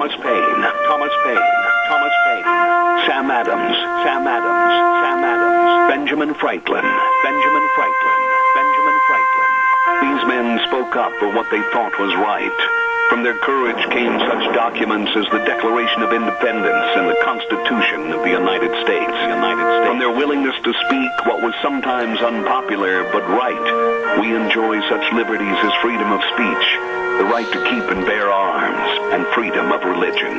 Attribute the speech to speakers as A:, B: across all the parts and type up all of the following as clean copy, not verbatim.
A: Thomas Paine, Thomas Paine, Thomas Paine, Sam Adams, Sam Adams, Sam Adams, Benjamin Franklin, Benjamin Franklin, Benjamin Franklin. These men spoke up for what they thought was right. From their courage came such documents as the Declaration of Independence and the Constitution of the United States. From their willingness to speak what was sometimes unpopular but right, we enjoy such liberties as freedom of speech, the right to keep and bear arms, and freedom of religion.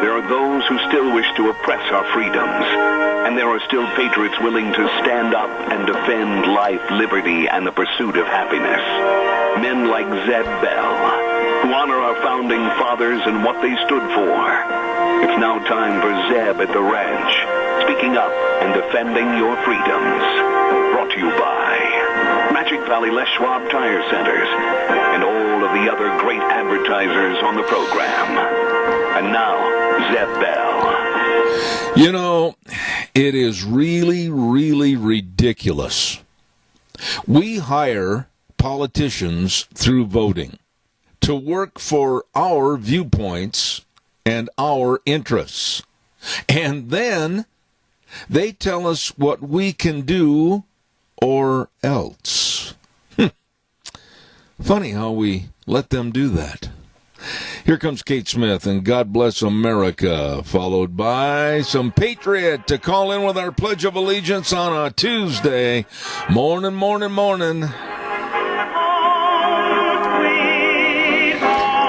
A: There are those who still wish to oppress our freedoms, and there are still patriots willing to stand up and defend life, liberty, and the pursuit of happiness. Men like Zeb Bell, who honor our founding fathers and what they stood for. It's now time for Zeb at the ranch, speaking up and defending your freedoms. Brought to you by Magic Valley Les Schwab Tire Centers and all of the other great advertisers on the program. And now, Zeb Bell.
B: You know, it is really, really ridiculous. We hire politicians through voting to work for our viewpoints and our interests. And then they tell us what we can do or else. Funny how we let them do that. Here comes Kate Smith and God Bless America, followed by some Patriot to call in with our Pledge of Allegiance on a Tuesday. Morning, morning, morning.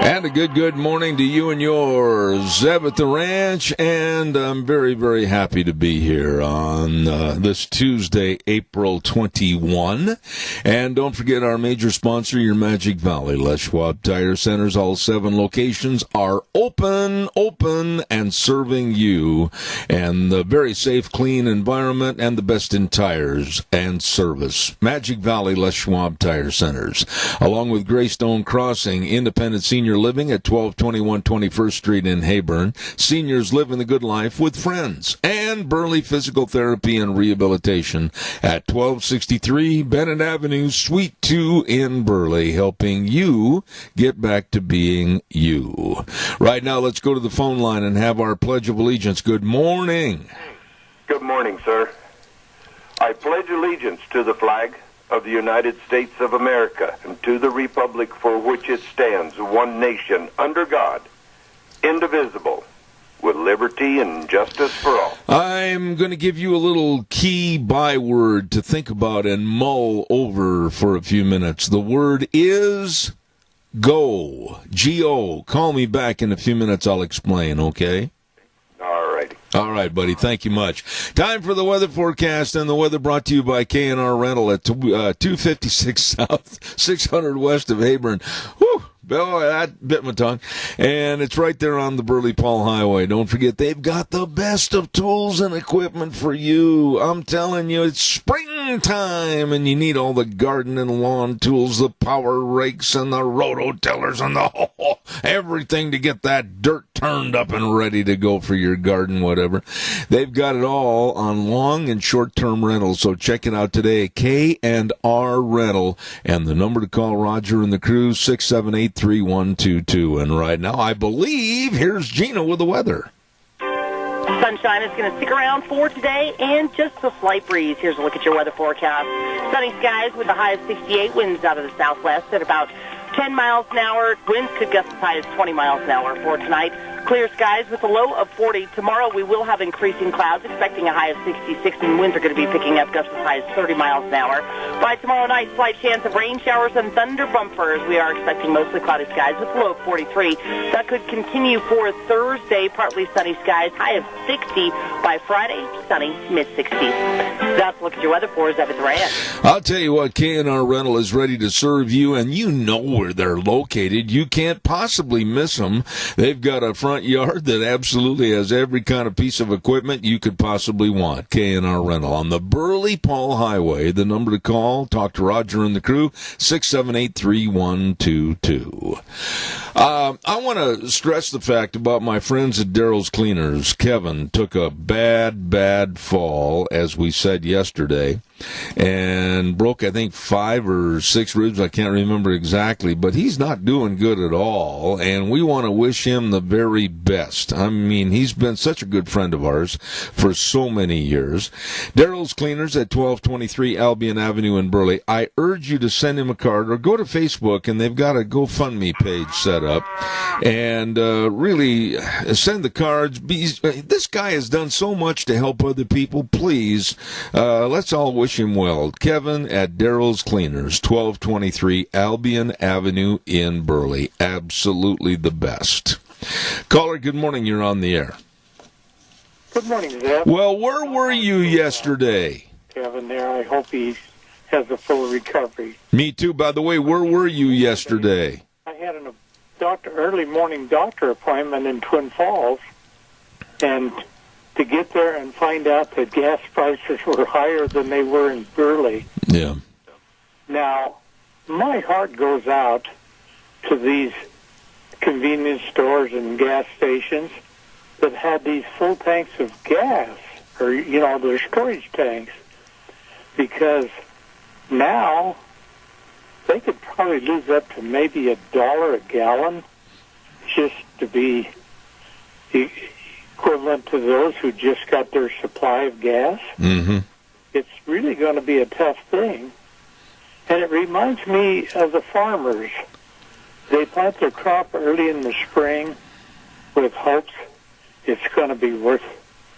B: And a good morning to you and yours, Zeb at the Ranch, and I'm very, very happy to be here on this Tuesday, April 21. And don't forget our major sponsor, your Magic Valley Les Schwab Tire Centers. All 7 locations are open, and serving you, and the very safe, clean environment, and the best in tires and service. Magic Valley Les Schwab Tire Centers, along with Greystone Crossing Independent Senior Living at 1221 21st Street in Heyburn. Seniors living the good life with friends. And Burley Physical Therapy and Rehabilitation at 1263 Bennett Avenue, Suite 2 in Burley, helping you get back to being you. Right now, let's go to the phone line and have our Pledge of Allegiance. Good morning.
C: Good morning, sir. I pledge allegiance to the flag of the United States of America and to the republic for which it stands, one nation, under God, indivisible, with liberty and justice for all.
B: I'm going to give you a little key byword to think about and mull over for a few minutes. The word is go. G-O. Call me back in a few minutes. I'll explain, okay? All right, buddy. Thank you much. Time for the weather forecast, and the weather brought to you by K&R Rental at 256 South, 600 West of Heyburn. Whew. Boy, that bit my tongue. And it's right there on the Burley Paul Highway. Don't forget, they've got the best of tools and equipment for you. I'm telling you, it's springtime, and you need all the garden and lawn tools, the power rakes and the rototillers and the everything to get that dirt turned up and ready to go for your garden, whatever. They've got it all on long and short-term rentals, so check it out today, K&R Rental. And the number to call Roger and the crew, 678-3122. And right now, I believe, here's Gina with the weather.
D: Sunshine is going to stick around for today, and just a slight breeze. Here's a look at your weather forecast. Sunny skies with a high of 68, winds out of the southwest at about 10 miles an hour. Winds could gust as high as 20 miles an hour for tonight. Clear skies with a low of 40. Tomorrow we will have increasing clouds, expecting a high of 66, and winds are going to be picking up gusts as high as 30 miles an hour. By tomorrow night, slight chance of rain showers and thunder bumpers. We are expecting mostly cloudy skies with a low of 43. That could continue for Thursday, partly sunny skies, high of 60. By Friday, sunny, mid-60s. That's a look at your weather for Zeb at the Ranch.
B: I'll tell you what, K&R Rental is ready to serve you, and you know where they're located. You can't possibly miss them. They've got a front yard that absolutely has every kind of piece of equipment you could possibly want. K&R Rental on the Burley Paul Highway. The number to call, talk to Roger and the crew, 678-3122. I want to stress the fact about my friends at Daryl's Cleaners. Kevin took a bad fall, as we said yesterday. and broke, I think, 5 or 6 ribs. I can't remember exactly, but he's not doing good at all, and we want to wish him the very best. I mean, he's been such a good friend of ours for so many years. Daryl's Cleaners at 1223 Albion Avenue in Burley. I urge you to send him a card or go to Facebook, and they've got a GoFundMe page set up, and really send the cards. This guy has done so much to help other people. Please, let's all wish him well. Kevin at Daryl's Cleaners, 1223 Albion Avenue in Burley. Absolutely the best. Caller, good morning. You're on the air.
E: Good morning, Zeb.
B: Well, where were you yesterday?
E: Kevin there. I hope he has a full recovery.
B: Me too. By the way, where were you yesterday?
E: I had an early morning doctor appointment in Twin Falls, and to get there and find out that gas prices were higher than they were in Burley.
B: Yeah.
E: Now, my heart goes out to these convenience stores and gas stations that had these full tanks of gas, or, their storage tanks, because now they could probably lose up to maybe $1 a gallon just to be equivalent to those who just got their supply of gas.
B: Mm-hmm.
E: It's really going to be a tough thing. And it reminds me of the farmers. They plant their crop early in the spring with hopes it's going to be worth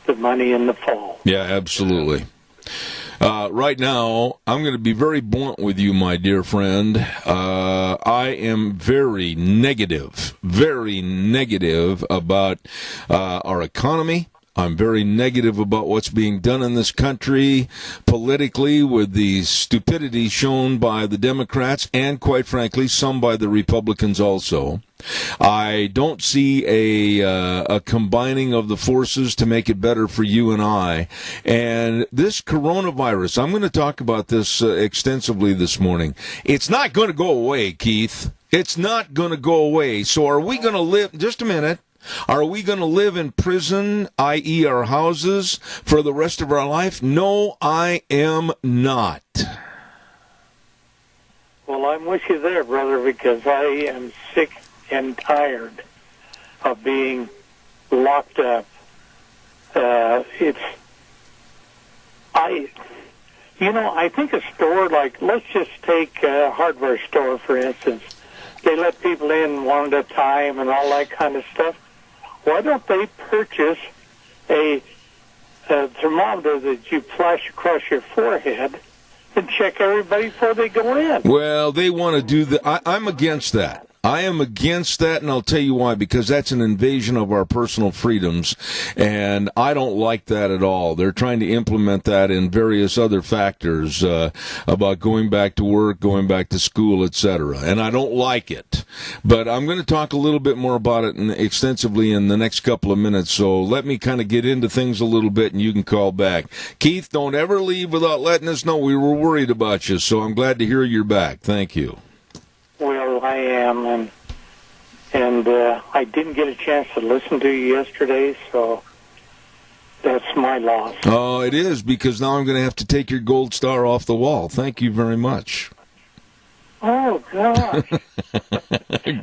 E: the money in the fall.
B: Yeah, absolutely. Right now, I'm going to be very blunt with you, my dear friend. I am very negative about our economy. I'm very negative about what's being done in this country politically with the stupidity shown by the Democrats and, quite frankly, some by the Republicans also. I don't see a combining of the forces to make it better for you and I. And this coronavirus, I'm going to talk about this extensively this morning. It's not going to go away, Keith. It's not going to go away. So are we going to live, just a minute, are we going to live in prison, i.e. our houses, for the rest of our life? No, I am not.
E: Well, I'm with you there, brother, because I am sick and tired of being locked up. I think a store like, let's just take a hardware store, for instance. They let people in one at a time and all that kind of stuff. Why don't they purchase a thermometer that you flash across your forehead and check everybody before they go in?
B: Well, they want to do that. I'm against that. I am against that, and I'll tell you why, because that's an invasion of our personal freedoms, and I don't like that at all. They're trying to implement that in various other factors about going back to work, going back to school, etc., and I don't like it. But I'm going to talk a little bit more about it extensively in the next couple of minutes, so let me kind of get into things a little bit, and you can call back. Keith, don't ever leave without letting us know. We were worried about you, so I'm glad to hear you're back. Thank you.
E: Well, I am, and I didn't get a chance to listen to you yesterday, so that's my loss.
B: Oh, it is, because now I'm going to have to take your gold star off the wall. Thank you very much.
E: Oh, gosh.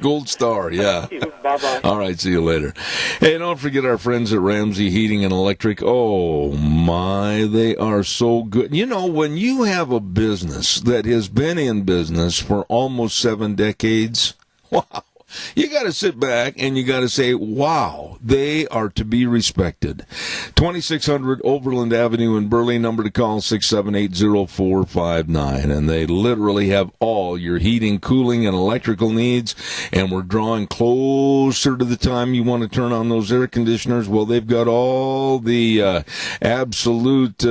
B: Gold star, yeah.
E: Bye-bye.
B: All right, see you later. Hey, don't forget our friends at Ramsey Heating and Electric. Oh, my, they are so good. You know, when you have a business that has been in business for almost 7 decades, wow. You got to sit back and you got to say, wow, they are to be respected. 2600 Overland Avenue in Burley, number to call 678-0459. And they literally have all your heating, cooling, and electrical needs. And we're drawing closer to the time you want to turn on those air conditioners. Well, they've got all the absolute,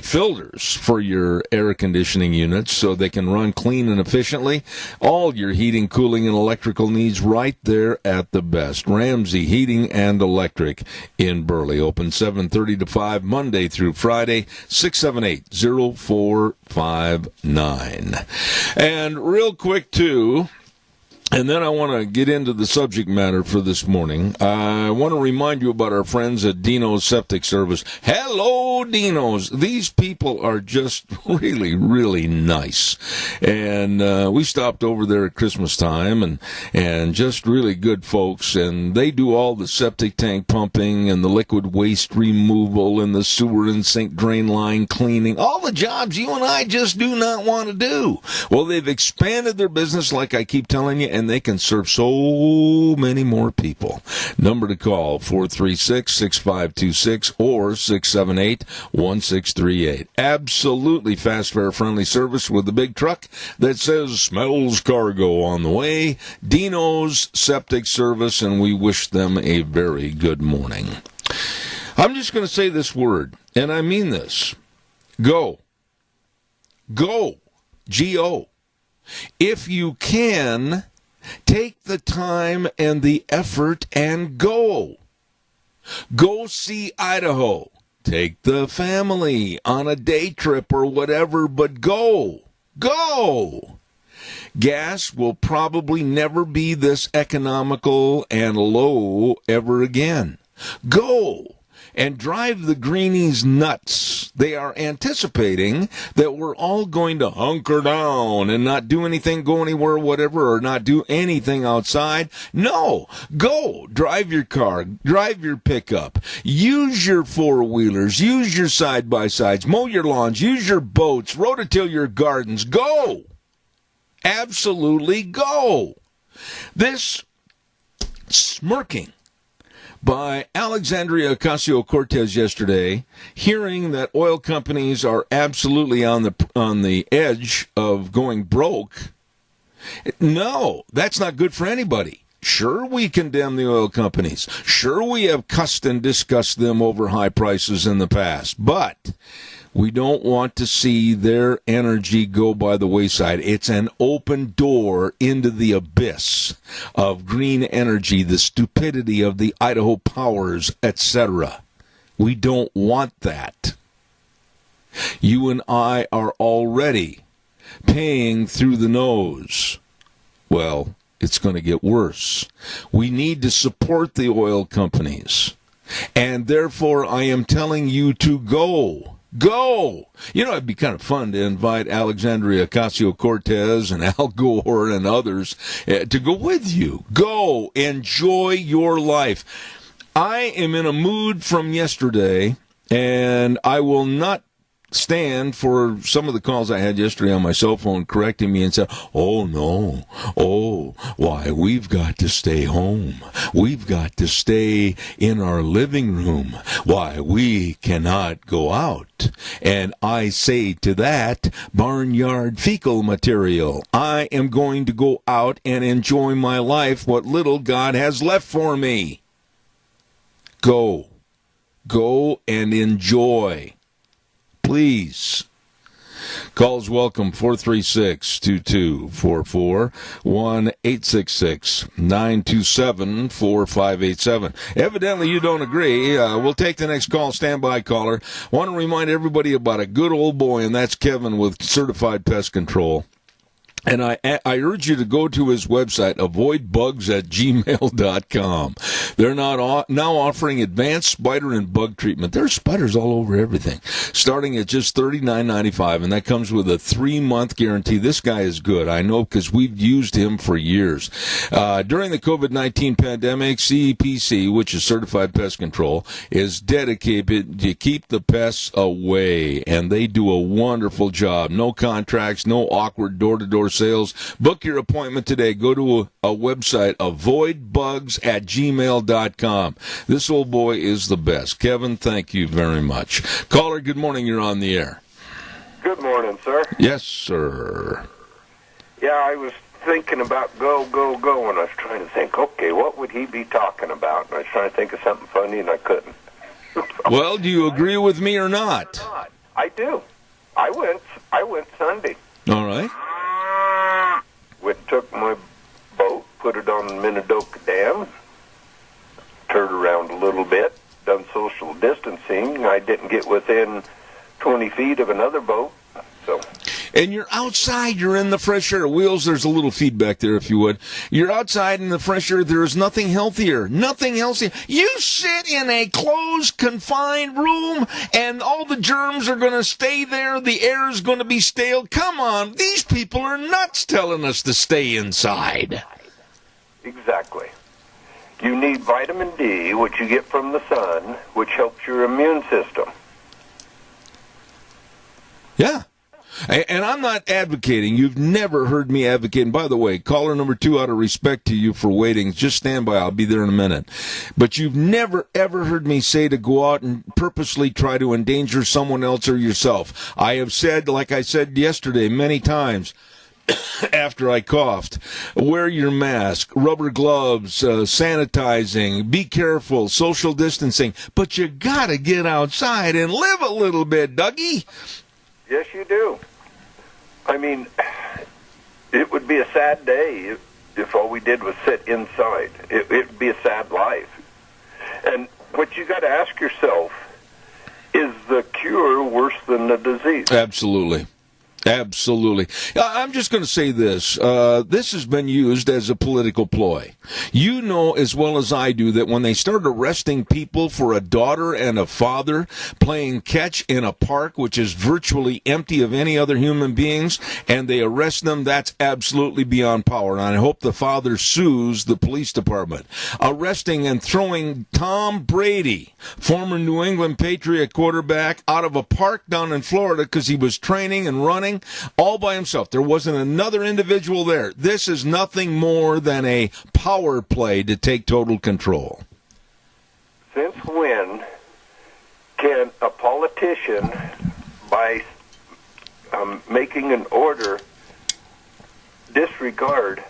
B: filters for your air conditioning units so they can run clean and efficiently. All your heating, cooling, and electrical needs right there at the best. Ramsey Heating and Electric in Burley. Open 7:30 to 5 Monday through Friday, 678-0459. And real quick, too, And then I want to get into the subject matter for this morning. I want to remind you about our friends at Dino's Septic Service. Hello, Dino's. These people are just really, really nice. And we stopped over there at Christmas time, and just really good folks. And they do all the septic tank pumping and the liquid waste removal and the sewer and sink drain line cleaning. All the jobs you and I just do not want to do. Well, they've expanded their business, like I keep telling you, and they can serve so many more people. Number to call, 436-6526 or 678-1638. Absolutely fast fare friendly service with the big truck that says smells cargo on the way. Dino's Septic Service, and we wish them a very good morning. I'm just going to say this word, and I mean this. Go. Go. G-O. If you can, take the time and the effort and go. Go see Idaho. Take the family on a day trip or whatever, but go. Go. Gas will probably never be this economical and low ever again. Go. And drive the greenies nuts. They are anticipating that we're all going to hunker down and not do anything, go anywhere, whatever, or not do anything outside. No, go. Drive your car. Drive your pickup. Use your four-wheelers. Use your side-by-sides. Mow your lawns. Use your boats. Rototill your gardens. Go. Absolutely go. This smirking by Alexandria Ocasio-Cortez yesterday, hearing that oil companies are absolutely on the edge of going broke. No, that's not good for anybody. Sure, we condemn the oil companies. Sure, we have cussed and discussed them over high prices in the past. But we don't want to see their energy go by the wayside. It's an open door into the abyss of green energy, the stupidity of the Idaho powers, etc. We don't want that. You and I are already paying through the nose. Well, it's going to get worse. We need to support the oil companies. And therefore, I am telling you to go. Go! You know, it'd be kind of fun to invite Alexandria Ocasio-Cortez and Al Gore and others to go with you. Go! Enjoy your life. I am in a mood from yesterday, and I will not stand for some of the calls I had yesterday on my cell phone correcting me and said, oh, no. Oh, why, we've got to stay home. We've got to stay in our living room. Why, we cannot go out. And I say to that, barnyard fecal material. I am going to go out and enjoy my life, what little God has left for me. Go. Go and enjoy. Please. Calls welcome, 436-2244, 1-866-927-4587. Evidently you don't agree. We'll take the next call. Stand by, caller. Want to remind everybody about a good old boy, and that's Kevin with Certified Pest Control. And I urge you to go to his website, avoidbugs@gmail.com. They're now offering advanced spider and bug treatment. There are spiders all over everything, starting at just $39.95, and that comes with a 3-month guarantee. This guy is good. I know because we've used him for years. During the COVID-19 pandemic, CEPC, which is Certified Pest Control, is dedicated to keep the pests away, and they do a wonderful job. No contracts, no awkward door-to-door sales. Book your appointment today. Go to a website, avoidbugs@gmail.com. This old boy is the best. Kevin, thank you very much. Caller, good morning. You're on the air.
C: Good morning, sir.
B: Yes, sir.
C: Yeah, I was thinking about go, and I was trying to think, okay, what would he be talking about? And I was trying to think of something funny, and I couldn't.
B: Well, do you agree with me or not?
C: I do. I went Sunday.
B: All right.
C: Took my boat, put it on the Minidoka Dam, turned around a little bit, done social distancing. I didn't get within 20 feet of another boat. So
B: And you're outside, you're in the fresh air. Wheels, there's a little feedback there, if you would. You're outside in the fresh air. There is nothing healthier. Nothing healthier. You sit in a closed, confined room, and all the germs are going to stay there. The air is going to be stale. Come on. These people are nuts telling us to stay inside.
C: Exactly. You need vitamin D, which you get from the sun, which helps your immune system.
B: Yeah. And I'm not advocating. You've never heard me advocate. And by the way, caller number 2, out of respect to you for waiting, just stand by. I'll be there in a minute. But you've never, ever heard me say to go out and purposely try to endanger someone else or yourself. I have said, like I said yesterday many times, after I coughed, wear your mask, rubber gloves, sanitizing, be careful, social distancing. But you got to get outside and live a little bit, Dougie.
C: Yes, you do. I mean, it would be a sad day if all we did was sit inside. It would be a sad life. And what you got to ask yourself, is the cure worse than the disease?
B: Absolutely. Absolutely. I'm just going to say this. This has been used as a political ploy. You know as well as I do that when they start arresting people for a daughter and a father playing catch in a park, which is virtually empty of any other human beings, and they arrest them, that's absolutely beyond power. And I hope the father sues the police department. Arresting and throwing Tom Brady, former New England Patriot quarterback, out of a park down in Florida because he was training and running all by himself. There wasn't another individual there. This is nothing more than a power play to take total control.
C: Since when can a politician, by making an order, disregard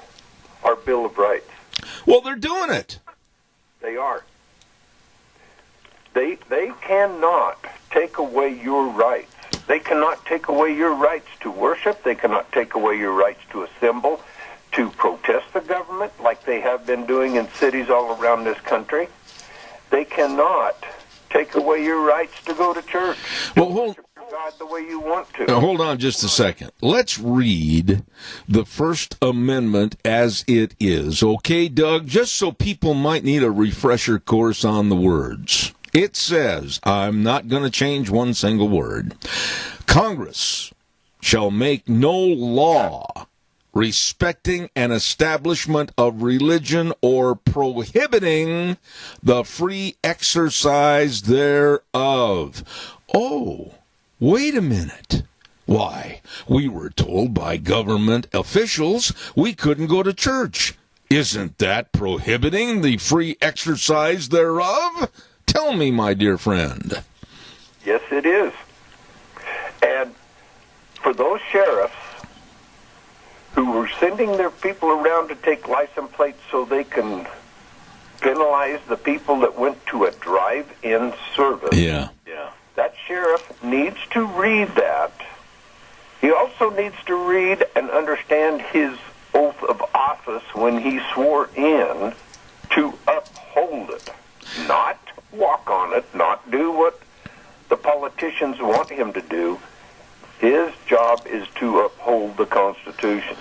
C: our Bill of Rights?
B: Well, they're doing it.
C: They are. They cannot take away your rights. They cannot take away your rights to worship. They cannot take away your rights to assemble, to protest the government like they have been doing in cities all around this country. They cannot take away your rights to go to church.
B: Well,
C: worship your God the way you want to.
B: Now, hold on just a second. Let's read the First Amendment as it is. Okay, Doug? Just so people might need a refresher course on the words. It says, I'm not going to change one single word. Congress shall make no law respecting an establishment of religion or prohibiting the free exercise thereof. Oh, wait a minute. Why, we were told by government officials we couldn't go to church. Isn't that prohibiting the free exercise thereof? Tell me, my dear friend.
C: Yes, it is. And for those sheriffs who were sending their people around to take license plates so they can penalize the people that went to a drive-in service.
B: Yeah.
C: That sheriff needs to read that. He also needs to read and understand his oath of office when he swore in to uphold it, not walk on it, not do what the politicians want him to do. His job is to uphold the Constitution.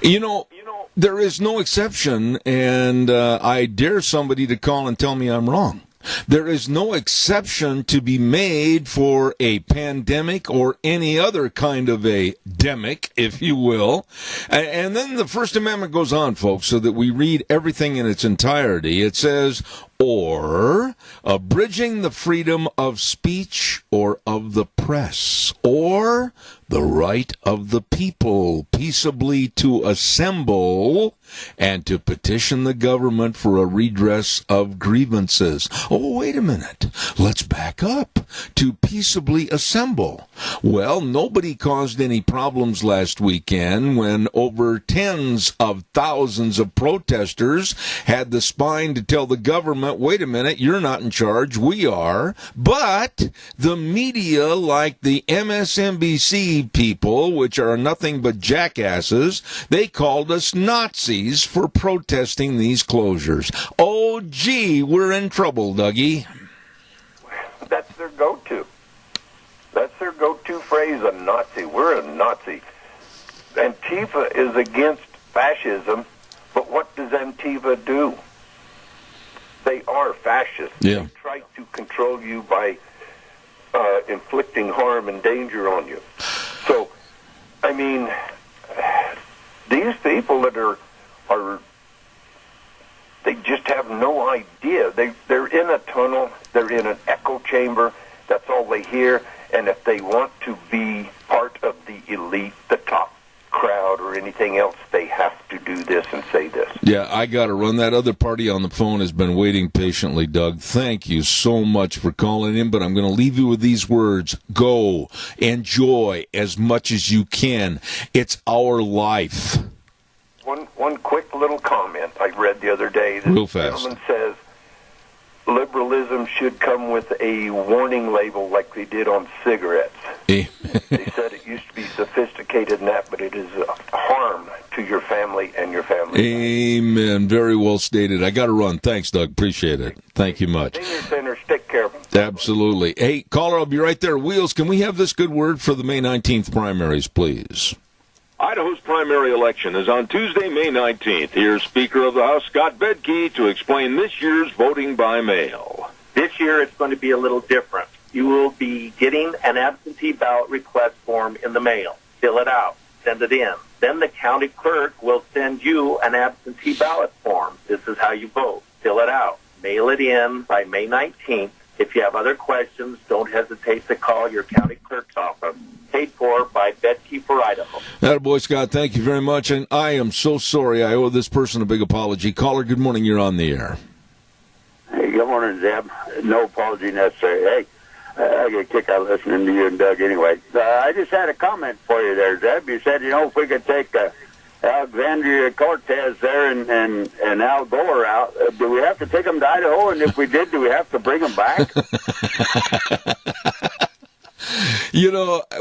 B: You know, there is no exception, and I dare somebody to call and tell me I'm wrong. There is no exception to be made for a pandemic or any other kind of a demic, if you will. And then the First Amendment goes on, folks, so that we read everything in its entirety. It says, or abridging the freedom of speech or of the press, or the right of the people peaceably to assemble and to petition the government for a redress of grievances. Oh, wait a minute. Let's back up. To peaceably assemble. Well, nobody caused any problems last weekend when over tens of thousands of protesters had the spine to tell the government, wait a minute, you're not in charge, we are. But the media, like the MSNBC people, which are nothing but jackasses, they called us Nazis for protesting these closures. Oh, gee, we're in trouble, Dougie.
C: That's their go-to. That's their go-to phrase, a Nazi. We're a Nazi. Antifa is against fascism, but what does Antifa do? They are fascists.
B: Yeah.
C: They try to control you by inflicting harm and danger on you. So, I mean, these people that are they just have no idea. They're in a tunnel. They're in an echo chamber. That's all they hear. And if they want to be part of the elite, the top crowd or anything else, they have to do this and say this.
B: Yeah, I got to run. That other party on the phone has been waiting patiently, Doug. Thank you so much for calling in, but I'm going to leave you with these words. Go. Enjoy as much as you can. It's our life.
C: One quick little comment I read the other day. This
B: Real fast.
C: gentleman says liberalism should come with a warning label like they did on cigarettes. They said it used to be sophisticated in that, but it is a harm to your family and your family.
B: Amen. Very well stated. I got to run. Thanks, Doug. Appreciate it. Thank you much.
C: Senior centers, take care of them.
B: Absolutely. Hey, caller, I'll be right there. Wheels, can we have this good word for the May 19th primaries, please?
F: Idaho's primary election is on Tuesday, May 19th. Here's Speaker of the House, Scott Bedke, to explain this year's voting by mail.
G: This year it's going to be a little different. You will be getting an absentee ballot request form in the mail. Fill it out. Send it in. Then the county clerk will send you an absentee ballot form. This is how you vote. Fill it out. Mail it in by May 19th. If you have other questions, don't hesitate to call your county clerk's office. Paid for by Bedke for Idaho.
B: Attaboy, Scott. Thank you very much. And I am so sorry. I owe this person a big apology. Caller, good morning. You're on the air.
H: Hey, good morning, Zeb. No apology necessary. Hey, I get a kick out of listening to you and Doug anyway. I just had a comment for you there, Zeb. You said, if we could take Alexandria Cortez there and Al Gore out, do we have to take them to Idaho? And if we did, do we have to bring them back?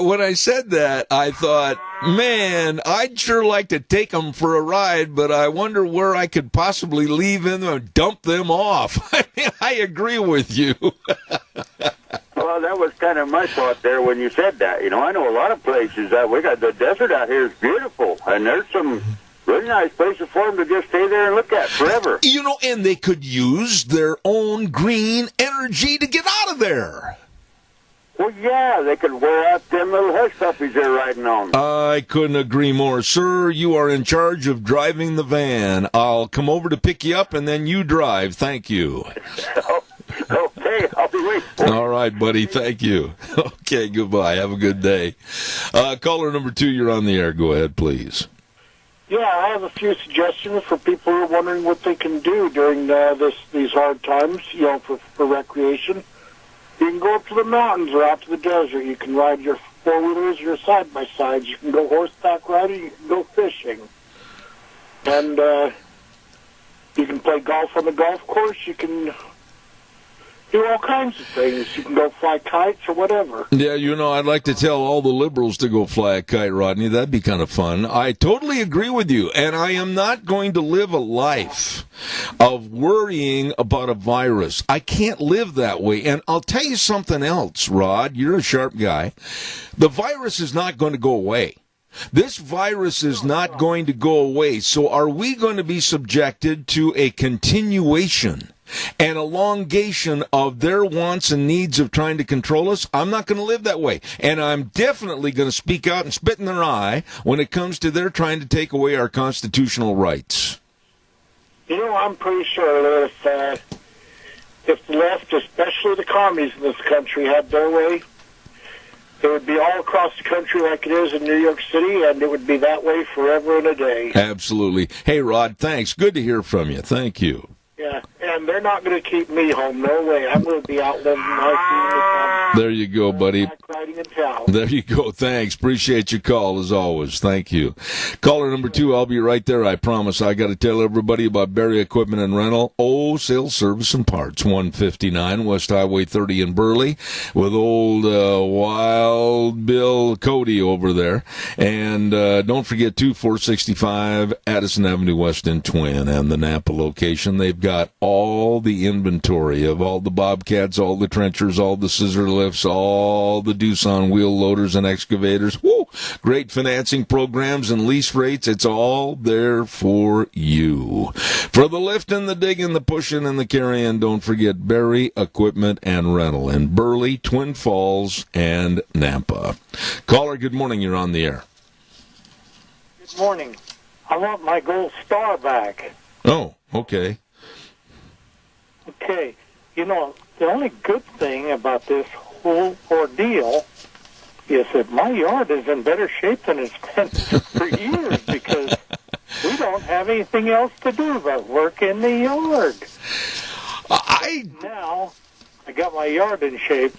B: When I said that, I thought, man, I'd sure like to take them for a ride, but I wonder where I could possibly leave them and dump them off. I mean, I agree with you.
H: Well, that was kind of my thought there when you said that. I know a lot of places that we got the desert out here is beautiful, and there's some really nice places for them to just stay there and look at forever.
B: And they could use their own green energy to get out of there.
H: Well, yeah, they could wear out them little hush puppies they're riding on.
B: I couldn't agree more. Sir, you are in charge of driving the van. I'll come over to pick you up, and then you drive. Thank you.
H: Okay, I'll be waiting.
B: All right, buddy. Thank you. Okay, goodbye. Have a good day. Caller number 2, you're on the air. Go ahead, please.
E: Yeah, I have a few suggestions for people who are wondering what they can do during these hard times, for recreation. You can go up to the mountains or out to the desert. You can ride your four-wheelers, your side-by-sides. You can go horseback riding. You can go fishing. And you can play golf on the golf course. You can do all kinds of things. You can go fly kites or whatever.
B: Yeah, I'd like to tell all the liberals to go fly a kite, Rodney. That'd be kind of fun. I totally agree with you, and I am not going to live a life of worrying about a virus. I can't live that way. And I'll tell you something else, Rod. You're a sharp guy. The virus is not going to go away. This virus is not going to go away. So are we going to be subjected to a continuation and elongation of their wants and needs of trying to control us? I'm not going to live that way. And I'm definitely going to speak out and spit in their eye when it comes to their trying to take away our constitutional rights.
E: I'm pretty sure that if the left, especially the commies in this country, had their way, it would be all across the country like it is in New York City, and it would be that way forever and a day.
B: Absolutely. Hey, Rod, thanks. Good to hear from you. Thank you.
E: Yeah, and they're not going to keep me home. No way. I'm going to be out living my
B: There you go, buddy.
E: Riding in town.
B: There you go. Thanks. Appreciate your call, as always. Thank you. Caller number 2, I'll be right there, I promise. I got to tell everybody about Berry Equipment and Rental. Sales, service, and parts. 159 West Highway 30 in Burley with old Wild Bill Cody over there. And don't forget, 465 Addison Avenue West in Twin and the Napa location. They've got all the inventory of all the Bobcats, all the trenchers, all the scissor bailiffs, all the Doosan wheel loaders and excavators. Woo! Great financing programs and lease rates. It's all there for you. For the lifting, the digging, the pushing, and the carrying, don't forget Barry Equipment and Rental in Burley, Twin Falls, and Nampa. Caller, good morning. You're on the air.
E: Good morning. I want my gold star back.
B: Oh, okay.
E: Okay. You know, the only good thing about this whole ordeal is that my yard is in better shape than it's been for years because we don't have anything else to do but work in the yard. Now, I got my yard in shape.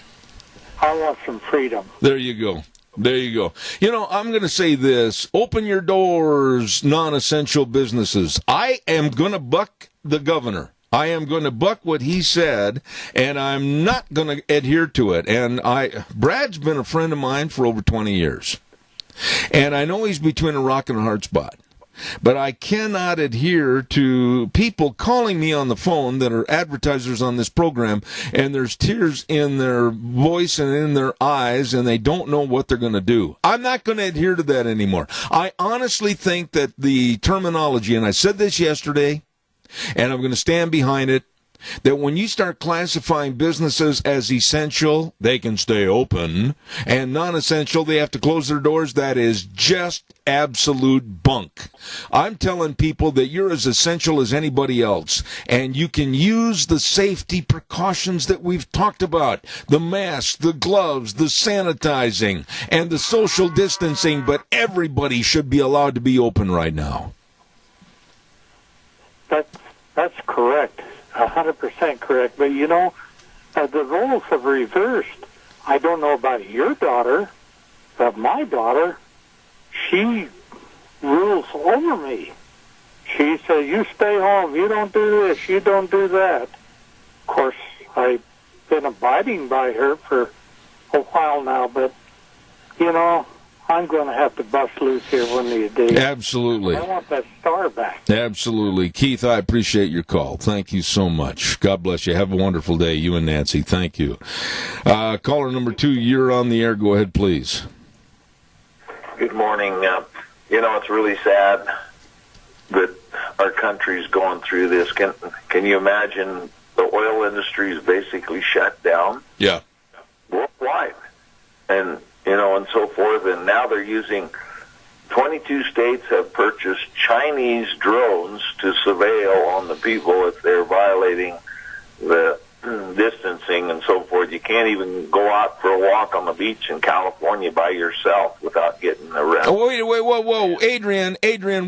E: I want some freedom.
B: There you go. There you go. You know, I'm going to say this. Open your doors, non-essential businesses. I am going to buck the governor. I am going to buck what he said, and I'm not going to adhere to it. And Brad's been a friend of mine for over 20 years. And I know he's between a rock and a hard spot. But I cannot adhere to people calling me on the phone that are advertisers on this program, and there's tears in their voice and in their eyes, and they don't know what they're going to do. I'm not going to adhere to that anymore. I honestly think that the terminology, and I said this yesterday, and I'm going to stand behind it, that when you start classifying businesses as essential, they can stay open, and non-essential, they have to close their doors. That is just absolute bunk. I'm telling people that you're as essential as anybody else, and you can use the safety precautions that we've talked about, the masks, the gloves, the sanitizing, and the social distancing, but everybody should be allowed to be open right now.
E: That's correct. 100% correct. But, you know, the roles have reversed. I don't know about your daughter, but my daughter, she rules over me. She says, you stay home, you don't do this, you don't do that. Of course, I've been abiding by her for a while now, but, you know, I'm going to have to bust loose here one of these days.
B: Absolutely.
E: I want that star back.
B: Absolutely. Keith, I appreciate your call. Thank you so much. God bless you. Have a wonderful day, you and Nancy. Thank you. Caller number 2, you're on the air. Go ahead, please.
C: Good morning. You know, it's really sad that our country's going through this. Can you imagine the oil industry is basically shut down?
B: Yeah.
C: Worldwide. And, you know, and so forth. And now they're using 22 states have purchased Chinese drones to surveil on the people if they're violating the distancing and so forth. You can't even go out for a walk on the beach in California by yourself without getting arrested.
B: Oh, whoa. Adrian,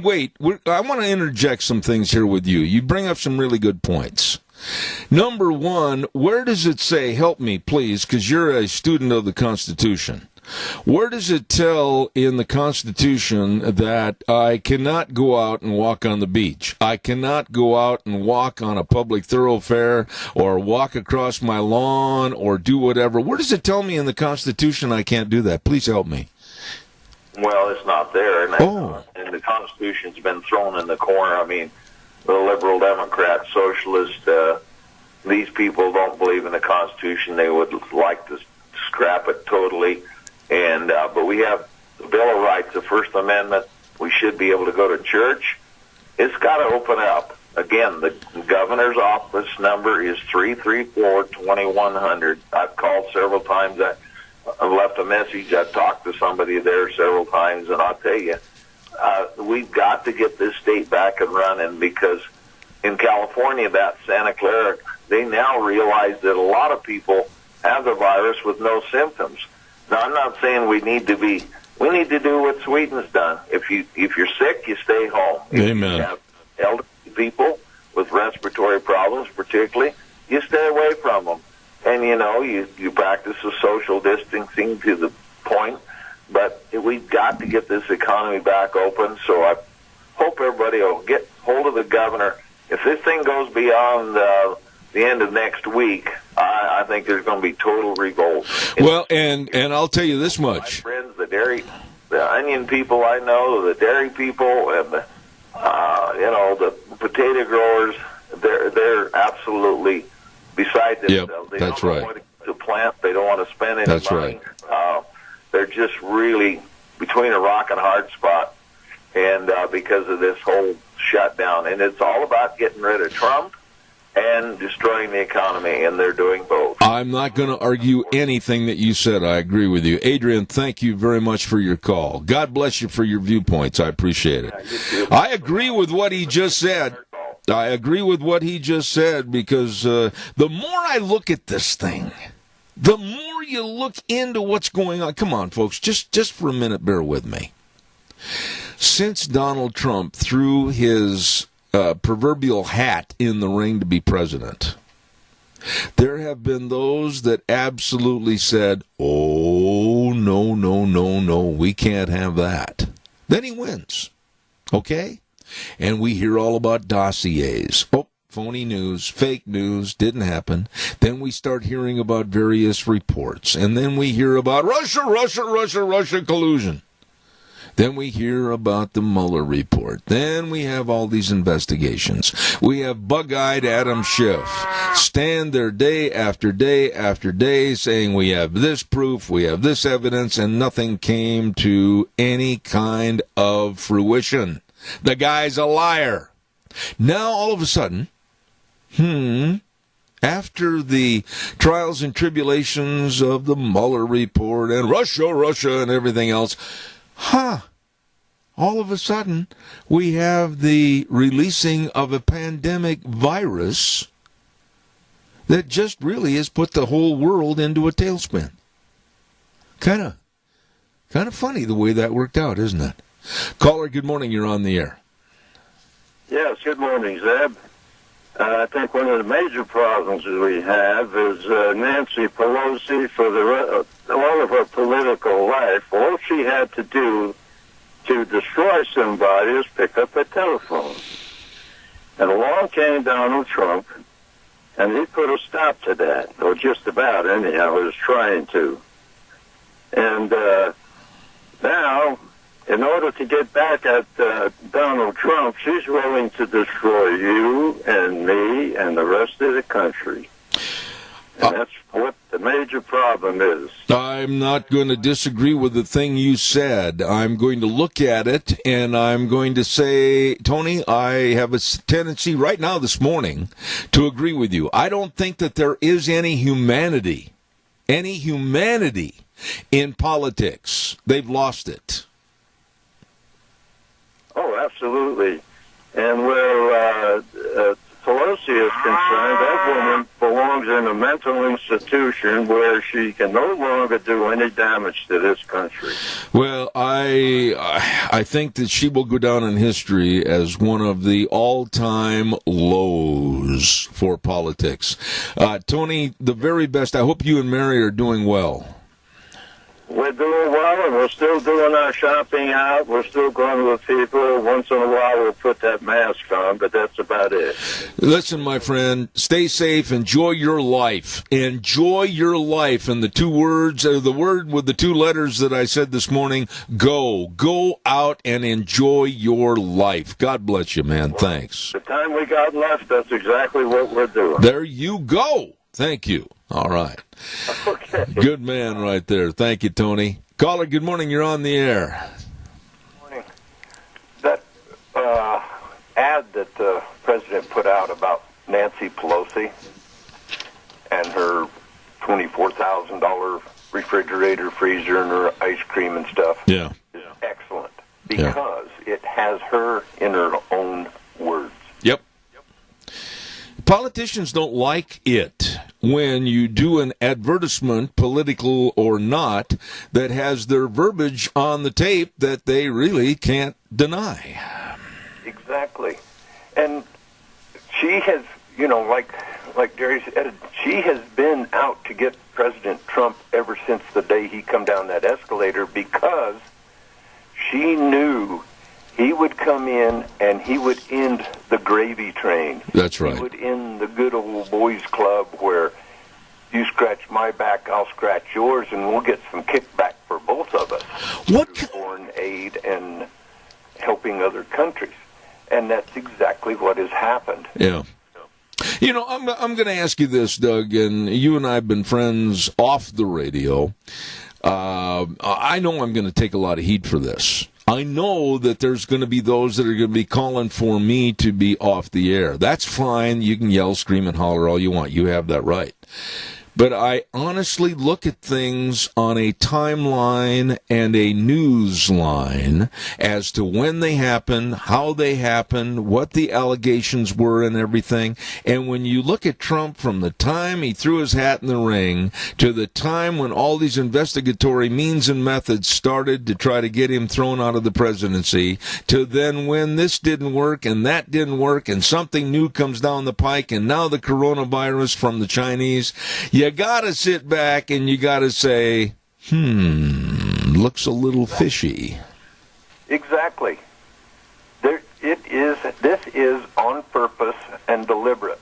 B: wait. I want to interject some things here with you. You bring up some really good points. Number one, where does it say, help me, please, because you're a student of the Constitution. Where does it tell in the Constitution that I cannot go out and walk on the beach? I cannot go out and walk on a public thoroughfare or walk across my lawn or do whatever. Where does it tell me in the Constitution I can't do that? Please help me.
C: Well, it's not there. And the Constitution's been thrown in the corner. I mean, the liberal, Democrat, socialist, these people don't believe in the Constitution. They would like to scrap it totally. And but we have the Bill of Rights, the First Amendment. We should be able to go to church. It's got to open up. Again, the governor's office number is 334-2100. I've called several times. I've left a message. I've talked to somebody there several times, and I'll tell you, we've got to get this state back and running because in California, that Santa Clara, they now realize that a lot of people have the virus with no symptoms. Now, I'm not saying we need to do what Sweden's done. If you're sick, you stay home.
B: Amen.
C: If you have elderly people with respiratory problems, particularly, you stay away from them. And, you know, you practice the social distancing to the point. But we've got to get this economy back open. So I hope everybody will get hold of the governor. If this thing goes beyond the end of next week, I think there's going to be total revolt.
B: Well, and I'll tell you this much.
C: My friends, the onion people I know, the dairy people, and the potato growers, they're absolutely beside themselves.
B: Yep, that's right.
C: to plant. They don't want to spend any
B: That's
C: money.
B: right.
C: They're just really between a rock and a hard spot, and because of this whole shutdown. And it's all about getting rid of Trump and destroying the economy, and they're doing both.
B: I'm not going to argue anything that you said. I agree with you. Adrian, thank you very much for your call. God bless you for your viewpoints. I appreciate it. I agree with what he just said. I agree with what he just said because the more I look at this thing, the more you look into what's going on. Come on, folks, just for a minute, bear with me. Since Donald Trump threw his proverbial hat in the ring to be president, there have been those that absolutely said, oh, no, we can't have that. Then he wins, okay? And we hear all about dossiers. Oh, phony news, fake news, didn't happen. Then we start hearing about various reports. And then we hear about Russia collusion. Then we hear about the Mueller report. Then we have all these investigations. We have bug-eyed Adam Schiff stand there day after day after day saying we have this proof, we have this evidence, and nothing came to any kind of fruition. The guy's a liar. Now, all of a sudden, after the trials and tribulations of the Mueller report and Russia and everything else, all of a sudden, we have the releasing of a pandemic virus that just really has put the whole world into a tailspin. Kind of funny the way that worked out, isn't it? Caller, good morning. You're on the air.
H: Yes, good morning, Zeb. I think one of the major problems that we have is Nancy Pelosi, for all of her political life, all she had to do to destroy somebody is pick up a telephone. And along came Donald Trump, and he put a stop to that, or just about anyhow, he was trying to. And now, in order to get back at Donald Trump, she's willing to destroy you and me and the rest of the country. And that's what the major problem is.
B: I'm not going to disagree with the thing you said. I'm going to look at it, and I'm going to say, Tony, I have a tendency right now this morning to agree with you. I don't think that there is any humanity in politics. They've lost it.
H: Oh, absolutely. And where Pelosi is concerned, that woman belongs in a mental institution where she can no longer do any damage to this country.
B: Well, I think that she will go down in history as one of the all-time lows for politics. Tony, the very best. I hope you and Mary are doing well.
H: We're doing well, and we're still doing our shopping out. We're still going with people. Once in a while, we'll put that mask on, but that's about it.
B: Listen, my friend, stay safe. Enjoy your life. Enjoy your life. And the two words, the word with the two letters that I said this morning, go. Go out and enjoy your life. God bless you, man. Thanks.
H: The time we got left, that's exactly what we're doing.
B: There you go. Thank you. All right.
H: Okay.
B: Good man right there. Thank you, Tony. Caller, good morning. You're on the air.
C: Morning. That ad that the president put out about Nancy Pelosi and her $24,000 refrigerator, freezer, and her ice cream and stuff is excellent because it has her in her own words.
B: Yep. Politicians don't like it when you do an advertisement, political or not, that has their verbiage on the tape that they really can't deny.
C: Exactly. And she has, like Jerry said, she has been out to get President Trump ever since the day he come down that escalator because she knew he would come in and he would end the gravy train.
B: That's right.
C: He would end the good old boys club where you scratch my back, I'll scratch yours, and we'll get some kickback for both of us. Foreign aid and helping other countries. And that's exactly what has happened.
B: Yeah. You know, I'm going to ask you this, Doug, and you and I have been friends off the radio. I know I'm going to take a lot of heat for this. I know that there's going to be those that are going to be calling for me to be off the air. That's fine. You can yell, scream, and holler all you want. You have that right. But I honestly look at things on a timeline and a news line as to when they happened, how they happened, what the allegations were and everything. And when you look at Trump from the time he threw his hat in the ring to the time when all these investigatory means and methods started to try to get him thrown out of the presidency, to then when this didn't work and that didn't work and something new comes down the pike and now the coronavirus from the Chinese, you gotta sit back and you gotta say, looks a little fishy.
C: Exactly. This is on purpose and deliberate.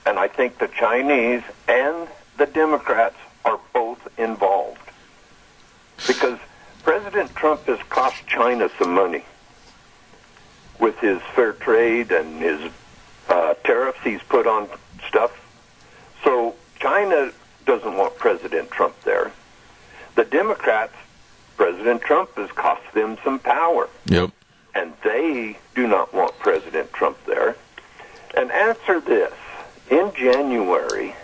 C: And I think the Chinese and the Democrats are both involved. Because President Trump has cost China some money with his fair trade and his tariffs he's put on stuff. So China doesn't want President Trump there. The Democrats, President Trump has cost them some power.
B: Yep.
C: And they do not want President Trump there. And answer this. In January,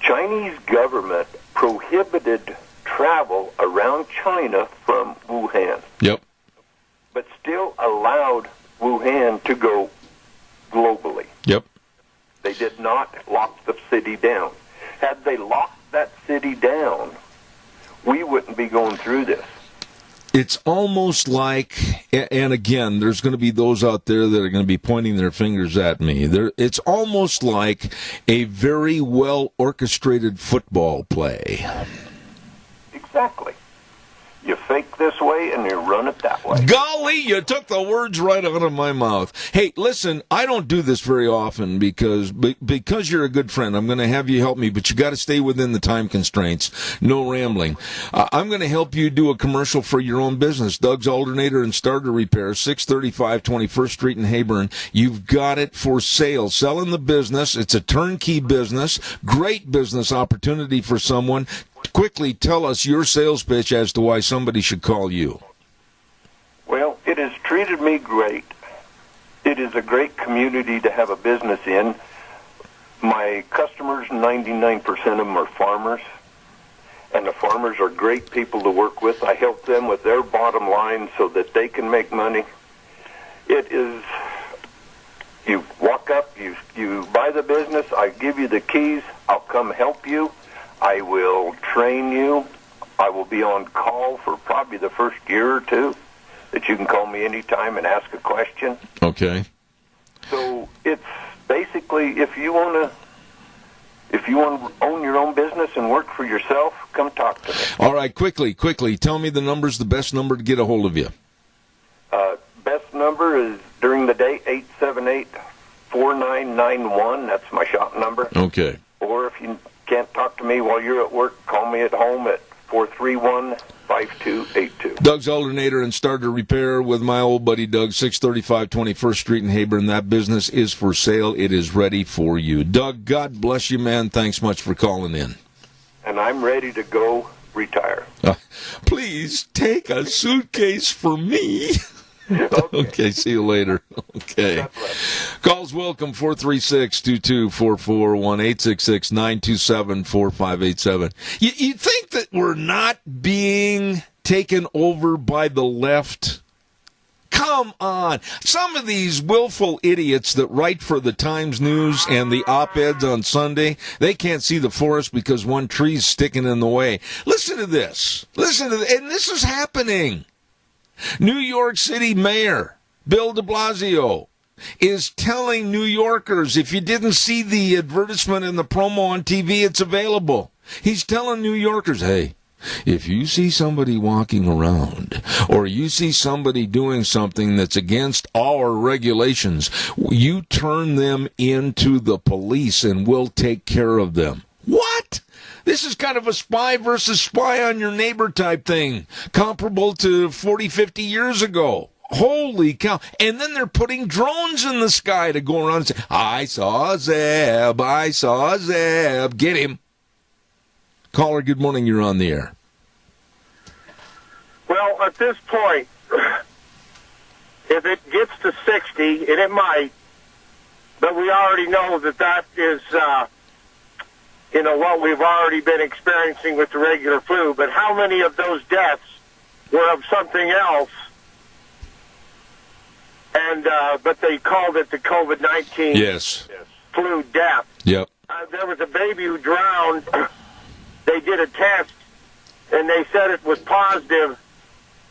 C: Chinese government prohibited travel around China from Wuhan.
B: Yep.
C: But still allowed Wuhan to go globally.
B: Yep.
C: They did not lock the city down. Had they locked that city down, we wouldn't be going through this.
B: It's almost like, and again, there's going to be those out there that are going to be pointing their fingers at me. It's almost like a very well-orchestrated football play.
C: Exactly. You fake this way and you run it that way.
B: Golly, you took the words right out of my mouth. Hey, listen, I don't do this very often because you're a good friend. I'm going to have you help me, but you got to stay within the time constraints. No rambling. I'm going to help you do a commercial for your own business. Doug's Alternator and Starter Repair, 635 21st Street in Hayburn. You've got it for sale. Selling the business. It's a turnkey business. Great business opportunity for someone. Quickly tell us your sales pitch as to why somebody should call you.
C: Well, it has treated me great. It is a great community to have a business in. My customers, 99% of them are farmers, and the farmers are great people to work with. I help them with their bottom line so that they can make money. It is, you walk up, you buy the business, I give you the keys, I'll come help you. I will train you. I will be on call for probably the first year or two, that you can call me anytime and ask a question.
B: Okay.
C: So it's basically, if you want to own your own business and work for yourself, come talk to me.
B: All right, quickly, tell me the numbers, the best number to get a hold of you.
C: Best number is during the day, 878-4991. That's my shop number.
B: Okay.
C: Or if you can't talk to me while you're at work, call me at home at 431-5282.
B: Doug's Alternator and Starter Repair with my old buddy Doug, 635 21st Street in Hayburn. That business is for sale. It is ready for you. Doug, God bless you, man. Thanks much for calling in.
C: And I'm ready to go retire.
B: Please take a suitcase for me. Okay, see you later. Okay. Calls welcome, 436-2244, 1-866-927-4587. You think that we're not being taken over by the left? Come on. Some of these willful idiots that write for the Times News and the op-eds on Sunday, they can't see the forest because one tree's sticking in the way. Listen to this. And this is happening. New York City Mayor Bill de Blasio is telling New Yorkers, if you didn't see the advertisement and the promo on TV, it's available. He's telling New Yorkers, hey, if you see somebody walking around or you see somebody doing something that's against our regulations, you turn them into the police and we'll take care of them. What? This is kind of a spy versus spy on your neighbor type thing, comparable to 40, 50 years ago. Holy cow. And then they're putting drones in the sky to go around and say, I saw Zeb, I saw Zeb. Get him. Caller, good morning. You're on the air.
I: Well, at this point, if it gets to 60, and it might, but we already know that is, what we've already been experiencing with the regular flu. But how many of those deaths were of something else? And but they called it the COVID-19 flu death.
B: Yep.
I: There was a baby who drowned. They did a test, and they said it was positive,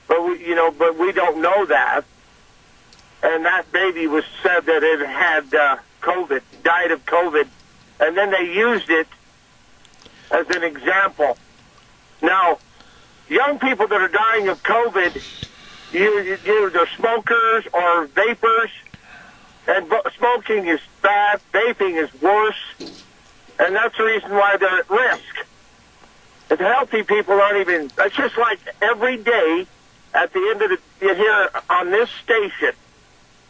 I: but we don't know that. And that baby was said that it had COVID, died of COVID, and then they used it as an example. Now, young people that are dying of COVID, they're smokers or vapors, and smoking is bad, vaping is worse, and that's the reason why they're at risk. And healthy people aren't even, it's just like every day at the end of you hear on this station,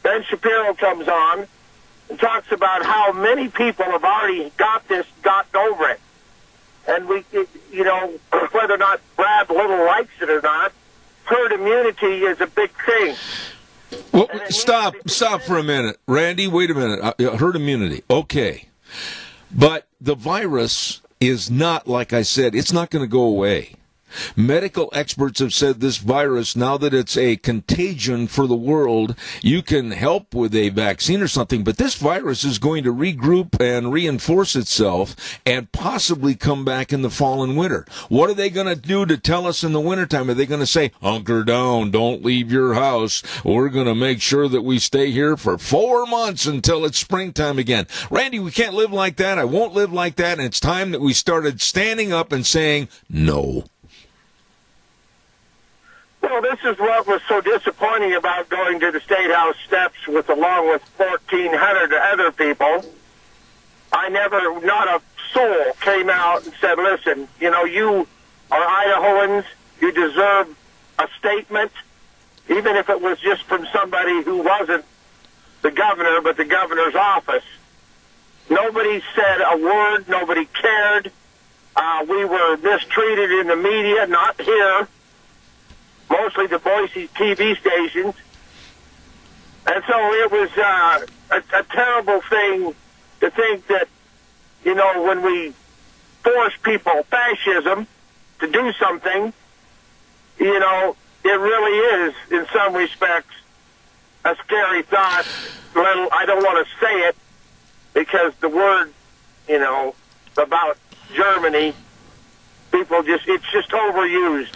I: Ben Shapiro comes on and talks about how many people have already gotten over it. And whether or not Brad Little likes it or not, herd immunity is a big thing.
B: Well, stop for a minute. Randy, wait a minute. Herd immunity. Okay. But the virus is not, like I said, it's not going to go away. Medical experts have said this virus, now that it's a contagion for the world, you can help with a vaccine or something, but this virus is going to regroup and reinforce itself and possibly come back in the fall and winter. What are they going to do to tell us in the wintertime? Are they going to say, hunker down, don't leave your house, we're going to make sure that we stay here for 4 months until it's springtime again? Randy, we can't live like that. I won't live like that. And it's time that we started standing up and saying no.
I: Well, this is what was so disappointing about going to the State House steps along with 1,400 other people. Not a soul came out and said, listen, you are Idahoans, you deserve a statement, even if it was just from somebody who wasn't the governor, but the governor's office. Nobody said a word, nobody cared. We were mistreated in the media, not here. Mostly the Boise TV stations. And so it was a terrible thing to think that, when we force people, fascism, to do something, it really is, in some respects, a scary thought. I don't want to say it because the word, about Germany, it's just overused.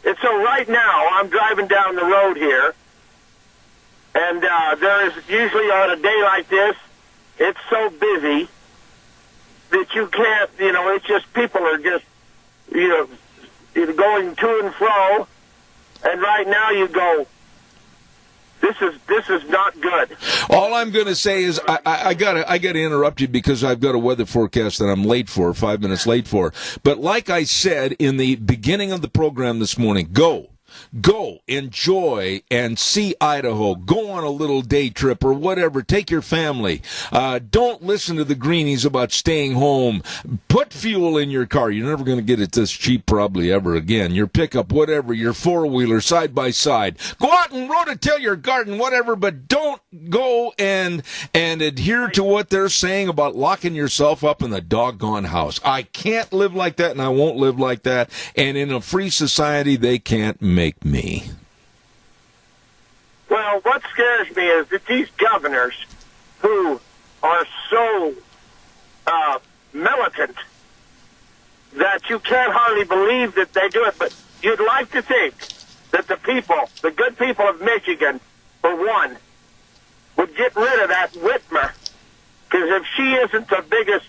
I: And so right now, I'm driving down the road here, and there is usually on a day like this, it's so busy that you can't, it's just people are just, going to and fro, and right now you go, this is not good.
B: All I'm going to say is I got to interrupt you because I've got a weather forecast that I'm late for, 5 minutes late for. But like I said in the beginning of the program this morning, go, enjoy, and see Idaho. Go on a little day trip or whatever. Take your family. Don't listen to the greenies about staying home. Put fuel in your car. You're never going to get it this cheap probably ever again. Your pickup, whatever, your four-wheeler, side by side. Go out and rototill your garden, whatever, but don't go and adhere to what they're saying about locking yourself up in the doggone house. I can't live like that, and I won't live like that. And in a free society, they can't make me.
I: Well, what scares me is that these governors who are so militant that you can't hardly believe that they do it, but you'd like to think that the good people of Michigan, for one, would get rid of that Whitmer. Because if she isn't the biggest,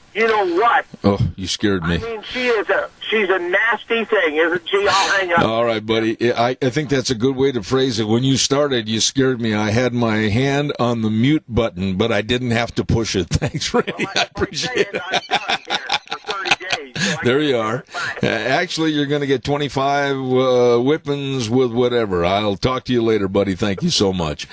I: what?
B: Oh, you scared me.
I: I mean, she's a nasty thing, isn't she? I'll hang up.
B: All right, buddy. I think that's a good way to phrase it. When you started, you scared me. I had my hand on the mute button, but I didn't have to push it. Thanks, Randy. I appreciate it.
I: I'm done here for 30 days. So
B: There you are. Actually, you're going to get 25 whippings with whatever. I'll talk to you later, buddy. Thank you so much.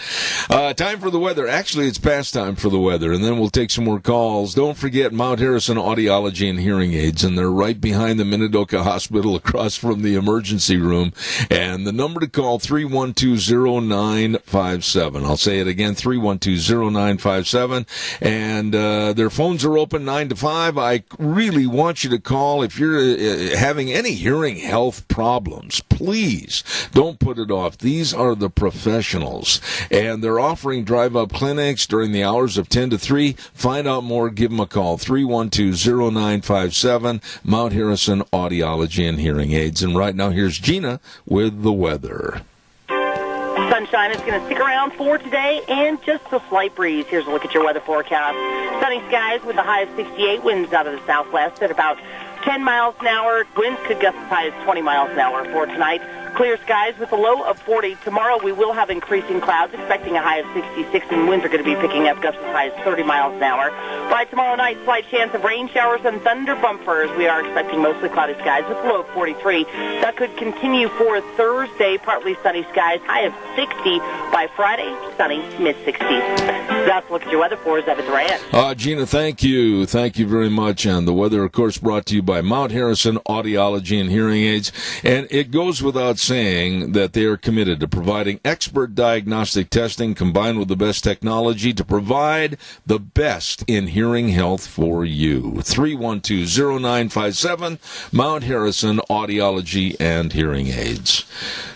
B: Time for the weather. Actually, it's past time for the weather, and then we'll take some more calls. Don't forget Mount Harrison Audiology and Hearing Aids, and they're right behind the Minidoka Hospital across from the emergency room. And the number to call, 312-0957. I'll say it again, 312-0957. And their phones are open 9 to 5. I really want you to call if you're having any hearing health problems. Please don't put it off. These are the professionals, and they're offering drive-up clinics during the hours of 10 to 3. Find out more. Give them a call, 312-0957, Mount Harrison Audiology and Hearing Aids. And right now, here's Gina with the weather.
D: Sunshine is going to stick around for today, and just a slight breeze. Here's a look at your weather forecast. Sunny skies with a high of 68, winds out of the southwest at about 10 miles an hour. Winds could gust as high as 20 miles an hour for tonight. Clear skies with a low of 40. Tomorrow we will have increasing clouds, expecting a high of 66, and winds are going to be picking up gusts as high as 30 miles an hour. By tomorrow night, slight chance of rain showers and thunder bumpers. We are expecting mostly cloudy skies with a low of 43. That could continue for Thursday, partly sunny skies, high of 60. By Friday, sunny, mid-60s. That's a look at your weather for Zebra Durant.
B: Gina, thank you. Thank you very much. And the weather, of course, brought to you by Mount Harrison Audiology and Hearing Aids. And it goes without saying that they are committed to providing expert diagnostic testing combined with the best technology to provide the best in hearing health for you. 312-0957, Mount Harrison Audiology and Hearing Aids.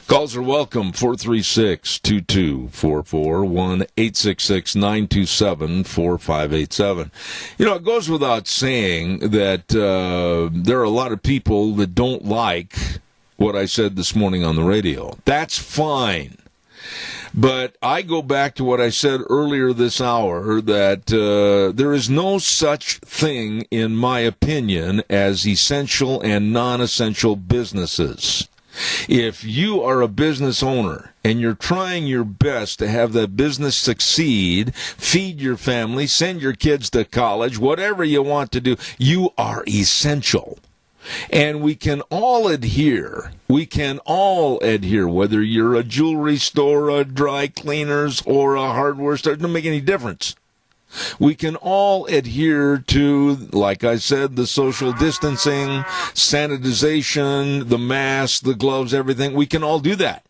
B: Calls are welcome, 436-2244, 1-866-927-4587. You know, it goes without saying that there are a lot of people that don't like what I said this morning on the radio. That's fine. But I go back to what I said earlier this hour, that there is no such thing, in my opinion, as essential and non-essential businesses. If you are a business owner and you're trying your best to have that business succeed, feed your family, send your kids to college, whatever you want to do, you are essential. And we can all adhere, whether you're a jewelry store, a dry cleaners, or a hardware store, it doesn't make any difference. We can all adhere to, like I said, the social distancing, sanitization, the masks, the gloves, everything. We can all do that.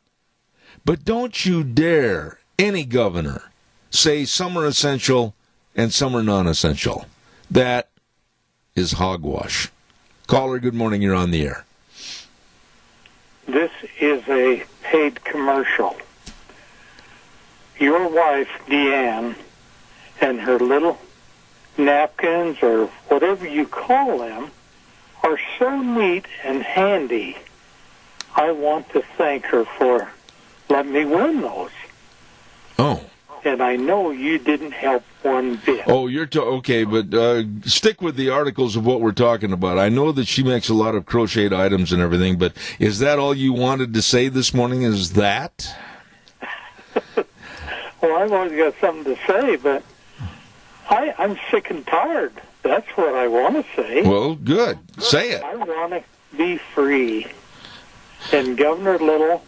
B: But don't you dare, any governor, say some are essential and some are non-essential. That is hogwash. Caller, good morning. You're on the air.
E: This is a paid commercial. Your wife, Deanne, and her little napkins, or whatever you call them, are so neat and handy. I want to thank her for letting me win those.
B: Oh.
E: And I know you didn't help one bit.
B: Oh, okay, but stick with the articles of what we're talking about. I know that she makes a lot of crocheted items and everything, but is that all you wanted to say this morning, is that?
E: Well, I've always got something to say, but I'm sick and tired. That's what I want to say.
B: Well, good. Say it.
E: I want to be free. And Governor Little,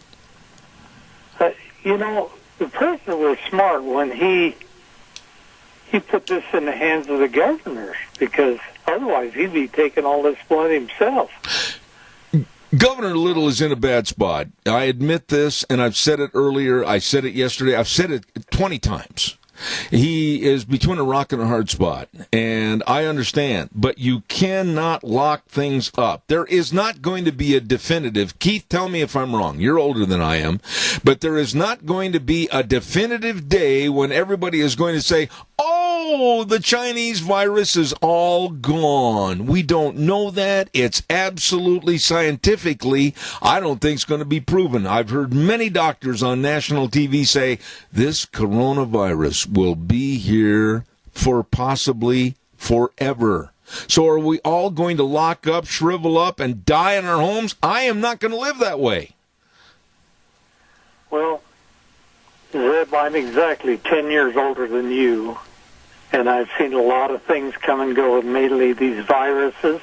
E: the president was smart when he put this in the hands of the governors, because otherwise he'd be taking all this blood himself.
B: Governor Little is in a bad spot. I admit this, and I've said it earlier. I said it yesterday. I've said it 20 times. He is between a rock and a hard spot, and I understand, but you cannot lock things up. There is not going to be a definitive, Keith, tell me if I'm wrong, you're older than I am, but there is not going to be a definitive day when everybody is going to say, oh, the Chinese virus is all gone. We don't know that. It's absolutely scientifically, I don't think it's going to be proven. I've heard many doctors on national TV say this coronavirus will be here for possibly forever. So are we all going to lock up, shrivel up, and die in our homes? I am not going to live that way.
E: Well, Zeb, I'm exactly 10 years older than you, and I've seen a lot of things come and go, mainly these viruses.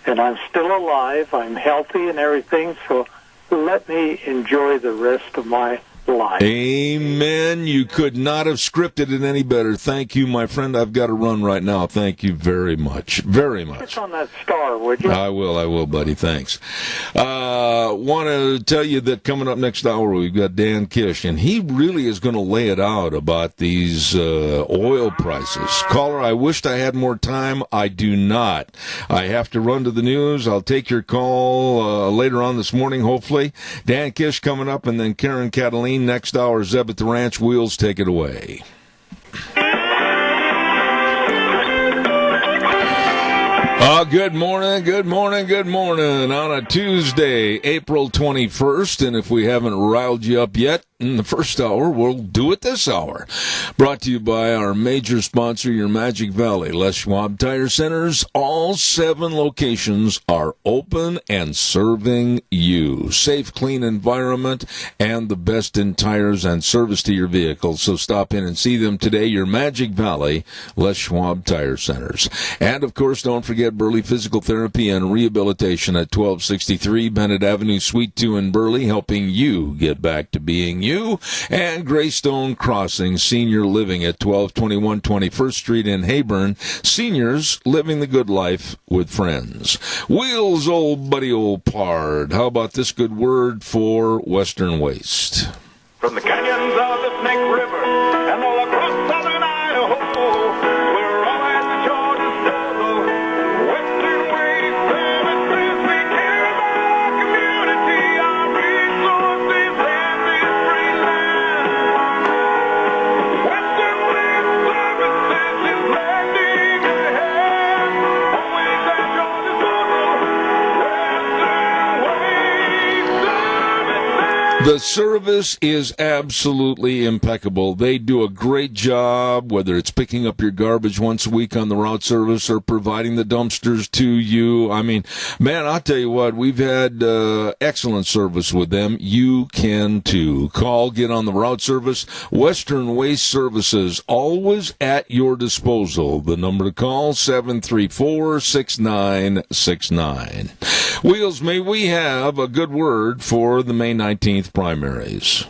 E: and I'm still alive. I'm healthy and everything, so let me enjoy the rest of my life.
B: Amen. You could not have scripted it any better. Thank you, my friend. I've got to run right now. Thank you very much. Very much.
E: Click on that star, would you?
B: I will, buddy. Thanks. Want to tell you that coming up next hour, we've got Dan Kish, and he really is going to lay it out about these oil prices. Caller, I wished I had more time. I do not. I have to run to the news. I'll take your call later on this morning, hopefully. Dan Kish coming up, and then Karen Cataline next hour. Zeb at the Ranch. Wheels, take it away. Good morning on a Tuesday, April 21st, and if we haven't riled you up yet in the first hour, we'll do it this hour. Brought to you by our major sponsor, your Magic Valley, Les Schwab Tire Centers. All 7 locations are open and serving you. Safe, clean environment, and the best in tires and service to your vehicle. So stop in and see them today, your Magic Valley, Les Schwab Tire Centers. And, of course, don't forget Burley Physical Therapy and Rehabilitation at 1263 Bennett Avenue, Suite 2 in Burley, helping you get back to being you. And Greystone Crossing Senior Living at 1221 21st Street in Hayburn. Seniors living the good life with friends. Wheels, old buddy, old pard. How about this good word for Western Waste?
J: From the canyons of the Snake River and all across southern Idaho, we're all at the Georgia struggle. Western Waste Services, we care about our community, our resources, and this free land. Western Waste Services is landing ahead. Always at Georgia struggle. Western Waste Services.
B: The service is absolutely impeccable. They do a great job, whether it's picking up your garbage once a week on the route service or providing the dumpsters to you. I mean, man, I'll tell you what, we've had excellent service with them. You can too. Call, get on the route service. Western Waste Services, always at your disposal. The number to call, 734-6969. Wheels, may we have a good word for the May 19th primaries?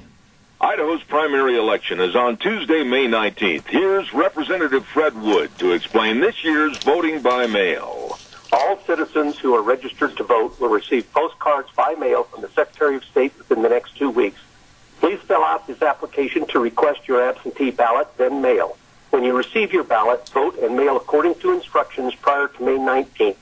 F: Idaho's primary election is on Tuesday, May 19th. Here's Representative Fred Wood to explain this year's voting by mail.
K: All citizens who are registered to vote will receive postcards by mail from the Secretary of State within the next 2 weeks. Please fill out this application to request your absentee ballot, then mail. When you receive your ballot, vote and mail according to instructions prior to May 19th.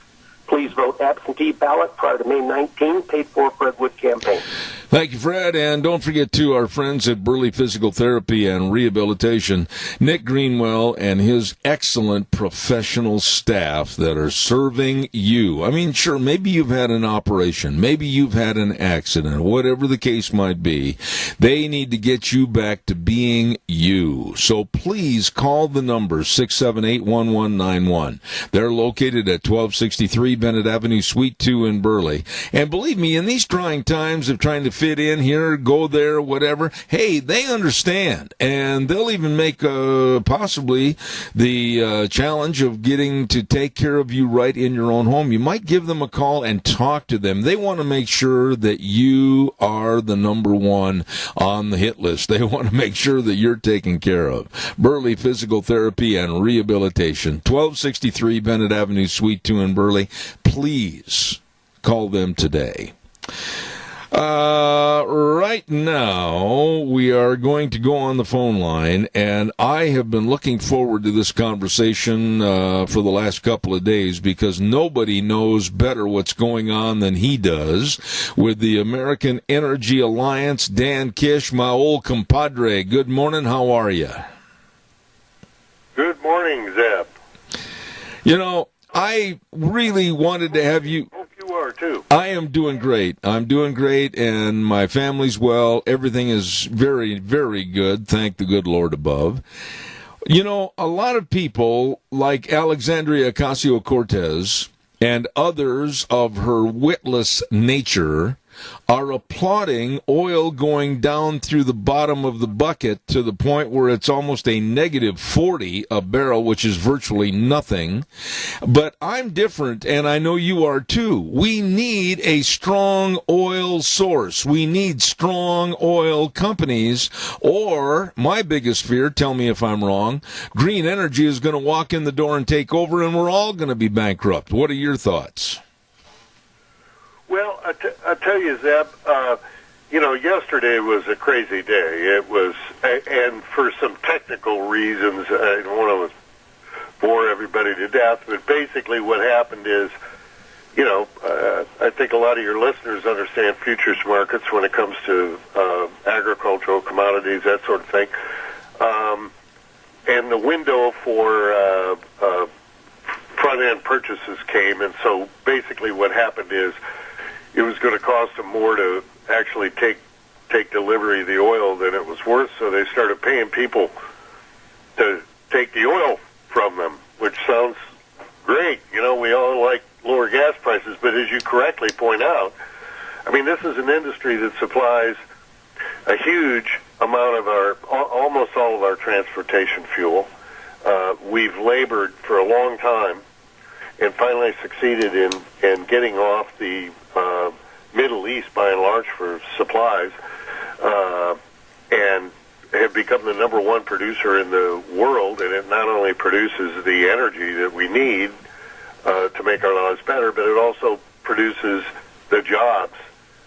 K: Please vote absentee ballot prior to May 19th, paid for Fred Wood campaign.
B: Thank you, Fred, and don't forget, too, our friends at Burley Physical Therapy and Rehabilitation, Nick Greenwell and his excellent professional staff that are serving you. I mean, sure, maybe you've had an operation, maybe you've had an accident, whatever the case might be. They need to get you back to being you. So please call the number 678-1191. They're located at 1263 Bennett Avenue, Suite 2 in Burley. And believe me, in these trying times of trying to fit in here, go there, whatever, hey, they understand. And they'll even make possibly the challenge of getting to take care of you right in your own home. You might give them a call and talk to them. They want to make sure that you are the number one on the hit list. They want to make sure that you're taken care of. Burley Physical Therapy and Rehabilitation, 1263 Bennett Avenue, Suite 2 in Burley. Please call them today. Right now, we are going to go on the phone line, and I have been looking forward to this conversation for the last couple of days because nobody knows better what's going on than he does with the American Energy Alliance. Dan Kish, my old compadre, good morning. How are you?
C: Good morning, Zeb.
B: You know, I really wanted to have you...
C: You are, too.
B: I am doing great. I'm doing great, and my family's well. Everything is very, very good, thank the good Lord above. You know, a lot of people, like Alexandria Ocasio-Cortez and others of her witless nature, are applauding oil going down through the bottom of the bucket to the point where it's almost a negative 40 a barrel, which is virtually nothing. But I'm different, and I know you are too. We need a strong oil source. We need strong oil companies, or my biggest fear, tell me if I'm wrong, green energy is going to walk in the door and take over, and we're all going to be bankrupt. What are your thoughts?
C: Well, I tell you, Zeb, yesterday was a crazy day. It was, and for some technical reasons, I don't want to bore everybody to death, but basically what happened is, I think a lot of your listeners understand futures markets when it comes to agricultural commodities, that sort of thing. And the window for front-end purchases came, and so basically what happened is it was going to cost them more to actually take delivery of the oil than it was worth, so they started paying people to take the oil from them, which sounds great. We all like lower gas prices, but as you correctly point out, I mean, this is an industry that supplies a huge amount of almost all of our transportation fuel. We've labored for a long time and finally succeeded in getting off the Middle East by and large for supplies, and have become the number one producer in the world, and it not only produces the energy that we need to make our lives better, but it also produces the jobs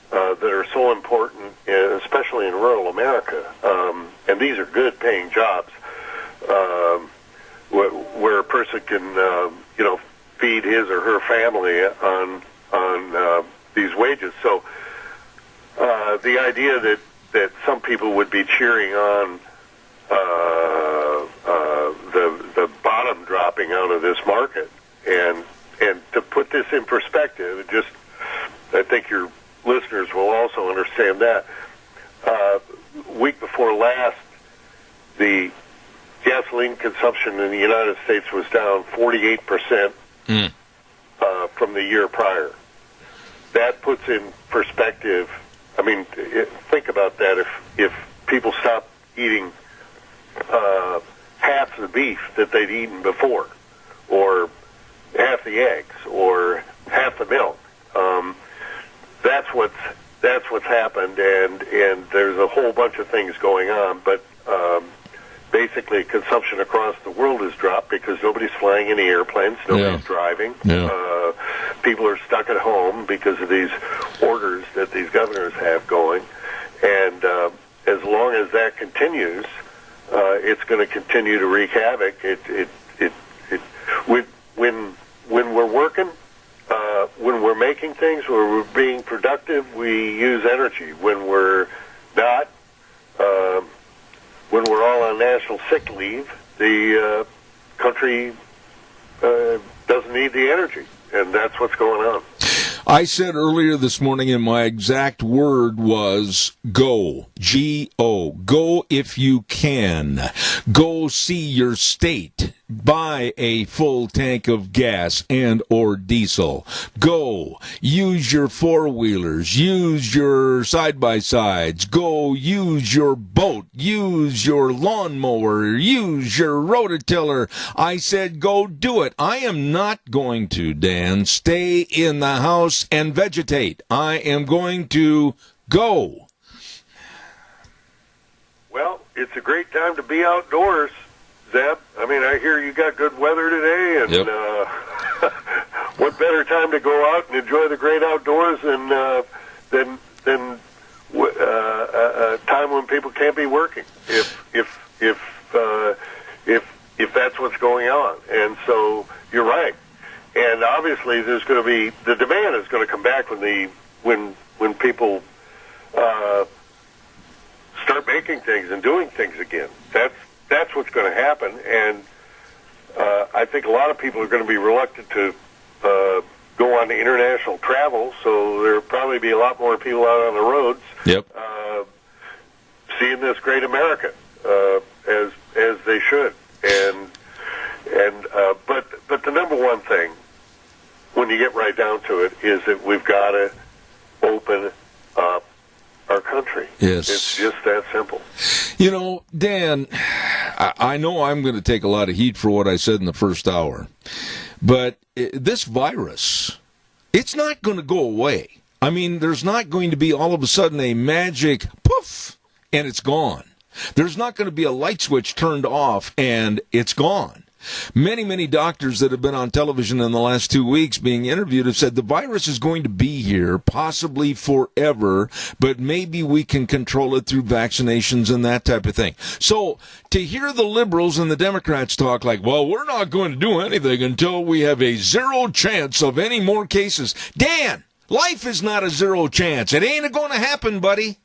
C: that are so important, especially in rural America. And these are good-paying jobs where a person can, feed his or her family on these wages. So the idea that some people would be cheering on the bottom dropping out of this market, and to put this in perspective, I think your listeners will also understand that. Week before last, the gasoline consumption in the United States was down 48% from the year prior. That puts in perspective, I mean, think about that. If people stop eating half the beef that they'd eaten before, or half the eggs, or half the milk, that's what's happened, and there's a whole bunch of things going on, but basically consumption across the world has dropped because nobody's flying any airplanes, nobody's driving. People are stuck at home because of these orders that these governors have going, and as long as that continues, it's going to continue to wreak havoc. When we're working, when we're making things, when we're being productive, we use energy. When we're not, when we're all on national sick leave, the country doesn't need the energy, and that's what's going on.
B: I said earlier this morning, and my exact word was go. G-O. Go if you can. Go see your state. Buy a full tank of gas and or diesel. Go. Use your four-wheelers. Use your side-by-sides. Go use your boat. Use your lawnmower. Use your rototiller. I said go do it. I am not going to, Dan, stay in the house and vegetate. I am going to go.
C: Well, it's a great time to be outdoors, Zeb. I mean, I hear you got good weather today, and what better time to go out and enjoy the great outdoors than a time when people can't be working, if that's what's going on. And so you're right. And obviously, there's going to be the demand is going to come back when people start making things and doing things again. That's what's going to happen. And I think a lot of people are going to be reluctant to go on to international travel. So there'll probably be a lot more people out on the roads. Seeing this great America as they should. But the number one thing, when you get right down to it, is that we've got to open our country.
B: Yes.
C: It's just that simple.
B: You know, Dan, I know I'm going to take a lot of heat for what I said in the first hour, but this virus, it's not going to go away. I mean, there's not going to be all of a sudden a magic poof and it's gone. There's not going to be a light switch turned off and it's gone. Many, many doctors that have been on television in the last 2 weeks being interviewed have said the virus is going to be here possibly forever, but maybe we can control it through vaccinations and that type of thing. So to hear the liberals and the Democrats talk like, well, we're not going to do anything until we have a zero chance of any more cases. Dan, life is not a zero chance. It ain't going to happen, buddy.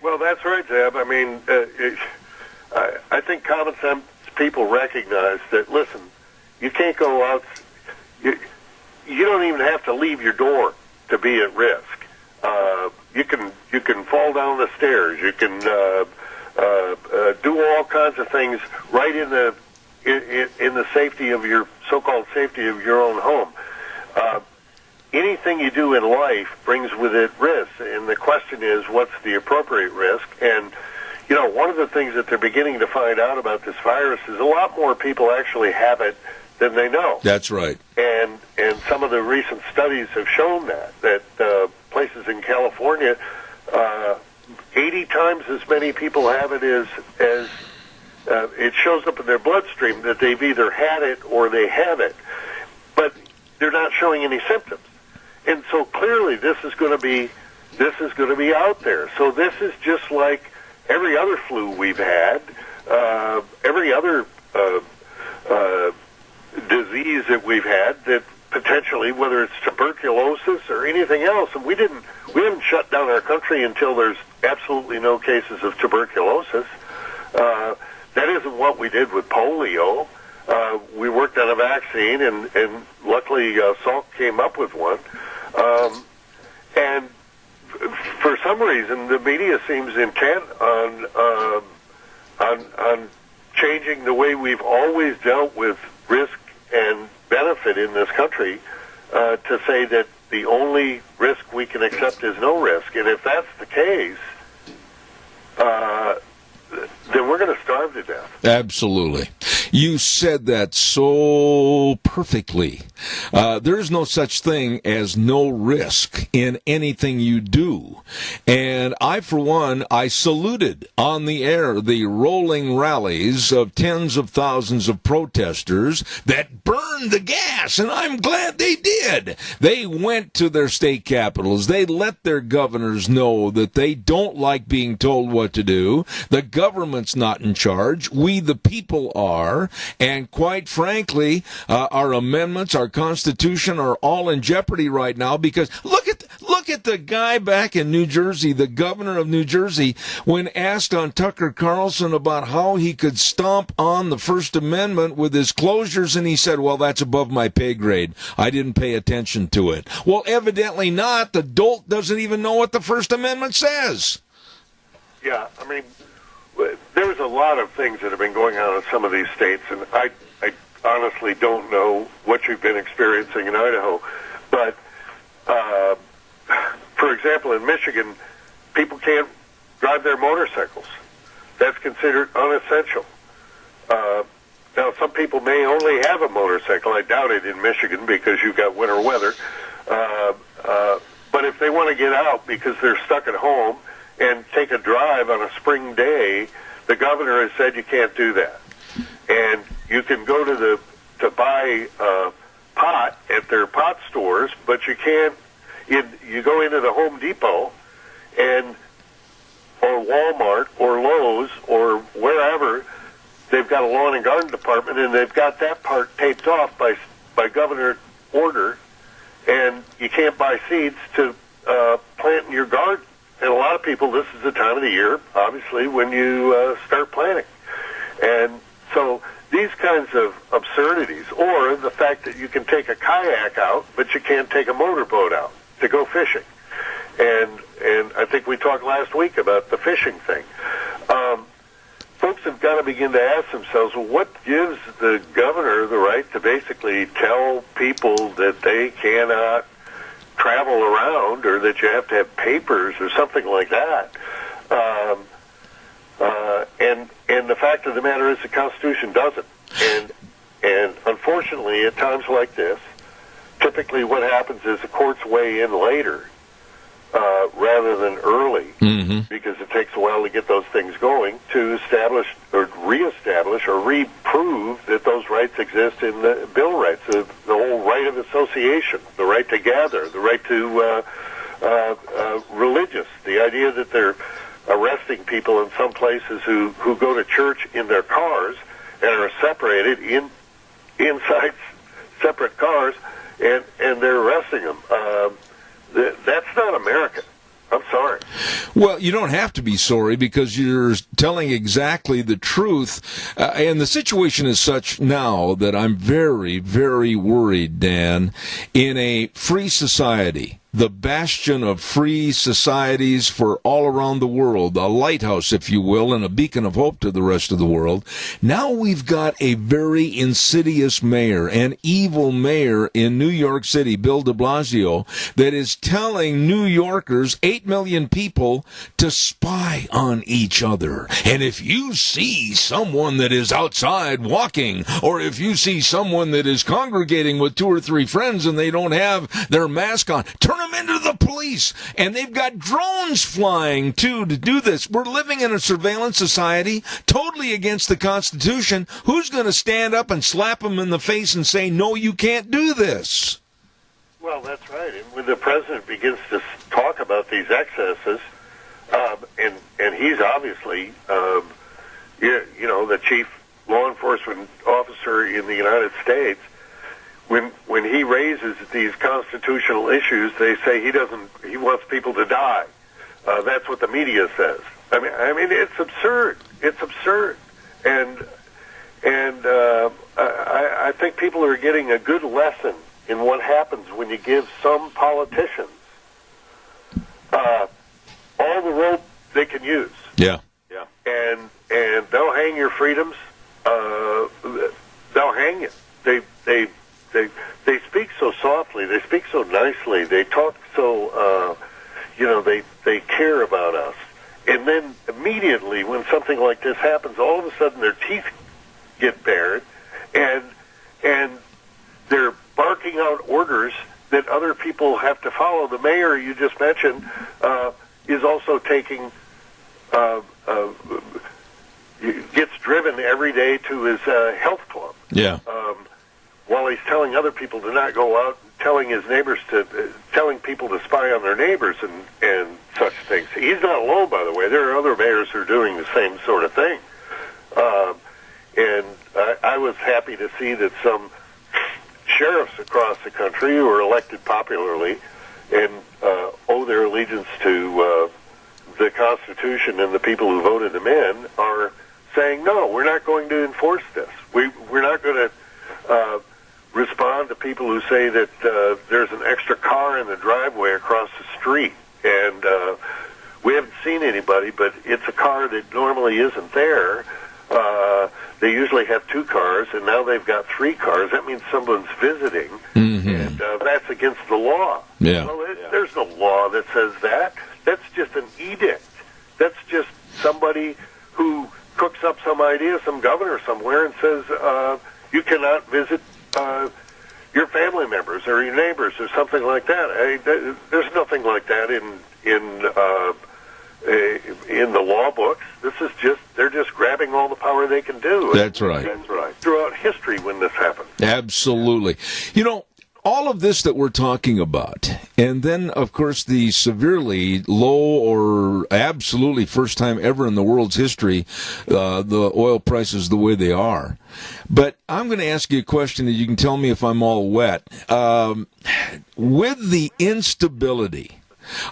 C: Well, that's right, Zeb. I mean, I think common sense people recognize that, listen, you can't go out, you don't even have to leave your door to be at risk. You can fall down the stairs. You can do all kinds of things right in the safety of your so-called safety of your own home. Anything you do in life brings with it risk, and the question is, what's the appropriate risk? And you know, one of the things that they're beginning to find out about this virus is a lot more people actually have it than they know.
B: That's right.
C: And some of the recent studies have shown that places in California, 80 times as many people have it as it shows up in their bloodstream that they've either had it or they have it, but they're not showing any symptoms. And so clearly this is going to be out there. So this is just like every other flu we've had, every other disease that we've had that potentially, whether it's tuberculosis or anything else, and we haven't shut down our country until there's absolutely no cases of tuberculosis. That isn't what we did with polio. We worked on a vaccine, and luckily Salk came up with one. And for some reason, the media seems intent on changing the way we've always dealt with risk and benefit in this country to say that the only risk we can accept is no risk. And if that's the case, then we're going to starve to death.
B: Absolutely. You said that so perfectly. There's no such thing as no risk in anything you do. And I, for one, I saluted on the air the rolling rallies of tens of thousands of protesters that burned the gas, and I'm glad they did. They went to their state capitals. They let their governors know that they don't like being told what to do. The government's not in charge. We, the people, are. And quite frankly, our amendments, our Constitution are all in jeopardy right now because look at the guy back in New Jersey, the governor of New Jersey, when asked on Tucker Carlson about how he could stomp on the First Amendment with his closures, and he said, well, that's above my pay grade. I didn't pay attention to it. Well, evidently not. The dolt doesn't even know what the First Amendment says.
C: Yeah, I mean, there's a lot of things that have been going on in some of these states, and I honestly don't know what you've been experiencing in Idaho. But, for example, in Michigan, people can't drive their motorcycles. That's considered unessential. Now, some people may only have a motorcycle. I doubt it in Michigan because you've got winter weather. But if they want to get out because they're stuck at home and take a drive on a spring day, the governor has said you can't do that. And you can go to buy pot at their pot stores, but you can't. You go into the Home Depot or Walmart or Lowe's or wherever, they've got a lawn and garden department, and they've got that part taped off by governor order, and you can't buy seeds to plant in your garden. And a lot of people, this is the time of the year, obviously, when you start planting. And so these kinds of absurdities, or the fact that you can take a kayak out, but you can't take a motorboat out to go fishing. And I think we talked last week about the fishing thing. Folks have got to begin to ask themselves, well, what gives the governor the right to basically tell people that they cannot
L: travel around or that you have to have papers or something like that. And the fact of the matter is the Constitution doesn't. And unfortunately, at times like this, typically what happens is the courts weigh in later rather than early, because it takes a while to get those things going, to establish or reestablish or reprove that those rights exist in the Bill of Rights, the whole right of association, the right to gather, the right to religious, the idea that they're arresting people in some places who go to church in their cars and are separated inside separate cars, and they're arresting them. That's not American. I'm sorry.
B: Well, you don't have to be sorry because you're telling exactly the truth. And the situation is such now that I'm very, very worried, Dan. In a free society, the bastion of free societies for all around the world, a lighthouse, if you will, and a beacon of hope to the rest of the world. Now we've got a very insidious mayor, an evil mayor in New York City, Bill de Blasio, that is telling New Yorkers, 8 million people, to spy on each other. And if you see someone that is outside walking, or if you see someone that is congregating with 2 or 3 friends and they don't have their mask on, turn them into the police. And they've got drones flying, too, to do this. We're living in a surveillance society, totally against the Constitution. Who's going to stand up and slap them in the face and say, no, you can't do this?
L: Well, that's right. And when the president begins to talk about these excesses, and he's obviously, the chief law enforcement officer in the United States, when he raises these constitutional issues, they say he wants people to die. That's what the media says. I mean, it's absurd. It's absurd. And I think people are getting a good lesson in what happens when you give some politicians all the rope they can use.
B: Yeah.
L: And they'll hang your freedoms. They'll hang you. They speak so softly. They speak so nicely. They talk so, they care about us. And then immediately when something like this happens, all of a sudden their teeth get bared, and they're barking out orders that other people have to follow. The mayor you just mentioned is also taking, gets driven every day to his health club.
B: Yeah.
L: While he's telling other people to not go out, telling his neighbors telling people to spy on their neighbors and such things. He's not alone, by the way. There are other mayors who are doing the same sort of thing. And I was happy to see that some sheriffs across the country who are elected popularly and owe their allegiance to the Constitution and the people who voted them in are saying, no, we're not going to enforce this. We're not going to respond to people who say that there's an extra car in the driveway across the street, and we haven't seen anybody, but it's a car that normally isn't there. They usually have 2 cars, and now they've got 3 cars. That means someone's visiting, and that's against the law.
B: Yeah.
L: Well, there's no law that says that. That's just an edict. That's just somebody who cooks up some idea, some governor somewhere, and says you cannot visit your family members or your neighbors or something like that. There's nothing like that in the law books. They're just grabbing all the power they can do.
B: That's right.
L: That's right. Throughout history when this happened.
B: Absolutely. All of this that we're talking about, and then, of course, the severely low or absolutely first time ever in the world's history, the oil prices the way they are. But I'm going to ask you a question, and you can tell me if I'm all wet. With the instability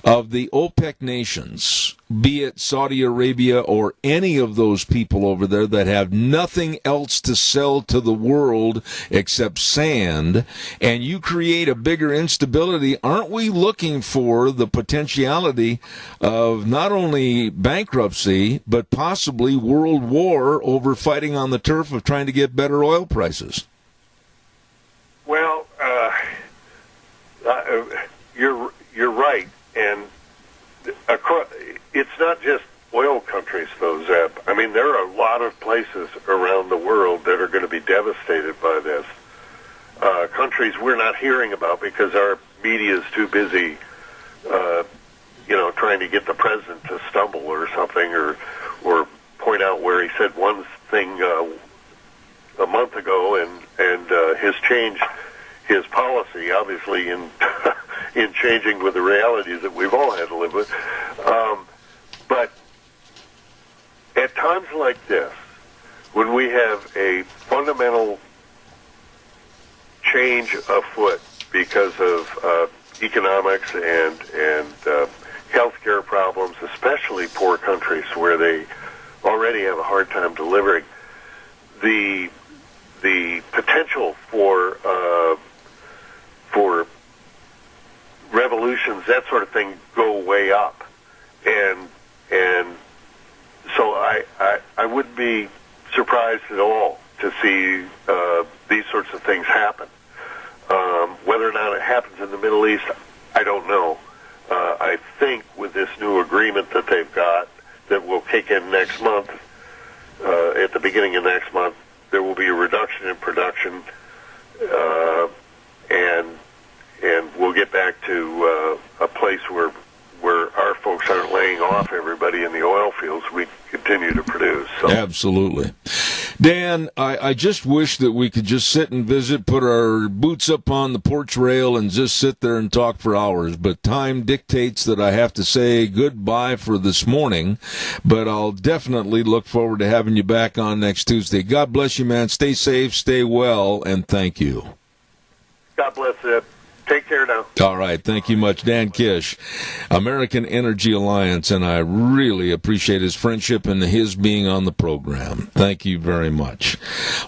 B: of the OPEC nations, be it Saudi Arabia or any of those people over there that have nothing else to sell to the world except sand, and you create a bigger instability, aren't we looking for the potentiality of not only bankruptcy, but possibly world war over fighting on the turf of trying to get better oil prices?
L: Well, places around the world that are going to be devastated by this. Countries we're not hearing about because our media is too busy, trying to get the president to stumble or something, or point out where he said one thing a month ago and has changed his policy, obviously in in changing with the realities that we've all had to live with. But at times like this, when we have a fundamental change afoot because of economics and healthcare problems, especially poor countries where they already have a hard time delivering, the potential for revolutions, that sort of thing, go way up, and so I wouldn't be surprised at all to see these sorts of things happen. Whether or not it happens in the Middle East, I don't know. I think with this new agreement that they've got that will kick in next month, at the beginning of next month, there will be a reduction in production, and we'll get back to a place where our folks aren't laying off everybody in the oil fields. We continue to produce. So.
B: Absolutely. Dan, I just wish that we could just sit and visit, put our boots up on the porch rail, and just sit there and talk for hours. But time dictates that I have to say goodbye for this morning. But I'll definitely look forward to having you back on next Tuesday. God bless you, man. Stay safe, stay well, and thank you.
L: God bless you. Take care now.
B: All right. Thank you much. Dan Kish, American Energy Alliance, and I really appreciate his friendship and his being on the program. Thank you very much.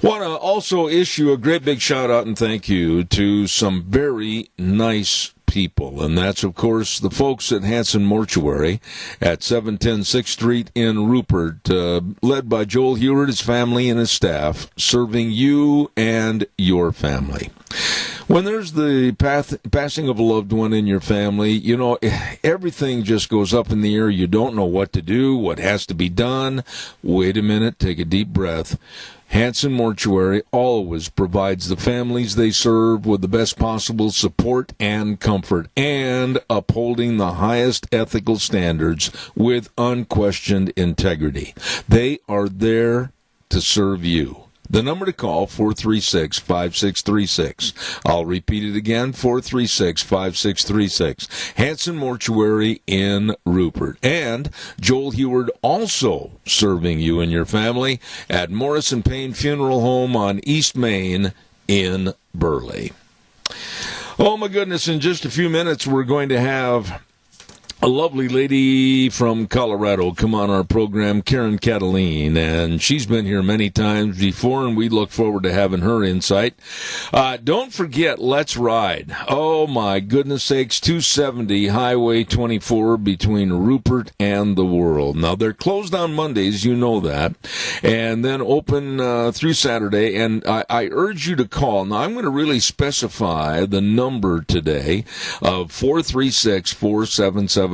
B: Want to also issue a great big shout-out and thank you to some very nice people, and that's, of course, the folks at Hanson Mortuary at 710 6th Street in Rupert, led by Joel Heward, his family, and his staff, serving you and your family. When there's the passing of a loved one in your family, everything just goes up in the air. You don't know what to do, what has to be done. Wait a minute, take a deep breath. Hanson Mortuary always provides the families they serve with the best possible support and comfort, and upholding the highest ethical standards with unquestioned integrity. They are there to serve you. The number to call, 436-5636. I'll repeat it again, 436-5636. Hanson Mortuary in Rupert. And Joel Heward also serving you and your family at Morrison Payne Funeral Home on East Main in Burley. Oh, my goodness, in just a few minutes we're going to have a lovely lady from Colorado come on our program, Karen Cataline, and she's been here many times before, and we look forward to having her insight. Don't forget, Let's Ride. Oh, my goodness sakes, 270 Highway 24 between Rupert and the World. Now, they're closed on Mondays, you know that, and then open through Saturday, and I urge you to call. Now, I'm going to really specify the number today of 436-4771.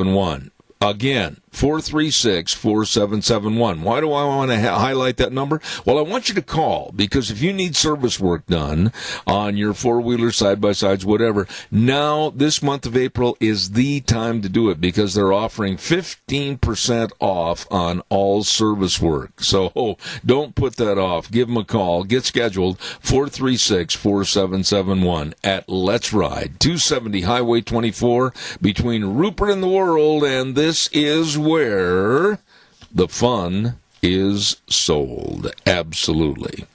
B: Again, 436-4771. Why do I want to highlight that number? Well, I want you to call, because if you need service work done on your four-wheeler, side-by-sides, whatever, now this month of April is the time to do it, because they're offering 15% off on all service work. So don't put that off. Give them a call. Get scheduled, 436-4771 at Let's Ride, 270 Highway 24 between Rupert and the World, and this is where the fun is sold. Absolutely.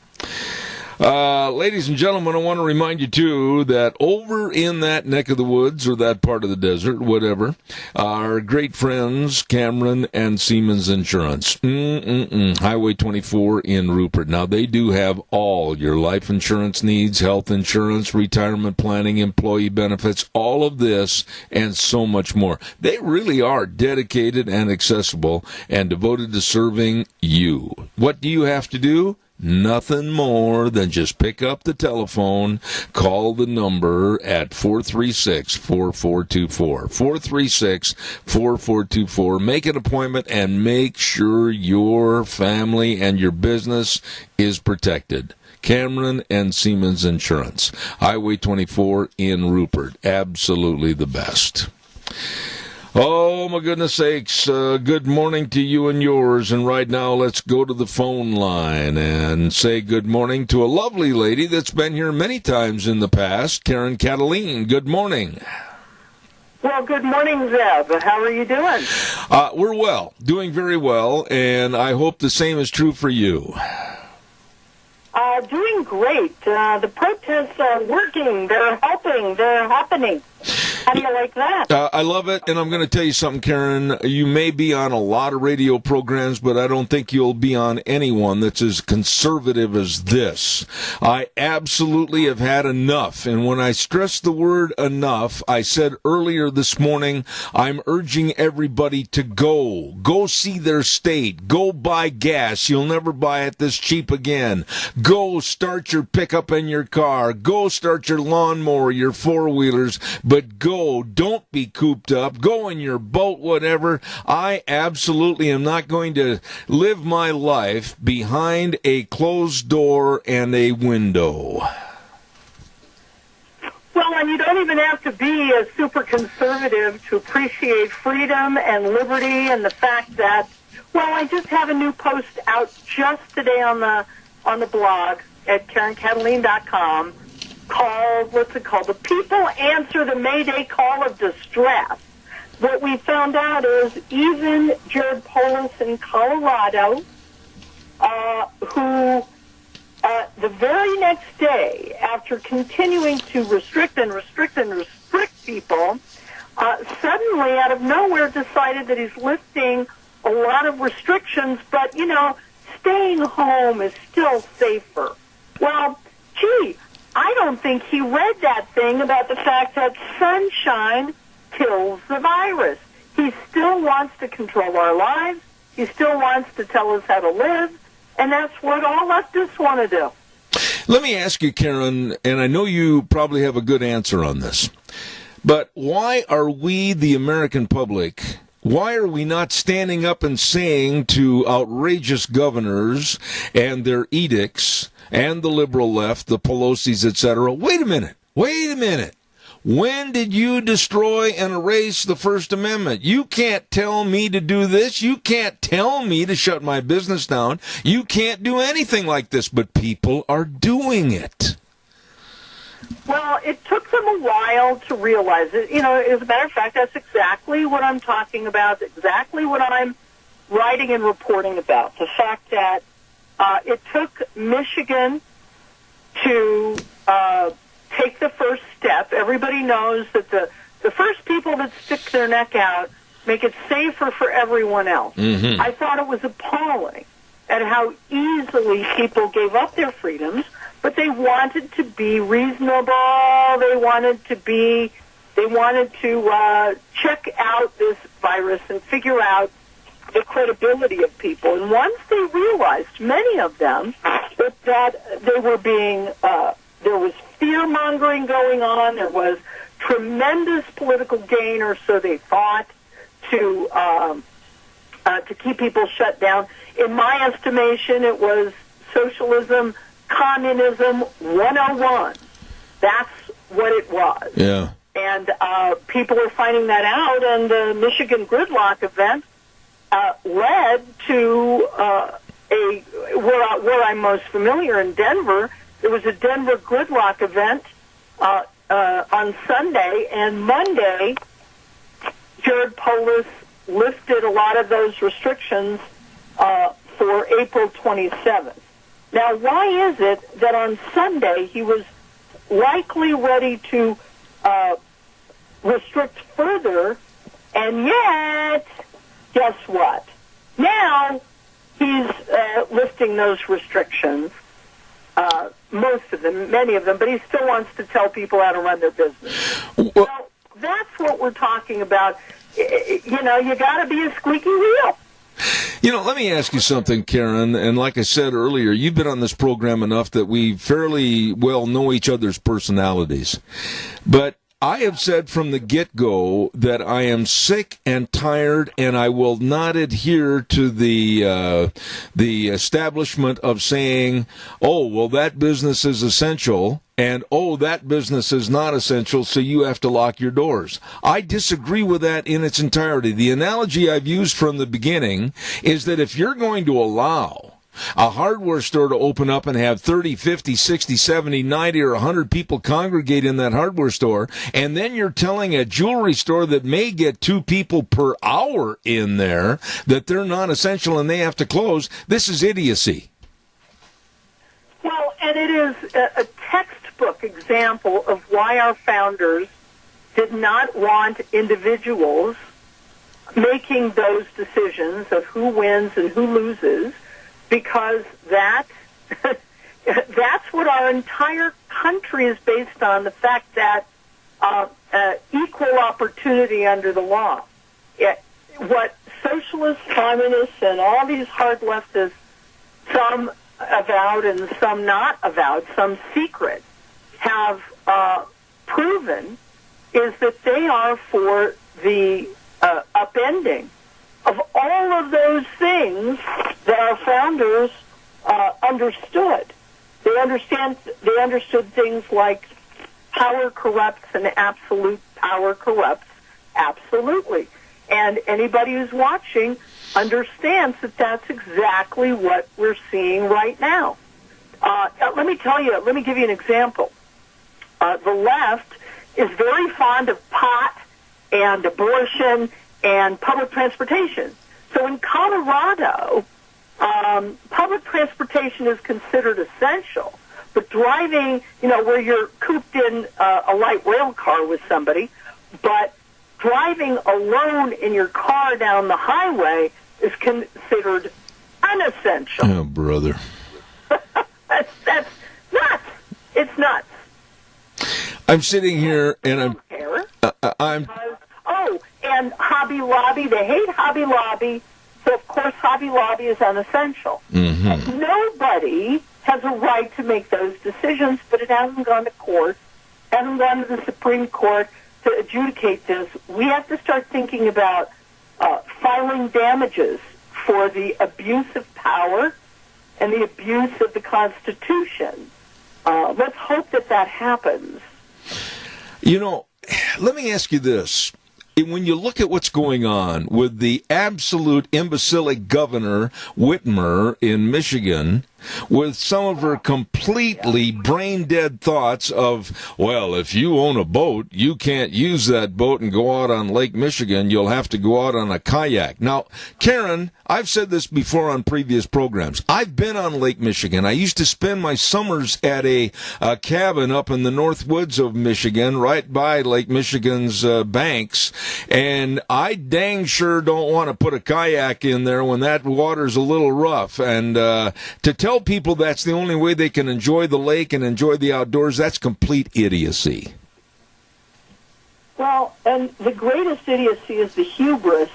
B: Ladies and gentlemen, I want to remind you, too, that over in that neck of the woods or that part of the desert, whatever, our great friends, Cameron and Siemens Insurance. Highway 24 in Rupert. Now, they do have all your life insurance needs, health insurance, retirement planning, employee benefits, all of this and so much more. They really are dedicated and accessible and devoted to serving you. What do you have to do? Nothing more than just pick up the telephone, call the number at 436-4424. 436-4424. Make an appointment and make sure your family and your business is protected. Cameron and Siemens Insurance. Highway 24 in Rupert. Absolutely the best. Oh, my goodness sakes. Good morning to you and yours. And right now, let's go to the phone line and say good morning to a lovely lady that's been here many times in the past, Karen Cataline. Good morning.
M: Well, good morning, Zeb. How are you doing?
B: We're well, doing very well, and I hope the same is true for you.
M: Doing great. The protests are working. They're helping. They're happening. How do you like that?
B: I love it, and I'm going to tell you something, Karen. You may be on a lot of radio programs, but I don't think you'll be on anyone that's as conservative as this. I absolutely have had enough, and when I stress the word enough, I said earlier this morning, I'm urging everybody to go. Go see their state. Go buy gas. You'll never buy it this cheap again. Go start your pickup and your car. Go start your lawnmower, your four-wheelers, but go. Don't be cooped up. Go in your boat, whatever. I absolutely am not going to live my life behind a closed door and a window.
M: Well, and you don't even have to be a super conservative to appreciate freedom and liberty and the fact that, well, I just have a new post out just today on the blog at KarenCataline.com called, what's it called? The People Answer the Mayday Call of Distress. What we found out is even Jared Polis in Colorado, who the very next day, after continuing to restrict people, suddenly out of nowhere decided that he's lifting a lot of restrictions, but, you know, staying home is still safer. Well, gee, I don't think he read that thing about the fact that sunshine kills the virus. He still wants to control our lives. He still wants to tell us how to live. And that's what all leftists want to do.
B: Let me ask you, Karen, and I know you probably have a good answer on this, but why are we, the American public, why are we not standing up and saying to outrageous governors and their edicts and the liberal left, the Pelosi's, etc., wait a minute. When did you destroy and erase the First Amendment? You can't tell me to do this. You can't tell me to shut my business down. You can't do anything like this, but people are doing it.
M: Well, it took them a while to realize it. You know, as a matter of fact, that's exactly what I'm talking about, exactly what I'm writing and reporting about. The fact that it took Michigan to take the first step. Everybody knows that the first people that stick their neck out make it safer for everyone else. Mm-hmm. I thought it was appalling at how easily people gave up their freedoms, but they wanted to be reasonable. They wanted to check out this virus and figure out the credibility of people. And once they realized, many of them, that they were being, there was fear-mongering going on, there was tremendous political gain, or so they thought, to keep people shut down. In my estimation, it was socialism, communism 101. That's what it was.
B: Yeah.
M: And people are finding that out, and the Michigan gridlock event led to where I'm most familiar in Denver. There was a Denver gridlock event on Sunday, and Monday, Jared Polis lifted a lot of those restrictions for April 27th. Now, why is it that on Sunday he was likely ready to restrict further, and yet, guess what? Now he's lifting those restrictions, most of them, many of them, but he still wants to tell people how to run their business. So that's what we're talking about. You know, you got to be a squeaky wheel.
B: Let me ask you something, Karen, and like I said earlier, you've been on this program enough that we fairly well know each other's personalities. But I have said from the get-go that I am sick and tired, and I will not adhere to the establishment of saying, oh, well, that business is essential, and, oh, that business is not essential, so you have to lock your doors. I disagree with that in its entirety. The analogy I've used from the beginning is that if you're going to allow a hardware store to open up and have 30, 50, 60, 70, 90, or 100 people congregate in that hardware store, and then you're telling a jewelry store that may get 2 people per hour in there that they're not essential and they have to close, this is idiocy.
M: Well, and it is a textbook example of why our founders did not want individuals making those decisions of who wins and who loses, because that's what our entire country is based on, the fact that equal opportunity under the law. What socialists, communists, and all these hard leftists, some avowed and some not avowed, some secret, have proven is that they are for the upending of all of those things that our founders understood. They understood things like power corrupts and absolute power corrupts absolutely. And anybody who's watching understands that that's exactly what we're seeing right now. Let me give you an example. The left is very fond of pot and abortion and public transportation. So in Colorado, public transportation is considered essential. But driving, where you're cooped in a light rail car with somebody, but driving alone in your car down the highway is considered unessential.
B: Oh, brother.
M: That's nuts. It's nuts.
B: I'm sitting here and
M: and Hobby Lobby, they hate Hobby Lobby, so of course Hobby Lobby is unessential. Mm-hmm. Nobody has a right to make those decisions, but it hasn't gone to court, hasn't gone to the Supreme Court to adjudicate this. We have to start thinking about filing damages for the abuse of power and the abuse of the Constitution. Let's hope that happens.
B: Let me ask you this. When you look at what's going on with the absolute imbecilic governor, Whitmer, in Michigan, with some of her completely brain-dead thoughts of, well, if you own a boat, you can't use that boat and go out on Lake Michigan. You'll have to go out on a kayak. Now, Karen, I've said this before on previous programs. I've been on Lake Michigan. I used to spend my summers at a cabin up in the north woods of Michigan, right by Lake Michigan's banks, and I dang sure don't want to put a kayak in there when that water's a little rough. And to tell people that's the only way they can enjoy the lake and enjoy the outdoors, that's complete idiocy.
M: Well, and the greatest idiocy is the hubris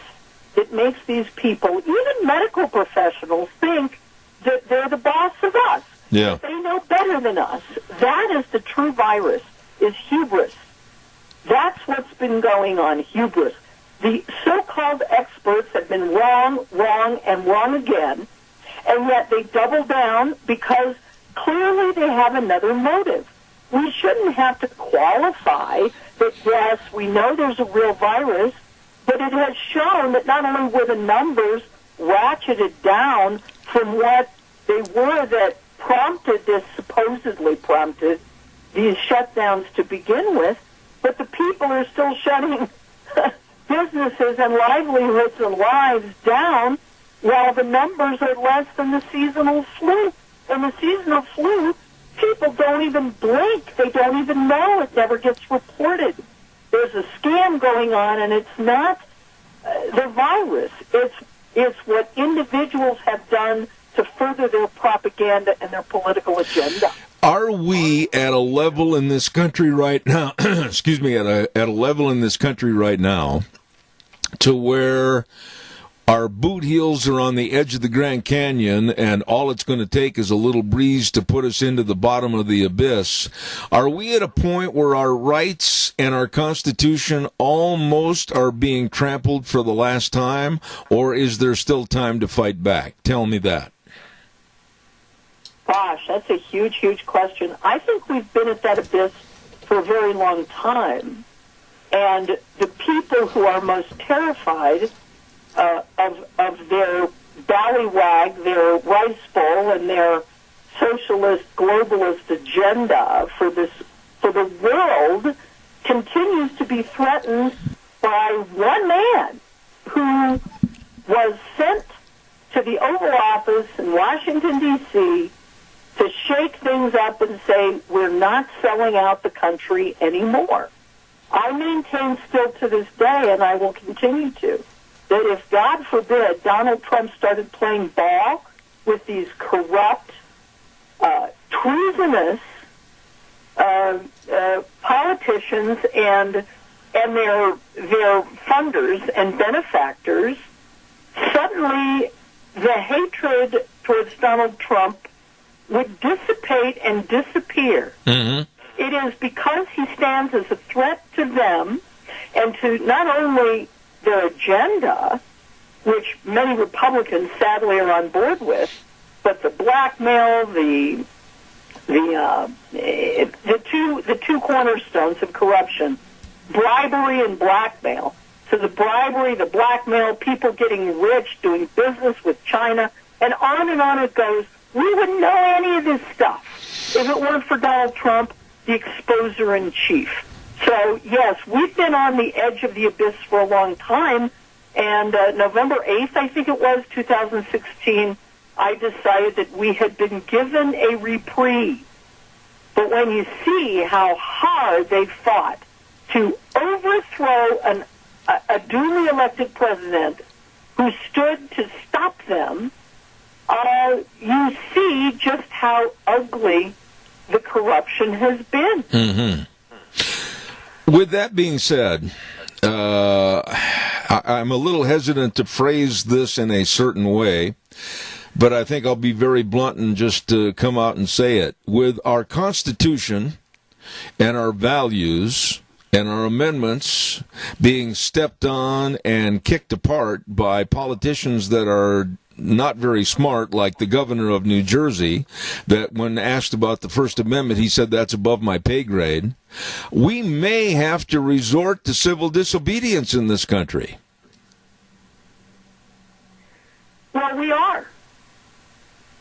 M: that makes these people, even medical professionals, think that they're the boss of us.
B: Yeah.
M: They know better than us. That is the true virus, is hubris. That's what's been going on, hubris. The so-called experts have been wrong, and wrong again, and yet they double down because clearly they have another motive. We shouldn't have to qualify that, yes, we know there's a real virus, but it has shown that not only were the numbers ratcheted down from what they were that supposedly prompted these shutdowns to begin with, but the people are still shutting businesses and livelihoods and lives down while the numbers are less than the seasonal flu. And the seasonal flu, people don't even blink. They don't even know. It never gets reported. There's a scam going on, and it's not the virus. It's what individuals have done to further their propaganda and their political agenda.
B: Are we at a level in this country right now, at a level in this country right now, to where our boot heels are on the edge of the Grand Canyon, and all it's going to take is a little breeze to put us into the bottom of the abyss. Are we at a point where our rights and our Constitution almost are being trampled for the last time, or is there still time to fight back? Tell me that.
M: Gosh, that's a huge, huge question. I think we've been at that abyss for a very long time. And the people who are most terrified of their ballywag, their rice bowl, and their socialist, globalist agenda for the world continues to be threatened by one man who was sent to the Oval Office in Washington, D.C., to shake things up and say, we're not selling out the country anymore. I maintain still to this day, and I will continue to, that if, God forbid, Donald Trump started playing ball with these corrupt, treasonous politicians and their funders and benefactors, suddenly the hatred towards Donald Trump would dissipate and disappear.
B: Mm-hmm.
M: It is because he stands as a threat to them and to not only their agenda, which many Republicans sadly are on board with, but the blackmail, the two cornerstones of corruption, bribery and blackmail. So the bribery, the blackmail, people getting rich, doing business with China, and on it goes. We wouldn't know any of this stuff if it weren't for Donald Trump, the exposer-in-chief. So, yes, we've been on the edge of the abyss for a long time, and November 8th, I think it was, 2016, I decided that we had been given a reprieve. But when you see how hard they fought to overthrow a duly elected president who stood to stop them, you see just how ugly the corruption has been.
B: Mm-hmm. With that being said, I'm a little hesitant to phrase this in a certain way, but I think I'll be very blunt and just come out and say it. With our Constitution and our values and our amendments being stepped on and kicked apart by politicians that are not very smart, like the governor of New Jersey, that when asked about the First Amendment, he said that's above my pay grade, we may have to resort to civil disobedience in this country.
M: Well, we are.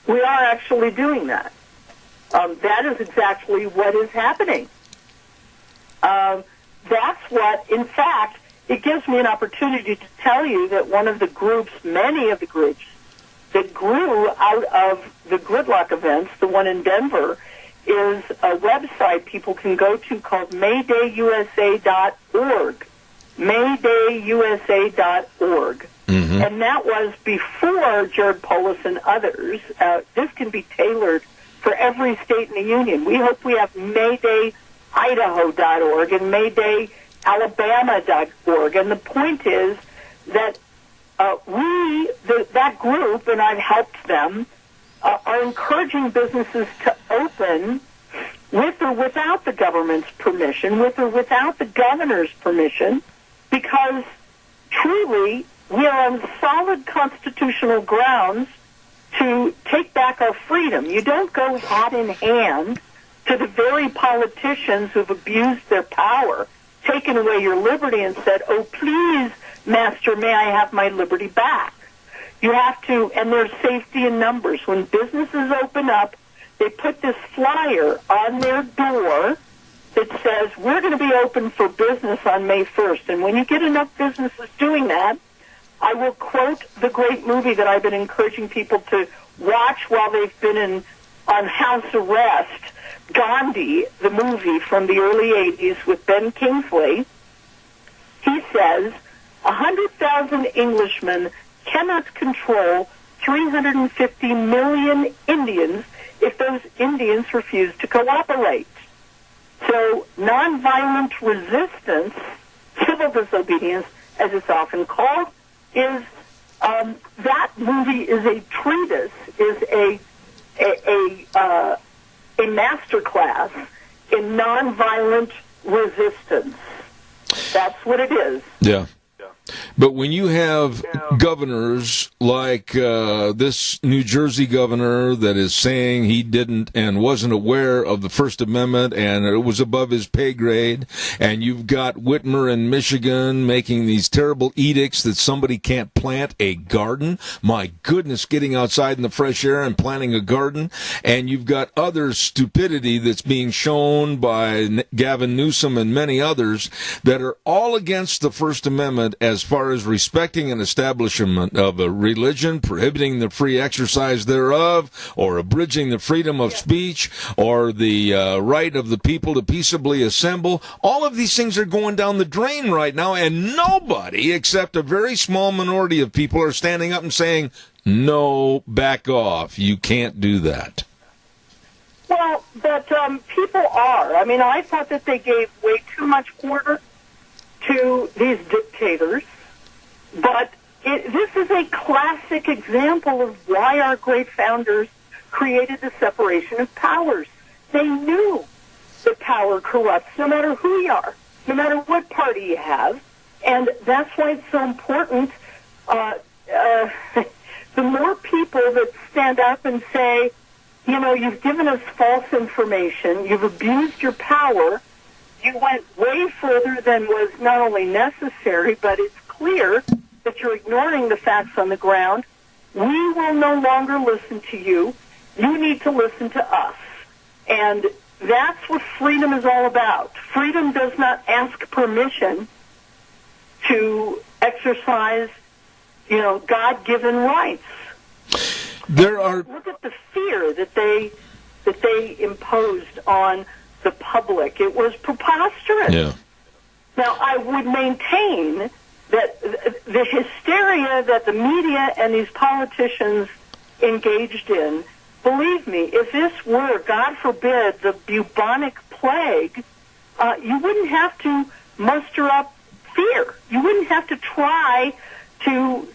M: We are actually doing that. That is exactly what is happening. That's what, in fact, it gives me an opportunity to tell you that one of the groups, many of the groups, that grew out of the gridlock events, the one in Denver, is a website people can go to called MaydayUSA.org. MaydayUSA.org.
B: Mm-hmm.
M: And that was before Jared Polis and others. This can be tailored for every state in the union. We hope we have MaydayIdaho.org and MaydayAlabama.org. And the point is that that group, and I've helped them, are encouraging businesses to open with or without the government's permission, with or without the governor's permission, because truly we are on solid constitutional grounds to take back our freedom. You don't go hat in hand to the very politicians who've abused their power, taken away your liberty and said, oh, please, Master, may I have my liberty back? You have to, and there's safety in numbers. When businesses open up, they put this flyer on their door that says, we're going to be open for business on May 1st. And when you get enough businesses doing that, I will quote the great movie that I've been encouraging people to watch while they've been on house arrest, Gandhi, the movie from the early 80s with Ben Kingsley. He says, 100,000 Englishmen cannot control 350 million Indians if those Indians refuse to cooperate. So nonviolent resistance, civil disobedience, as it's often called, is That movie is a treatise, is a master class in nonviolent resistance. That's what it is.
B: Yeah. But when you have governors like this New Jersey governor that is saying he didn't and wasn't aware of the First Amendment and it was above his pay grade, and you've got Whitmer in Michigan making these terrible edicts that somebody can't plant a garden, my goodness, getting outside in the fresh air and planting a garden, and you've got other stupidity that's being shown by Gavin Newsom and many others that are all against the First Amendment as far as respecting an establishment of a religion, prohibiting the free exercise thereof, or abridging the freedom of speech, or the right of the people to peaceably assemble. All of these things are going down the drain right now, and nobody except a very small minority of people are standing up and saying, no, back off. You can't do that.
M: Well, but people are. I mean, I thought that they gave way too much order to these dictators, but this is a classic example of why our great founders created the separation of powers. They knew that power corrupts no matter who you are, no matter what party you have, and that's why it's so important. The more people that stand up and say, you know, you've given us false information, you've abused your power, you went way further than was not only necessary, but it's clear that you're ignoring the facts on the ground. We will no longer listen to you. You need to listen to us. And that's what freedom is all about. Freedom does not ask permission to exercise, you know, God-given rights. Look at the fear that they imposed on the public. It was preposterous.
B: Yeah.
M: Now, I would maintain that the hysteria that the media and these politicians engaged in, believe me, if this were, God forbid, the bubonic plague, you wouldn't have to muster up fear. You wouldn't have to try to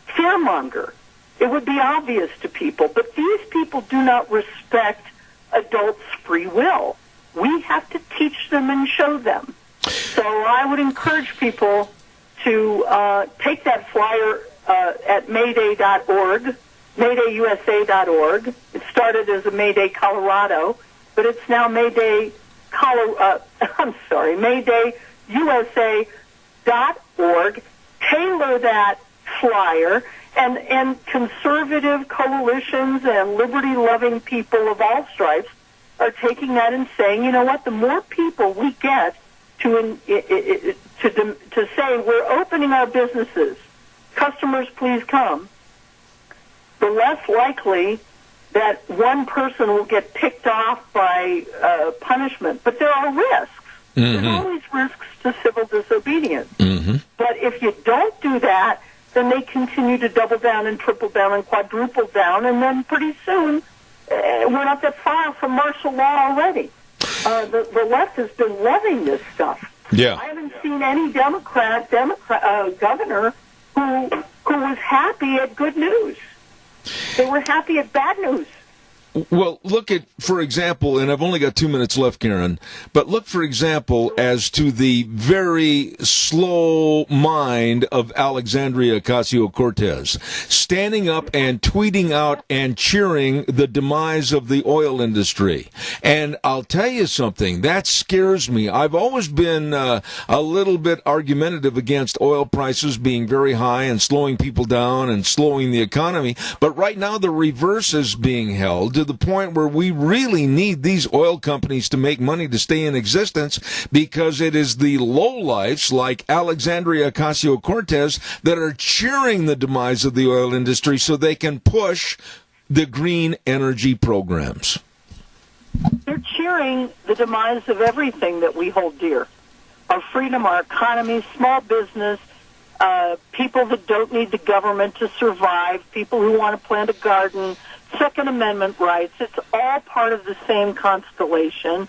M: fearmonger. It would be obvious to people. But these people do not respect adults' free will. We have to teach them and show them. So I would encourage people to take that flyer at mayday.org, maydayusa.org. It started as a Mayday Colorado, but it's now maydayusa.org. Tailor that flyer, and conservative coalitions and liberty-loving people of all stripes are taking that and saying, you know what, the more people we get to say we're opening our businesses, customers please come, the less likely that one person will get picked off by punishment. But there are risks. Mm-hmm. There's always risks to civil disobedience. Mm-hmm. But if you don't do that, then they continue to double down and triple down and quadruple down, and then pretty soon we're not that far from martial law already. The left has been loving this stuff.
B: Yeah.
M: I haven't seen any Democrat governor who was happy at good news. They were happy at bad news.
B: Well, look at, for example, and I've only got 2 minutes left, Karen, but look, for example, as to the very slow mind of Alexandria Ocasio-Cortez, standing up and tweeting out and cheering the demise of the oil industry. And I'll tell you something, that scares me. I've always been a little bit argumentative against oil prices being very high and slowing people down and slowing the economy, but right now the reverse is being held to the point where we really need these oil companies to make money to stay in existence, because it is the lowlifes like Alexandria Ocasio-Cortez that are cheering the demise of the oil industry so they can push the green energy programs.
M: They're cheering the demise of everything that we hold dear. Our freedom, our economy, small business, people that don't need the government to survive, people who want to plant a garden, Second Amendment rights. It's all part of the same constellation.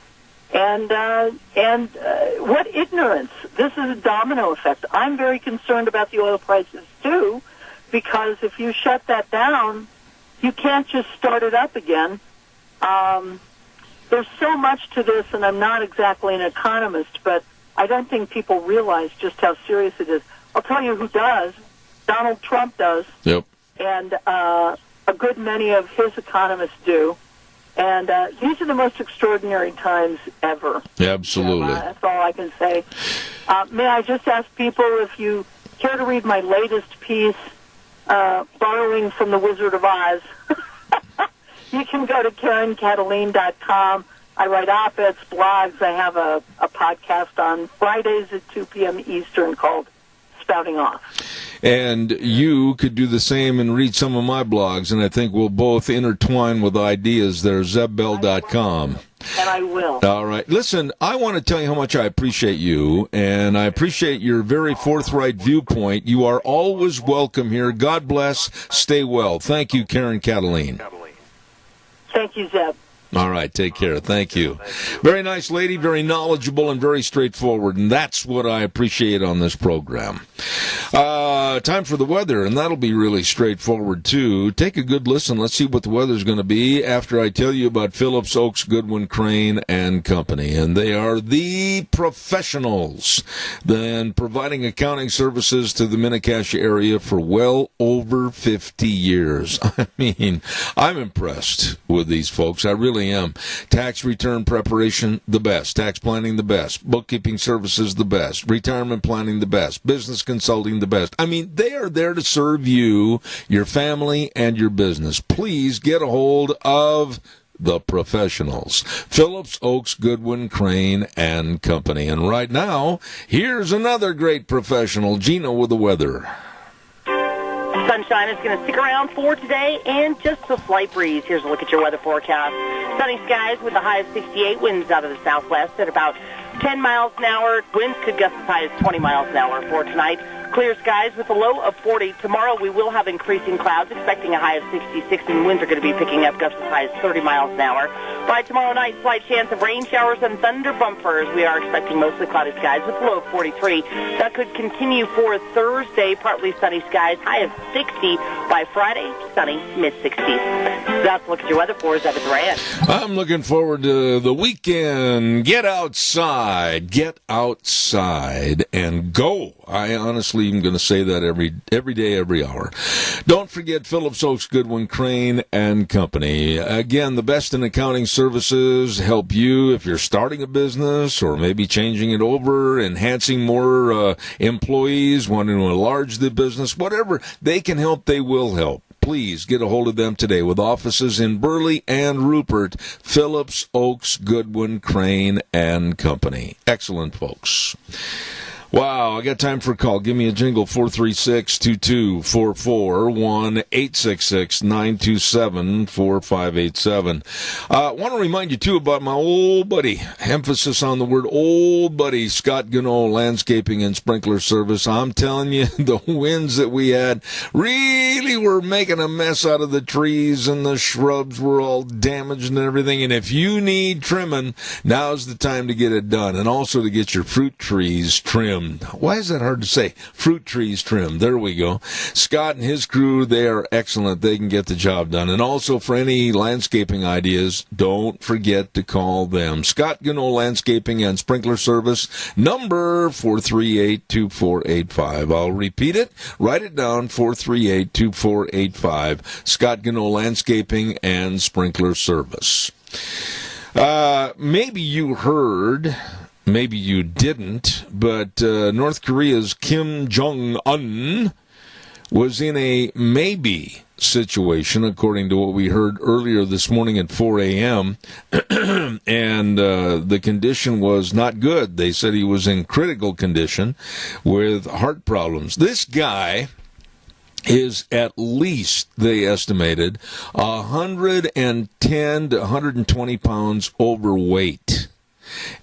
M: And what ignorance. This is a domino effect. I'm very concerned about the oil prices, too, because if you shut that down, you can't just start it up again. There's so much to this, and I'm not exactly an economist, but I don't think people realize just how serious it is. I'll tell you who does. Donald Trump does.
B: Yep.
M: And a good many of his economists do. And these are the most extraordinary times ever.
B: Absolutely.
M: That's all I can say. May I just ask people if you care to read my latest piece, borrowing from The Wizard of Oz, you can go to KarenCataline.com. I write op-eds, blogs. I have a podcast on Fridays at 2 p.m. Eastern called Spouting Off.
B: And you could do the same and read some of my blogs, and I think we'll both intertwine with ideas there, ZebBell.com.
M: And I will.
B: All right. Listen, I want to tell you how much I appreciate you, and I appreciate your very forthright viewpoint. You are always welcome here. God bless. Stay well. Thank you, Karen Cataline.
M: Thank you, Zeb.
B: All right, take care. Thank you. Very nice lady, very knowledgeable, and very straightforward, and that's what I appreciate on this program. Time for the weather, and that'll be really straightforward, too. Take a good listen. Let's see what the weather's going to be after I tell you about Phillips, Oakes, Goodwin, Crane, and Company, and they are the professionals in providing accounting services to the Mini-Cassia area for well over 50 years. I mean, I'm impressed with these folks. I really am. Tax return preparation, the best. Tax planning, the best. Bookkeeping services, the best. Retirement planning, the best. Business consulting, the best. I mean, they are there to serve you, your family, and your business. Please get a hold of the professionals. Phillips, Oakes, Goodwin, Crane, and Company. And right now, here's another great professional, Gina, with the weather.
D: Sunshine is going to stick around for today and just a slight breeze. Here's a look at your weather forecast. Sunny skies with a high of 68, winds out of the southwest at about 10 miles an hour. Winds could gust as high as 20 miles an hour for tonight. Clear skies with a low of 40. Tomorrow we will have increasing clouds, expecting a high of 66, and winds are going to be picking up gusts as high as 30 miles an hour. By tomorrow night, slight chance of rain showers and thunder bumpers. We are expecting mostly cloudy skies with a low of 43. That could continue for Thursday, partly sunny skies, high of 60. By Friday, sunny, mid-60s. That's a look at your weather for Zeb Durant.
B: I'm looking forward to the weekend. Get outside, and go. I honestly am going to say that every day, every hour. Don't forget Phillips, Oakes, Goodwin, Crane, and Company. Again, the best in accounting services, help you if you're starting a business or maybe changing it over, enhancing more employees, wanting to enlarge the business, whatever. They can help, they will help. Please get a hold of them today with offices in Burley and Rupert. Phillips, Oakes, Goodwin, Crane, and Company. Excellent folks. Wow, I got time for a call. Give me a jingle, 436-2244, 1-866-927-4587. I want to remind you, too, about my old buddy, emphasis on the word old buddy, Scott Gano Landscaping and Sprinkler Service. I'm telling you, the winds that we had really were making a mess out of the trees, and the shrubs were all damaged and everything. And if you need trimming, now's the time to get it done, and also to get your fruit trees trimmed. Why is that hard to say? Fruit trees trimmed. There we go. Scott and his crew, they are excellent. They can get the job done. And also for any landscaping ideas, don't forget to call them. Scott Gano Landscaping and Sprinkler Service, number 438-2485. I'll repeat it. Write it down, 438-2485. Scott Gano Landscaping and Sprinkler Service. Maybe you heard... Maybe you didn't, but North Korea's Kim Jong-un was in a maybe situation, according to what we heard earlier this morning at 4 a.m., and the condition was not good. They said he was in critical condition with heart problems. This guy is at least, they estimated, 110 to 120 pounds overweight.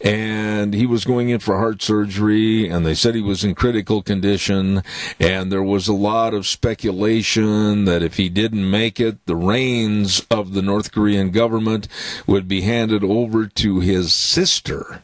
B: and he was going in for heart surgery, and they said he was in critical condition, and there was a lot of speculation that if he didn't make it, the reins of the North Korean government would be handed over to his sister.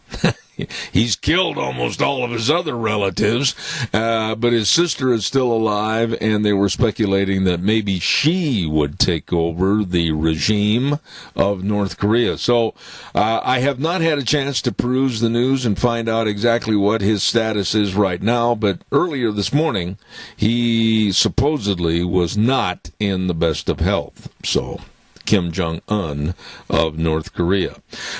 B: He's killed almost all of his other relatives, but his sister is still alive, and they were speculating that maybe she would take over the regime of North Korea. So I have not had a chance to peruse the news and find out exactly what his status is right now, but earlier this morning, he supposedly was not in the best of health. So Kim Jong-un of North Korea.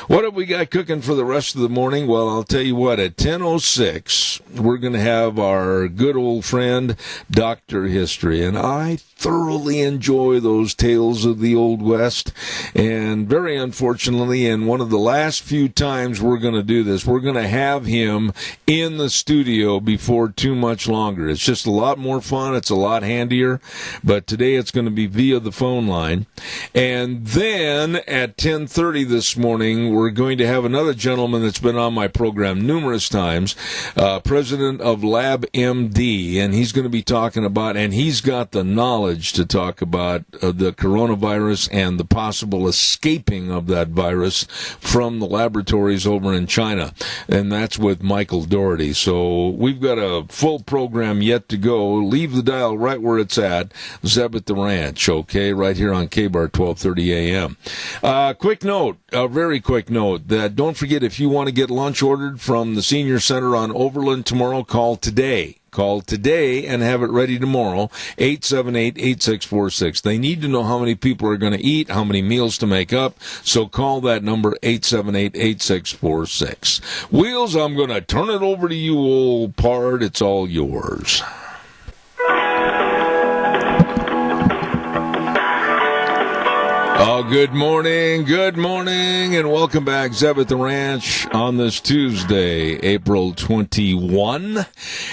B: What have we got cooking for the rest of the morning? Well, I'll tell you what, at 10:06, we're going to have our good old friend, Dr. History, and I thoroughly enjoy those tales of the Old West, and very unfortunately, in one of the last few times we're going to do this, we're going to have him in the studio before too much longer. It's just a lot more fun, it's a lot handier, but today it's going to be via the phone line. And then at 10:30 this morning, we're going to have another gentleman that's been on my program numerous times, president of LabMD, and he's going to be talking about, and he's got the knowledge to talk about the coronavirus and the possible escaping of that virus from the laboratories over in China. And that's with Michael Doherty. So we've got a full program yet to go. Leave the dial right where it's at. Zeb at the Ranch, okay, right here on KBAR 1230 AM. Quick note, a very quick note, that don't forget, if you want to get lunch ordered from the Senior Center on Overland tomorrow, call today. Call today and have it ready tomorrow, 878-8646. They need to know how many people are going to eat, how many meals to make up, so call that number, 878-8646. Wheels, I'm going to turn it over to you, old pard. It's all yours. Oh, good morning, and welcome back, Zeb at the Ranch on this Tuesday, April 21,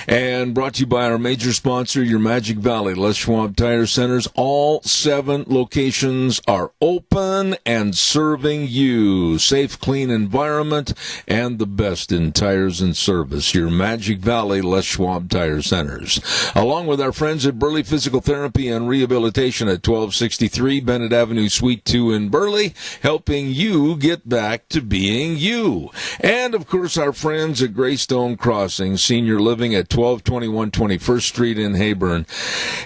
B: and brought to you by our major sponsor, your Magic Valley Les Schwab Tire Centers. All 7 locations are open and serving you. Safe, clean environment, and the best in tires and service. Your Magic Valley Les Schwab Tire Centers. Along with our friends at Burley Physical Therapy and Rehabilitation at 1263 Bennett Avenue, Suite 2 in Burley, helping you get back to being you. And, of course, our friends at Greystone Crossing Senior Living at 1221 21st Street in Hayburn.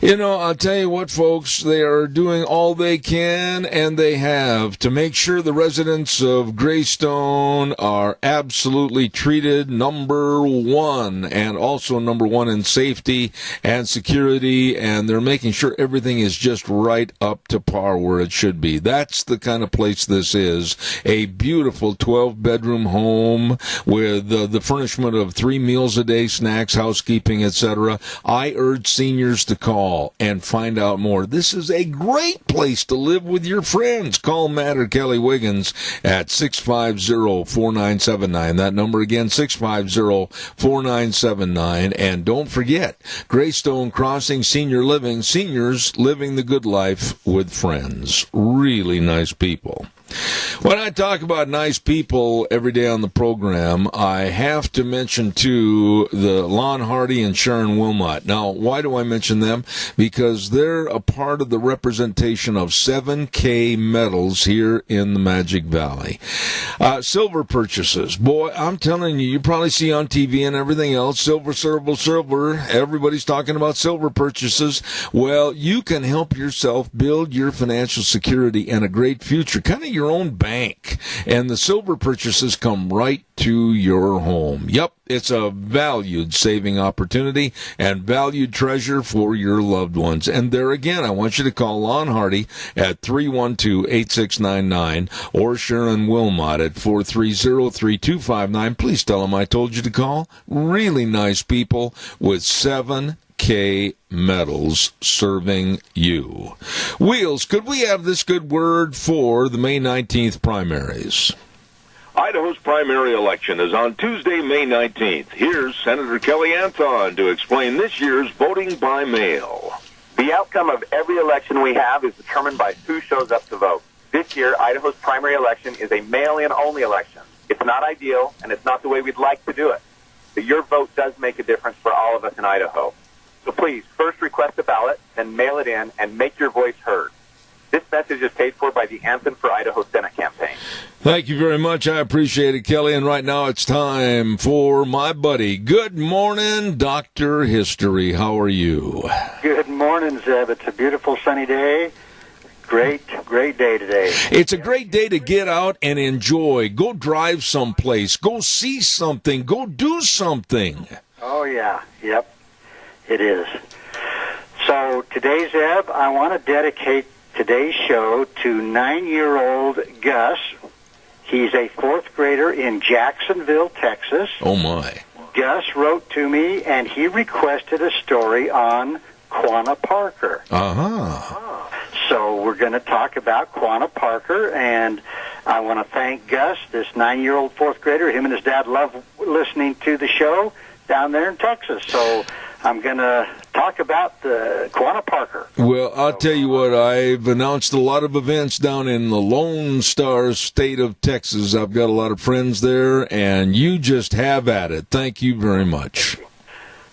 B: You know, I'll tell you what, folks, they are doing all they can, and they have, to make sure the residents of Greystone are absolutely treated number one, and also number one in safety and security, and they're making sure everything is just right up to par where it should be. That's the kind of place this is. A beautiful 12-bedroom home with the furnishment of 3 meals a day, snacks, housekeeping, etc. I urge seniors to call and find out more. This is a great place to live with your friends. Call Matt or Kelly Wiggins at 650-4979. That number again, 650-4979. And don't forget, Greystone Crossing Senior Living, seniors living the good life with friends. Really nice people. When I talk about nice people every day on the program, I have to mention, too, the Lon Hardy and Sharon Wilmot. Now, why do I mention them? Because they're a part of the representation of 7K medals here in the Magic Valley. Silver purchases. Boy, I'm telling you, you probably see on TV and everything else, silver, silver, silver. Everybody's talking about silver purchases. Well, you can help yourself build your financial security and a great future. Kind of your own bank, and the silver purchases come right to your home. Yep, it's a valued saving opportunity and valued treasure for your loved ones. And there again, I want you to call Lon Hardy at 312-8699 or Sharon Wilmot at 430-3259. Please tell them I told you to call. Really nice people with 7K medals serving you. Wheels, could we have this good word for the May 19th primaries?
F: Idaho's primary election is on Tuesday, May 19th. Here's Senator Kelly Anthon to explain this year's voting by mail.
N: The outcome of every election we have is determined by who shows up to vote. This year, Idaho's primary election is a mail-in only election. It's It's not ideal, and it's not the way we'd like to do it. But your vote does make a difference for all of us in Idaho. So please, first request a ballot, then mail it in, and make your voice heard. This message is paid for by the Anthem for Idaho Senate campaign.
B: Thank you very much. I appreciate it, Kelly. And right now it's time for my buddy. Good morning, Dr. History. How are you?
O: Good morning, Zeb. It's a beautiful sunny day. Great day today.
B: It's a great day to get out and enjoy. Go drive someplace. Go see something. Go do something.
O: Oh, yeah. Yep, it is. So today, Zeb, I want to dedicate today's show to 9-year-old Gus. He's a fourth grader in Jacksonville, Texas.
B: Oh, my.
O: Gus wrote to me, and he requested a story on Quanah Parker.
B: Uh-huh.
O: So we're going to talk about Quanah Parker, and I want to thank Gus, this 9-year-old fourth grader. Him and his dad love listening to the show down there in Texas. So I'm going to talk about the Quanah Parker.
B: Well, I'll tell you what, I've announced a lot of events down in the Lone Star state of Texas. I've got a lot of friends there, and you just have at it. Thank you very much.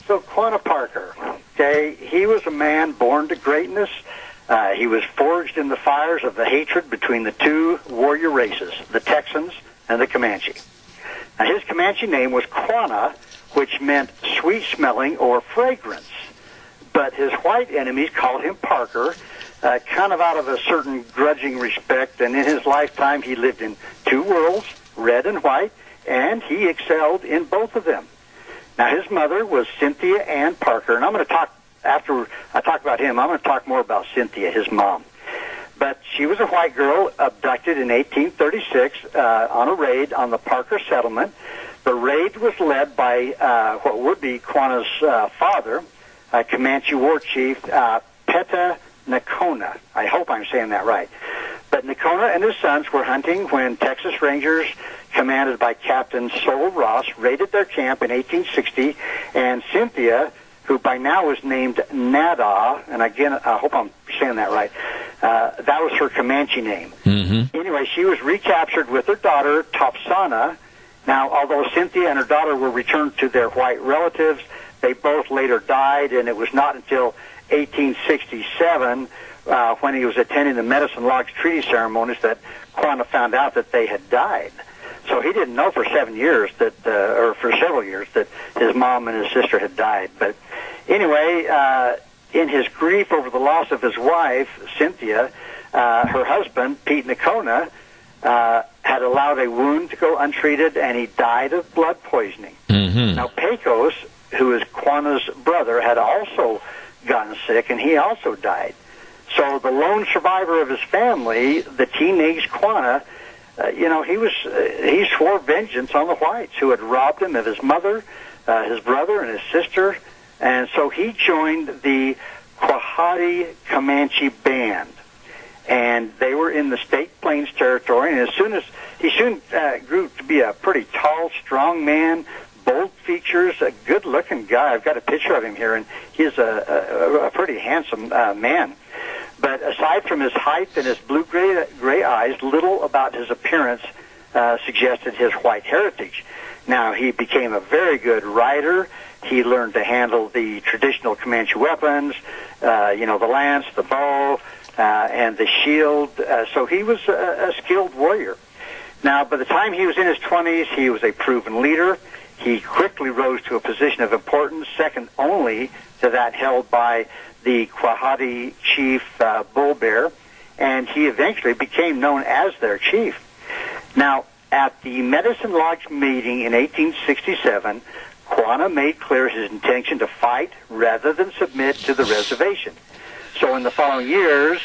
O: So Quanah Parker, okay, he was a man born to greatness. He was forged in the fires of the hatred between the two warrior races, the Texans and the Comanche. Now, his Comanche name was Quanah, which meant sweet-smelling or fragrance. But his white enemies called him Parker, kind of out of a certain grudging respect, and in his lifetime he lived in two worlds, red and white, and he excelled in both of them. Now, his mother was Cynthia Ann Parker, and I'm going to talk, after I talk about him, I'm going to talk more about Cynthia, his mom. But she was a white girl abducted in 1836 on a raid on the Parker settlement. The raid was led by what would be Quanah's father, Comanche war chief Peta Nakona. I hope I'm saying that right. But Nakona and his sons were hunting when Texas Rangers, commanded by Captain Sol Ross, raided their camp in 1860, and Cynthia, who by now was named Nada, and again, I hope I'm saying that right, that was her Comanche name.
B: Mm-hmm.
O: Anyway, she was recaptured with her daughter, Topsana. Now, although Cynthia and her daughter were returned to their white relatives, they both later died, and it was not until 1867, when he was attending the Medicine Lodge Treaty ceremonies, that Quanah found out that they had died. So he didn't know for 7 years that, or for several years, that his mom and his sister had died. But anyway, in his grief over the loss of his wife, Cynthia, her husband, Pete Nakona, had allowed a wound to go untreated, and he died of blood poisoning.
B: Mm-hmm.
O: Now, Pecos, who is Quanah's brother, had also gotten sick, and he also died. So the lone survivor of his family, the teenage Quanah, he swore vengeance on the whites who had robbed him of his mother, his brother, and his sister, and so he joined the Quahati Comanche Band, and they were in the State Plains Territory. And he soon grew to be a pretty tall, strong man, bold features, a good-looking guy. I've got a picture of him here, and he's a pretty handsome man. But aside from his height and his blue-gray eyes, little about his appearance suggested his white heritage. Now, he became a very good rider. He learned to handle the traditional Comanche weapons, the lance, the bow, and the shield. So he was a skilled warrior. Now, by the time he was in his 20s, he was a proven leader. He quickly rose to a position of importance, second only to that held by the Quahati chief Bull Bear, and he eventually became known as their chief. Now, at the Medicine Lodge meeting in 1867, Quanah made clear his intention to fight rather than submit to the reservation. So in the following years,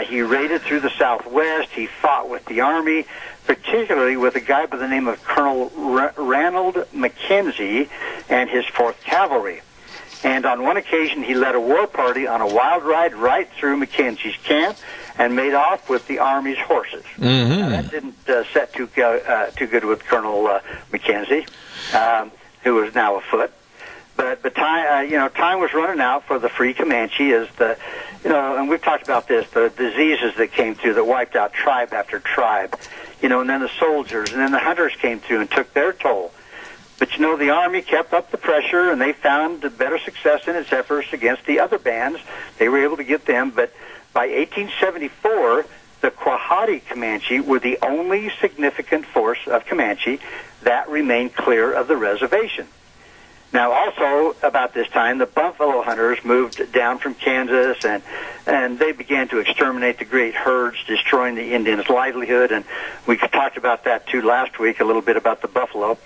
O: he raided through the Southwest. He fought with the Army, particularly with a guy by the name of Colonel Ranald McKenzie and his 4th Cavalry. And on one occasion, he led a war party on a wild ride right through McKenzie's camp and made off with the Army's horses.
B: Mm-hmm.
O: Now, that didn't set too good with Colonel McKenzie, who was now afoot. But time, time was running out for the free Comanche as and we've talked about this, the diseases that came through that wiped out tribe after tribe, and then the soldiers, and then the hunters came through and took their toll. But, the Army kept up the pressure, and they found better success in its efforts against the other bands. They were able to get them, but by 1874, the Quahati Comanche were the only significant force of Comanche that remained clear of the reservation. Now, also, about this time, the buffalo hunters moved down from Kansas, and they began to exterminate the great herds, destroying the Indians' livelihood, and we talked about that, too, last week, a little bit about the buffalo.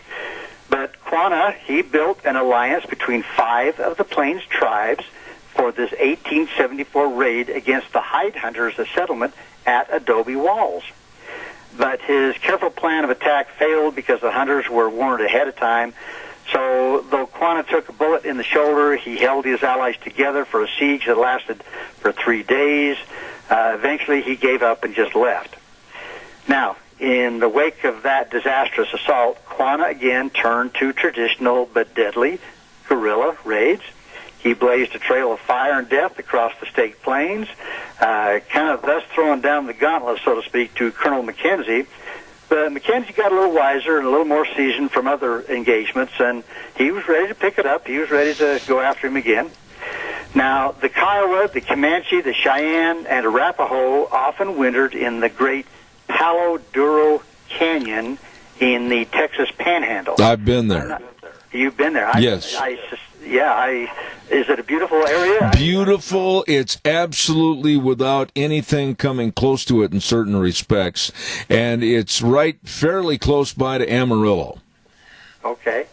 O: But Quanah, he built an alliance between 5 of the Plains tribes for this 1874 raid against the hide hunters' settlement at Adobe Walls. But his careful plan of attack failed because the hunters were warned ahead of time. So, though Quanah took a bullet in the shoulder, he held his allies together for a siege that lasted for 3 days. Eventually, he gave up and just left. Now, in the wake of that disastrous assault, Quanah again turned to traditional but deadly guerrilla raids. He blazed a trail of fire and death across the state plains, kind of thus throwing down the gauntlet, so to speak, to Colonel Mackenzie. But Mackenzie got a little wiser and a little more seasoned from other engagements, and he was ready to pick it up. He was ready to go after him again. Now, the Kiowa, the Comanche, the Cheyenne, and Arapaho often wintered in the great Palo Duro Canyon in the Texas Panhandle.
B: I've been there.
O: You've been there?
B: Yes.
O: Is it a beautiful area?
B: Beautiful. It's absolutely without anything coming close to it in certain respects. And it's fairly close by to Amarillo.
O: Okay.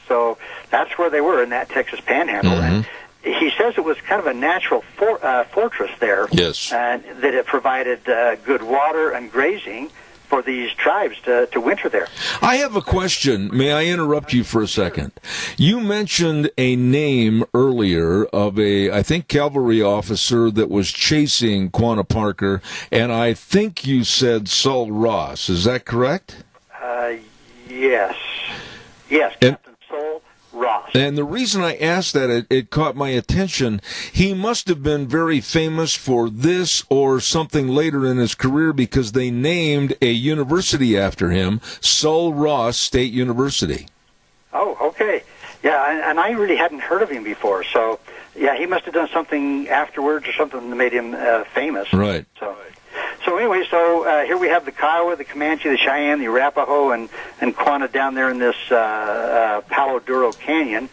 O: So that's where they were, in that Texas Panhandle.
B: Mm-hmm.
O: And he says it was kind of a natural fortress there.
B: Yes.
O: And that it provided good water and grazing for these tribes to winter there.
B: I have a question. May I interrupt you for a second? You mentioned a name earlier of I think, cavalry officer that was chasing Quanah Parker, and I think you said Sul Ross. Is that correct?
O: Yes. Yes, Captain Sul Ross.
B: And the reason I asked that, it caught my attention. He must have been very famous for this or something later in his career, because they named a university after him, Sul Ross State University.
O: Oh, okay. Yeah, and I really hadn't heard of him before. So, yeah, he must have done something afterwards or something that made him famous.
B: Right.
O: So anyway, here we have the Kiowa, the Comanche, the Cheyenne, the Arapaho, and Quanah down there in this Palo Duro Canyon.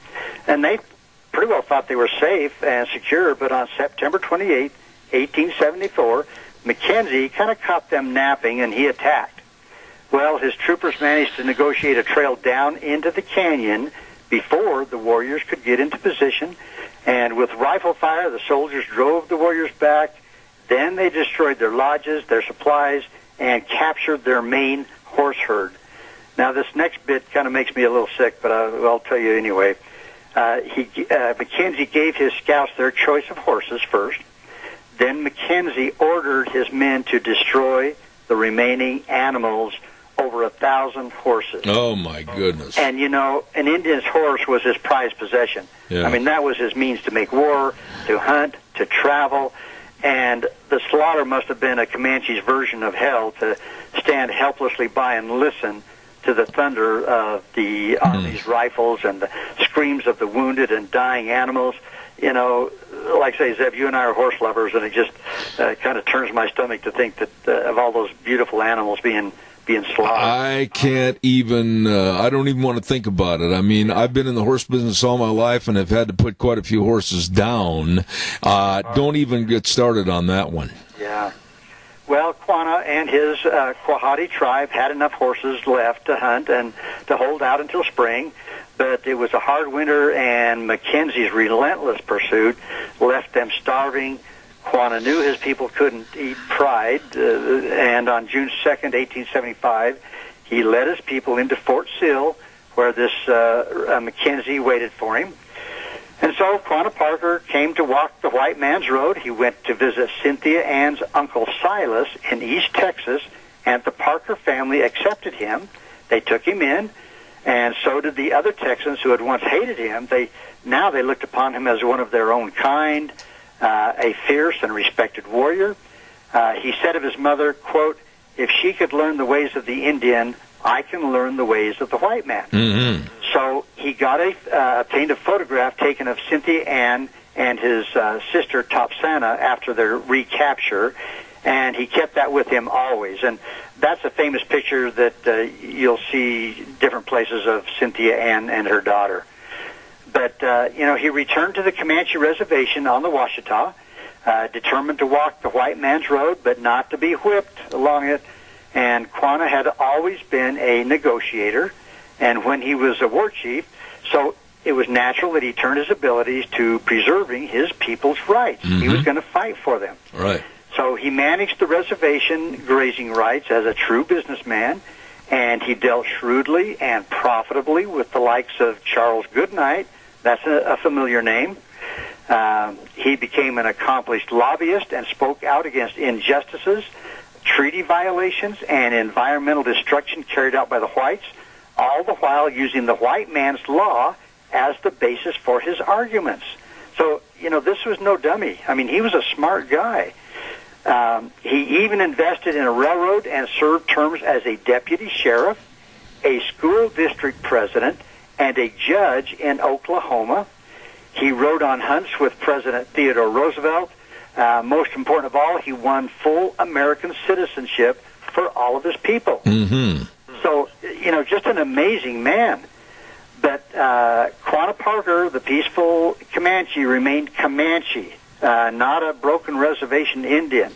O: And they pretty well thought they were safe and secure, but on September 28, 1874, Mackenzie kind of caught them napping, and he attacked. Well, his troopers managed to negotiate a trail down into the canyon before the warriors could get into position, and with rifle fire, the soldiers drove the warriors back. Then they destroyed their lodges, their supplies, and captured their main horse herd. Now, this next bit kind of makes me a little sick, but I'll tell you anyway. Mackenzie gave his scouts their choice of horses first. Then Mackenzie ordered his men to destroy the remaining animals, over 1,000 horses.
B: Oh, my goodness.
O: And, an Indian's horse was his prized possession.
B: Yeah.
O: I mean, that was his means to make war, to hunt, to travel. And the slaughter must have been a Comanche's version of hell, to stand helplessly by and listen to the thunder of the Army's rifles and the screams of the wounded and dying animals. Like I say, Zeb, you and I are horse lovers, and it just kind of turns my stomach to think that of all those beautiful animals being slaughtered.
B: I can't even, I don't even want to think about it. I mean, I've been in the horse business all my life and have had to put quite a few horses down. Don't even get started on that one.
O: Yeah. Well, Quanah and his Quahati tribe had enough horses left to hunt and to hold out until spring, but it was a hard winter, and Mackenzie's relentless pursuit left them starving. Quanah knew his people couldn't eat pride, and on June 2nd, 1875, he led his people into Fort Sill, where this Mackenzie waited for him. And so Quanah Parker came to walk the white man's road. He went to visit Cynthia Ann's Uncle Silas in East Texas, and the Parker family accepted him. They took him in, and so did the other Texans who had once hated him. Now they looked upon him as one of their own kind, a fierce and respected warrior. He said of his mother, quote, "If she could learn the ways of the Indian, I can learn the ways of the white man."
B: Mm-hmm.
O: So he obtained a photograph taken of Cynthia Ann and his sister Topsana after their recapture, and he kept that with him always. And that's a famous picture that you'll see different places of Cynthia Ann and her daughter. But, he returned to the Comanche reservation on the Washita, determined to walk the white man's road, but not to be whipped along it. And Quanah had always been a negotiator, and when he was a war chief, so it was natural that he turned his abilities to preserving his people's rights. Mm-hmm. He was going to fight for them.
B: Right.
O: So he managed the reservation grazing rights as a true businessman, and he dealt shrewdly and profitably with the likes of Charles Goodnight. That's a familiar name. He became an accomplished lobbyist and spoke out against injustices, treaty violations, and environmental destruction carried out by the whites, all the while using the white man's law as the basis for his arguments. So, this was no dummy. I mean, he was a smart guy. He even invested in a railroad and served terms as a deputy sheriff, a school district president, and a judge in Oklahoma. He rode on hunts with President Theodore Roosevelt. Most important of all, he won full American citizenship for all of his people.
B: Mm-hmm.
O: So, just an amazing man. But Quanah Parker, the peaceful Comanche, remained Comanche, not a broken reservation Indian.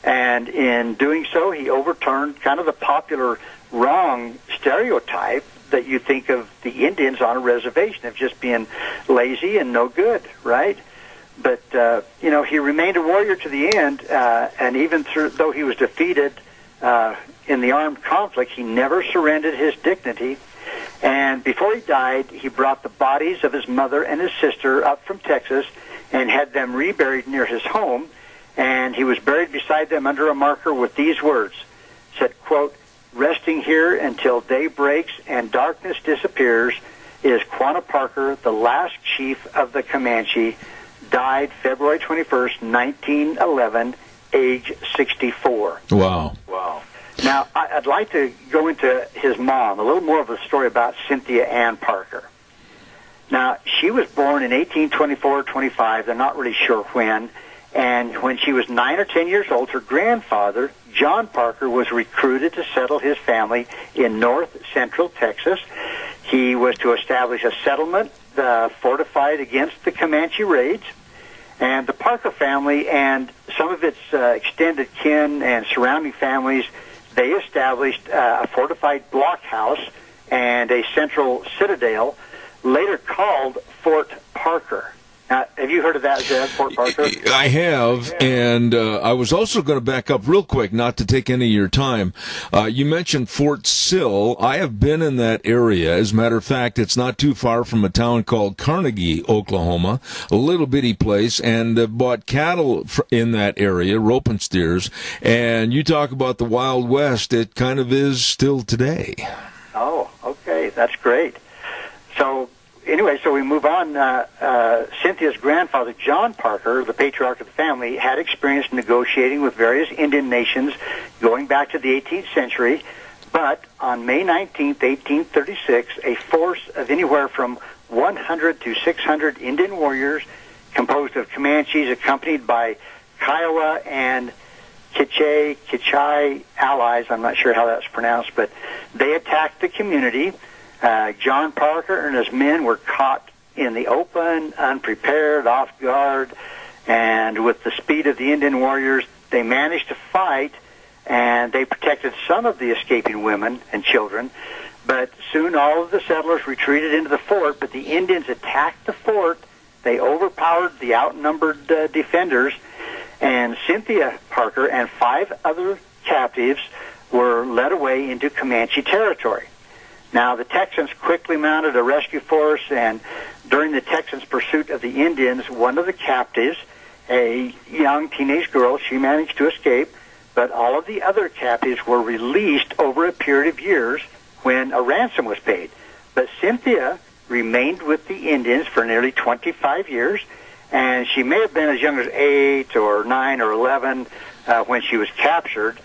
O: And in doing so, he overturned kind of the popular wrong stereotype that you think of the Indians on a reservation of just being lazy and no good, right? But, he remained a warrior to the end, and even though he was defeated in the armed conflict, he never surrendered his dignity. And before he died, he brought the bodies of his mother and his sister up from Texas and had them reburied near his home, and he was buried beside them under a marker with these words. It said, quote, "Resting here until day breaks and darkness disappears is Quanah Parker, the last chief of the Comanche, died February 21st, 1911, age 64.
B: Wow.
O: Wow. Now, I'd like to go into his mom, a little more of a story about Cynthia Ann Parker. Now, she was born in 1824 or 25, they're not really sure when, and when she was 9 or 10 years old, her grandfather, John Parker, was recruited to settle his family in north central Texas. He was to establish a settlement fortified against the Comanche raids, and the Parker family and some of its extended kin and surrounding families, they established a fortified blockhouse and a central citadel, later called Fort Parker. Now, have you heard of that, Zeb, Fort Parker?
B: I have, and I was also going to back up real quick, not to take any of your time. You mentioned Fort Sill. I have been in that area. As a matter of fact, it's not too far from a town called Carnegie, Oklahoma, a little bitty place, and bought cattle in that area, rope and steers. And you talk about the Wild West, it kind of is still today.
O: Oh, okay, that's great. So, anyway, so we move on. Cynthia's grandfather, John Parker, the patriarch of the family, had experience negotiating with various Indian nations going back to the 18th century. But on May 19th, 1836, a force of anywhere from 100 to 600 Indian warriors, composed of Comanches, accompanied by Kiowa and Kichai allies, I'm not sure how that's pronounced, but they attacked the community. John Parker and his men were caught in the open, unprepared, off guard, and with the speed of the Indian warriors, they managed to fight, and they protected some of the escaping women and children. But soon all of the settlers retreated into the fort, but the Indians attacked the fort. They overpowered the outnumbered defenders, and Cynthia Parker and 5 other captives were led away into Comanche territory. Now, the Texans quickly mounted a rescue force, and during the Texans' pursuit of the Indians, one of the captives, a young teenage girl, she managed to escape, but all of the other captives were released over a period of years when a ransom was paid. But Cynthia remained with the Indians for nearly 25 years, and she may have been as young as 8 or 9 or 11 when she was captured,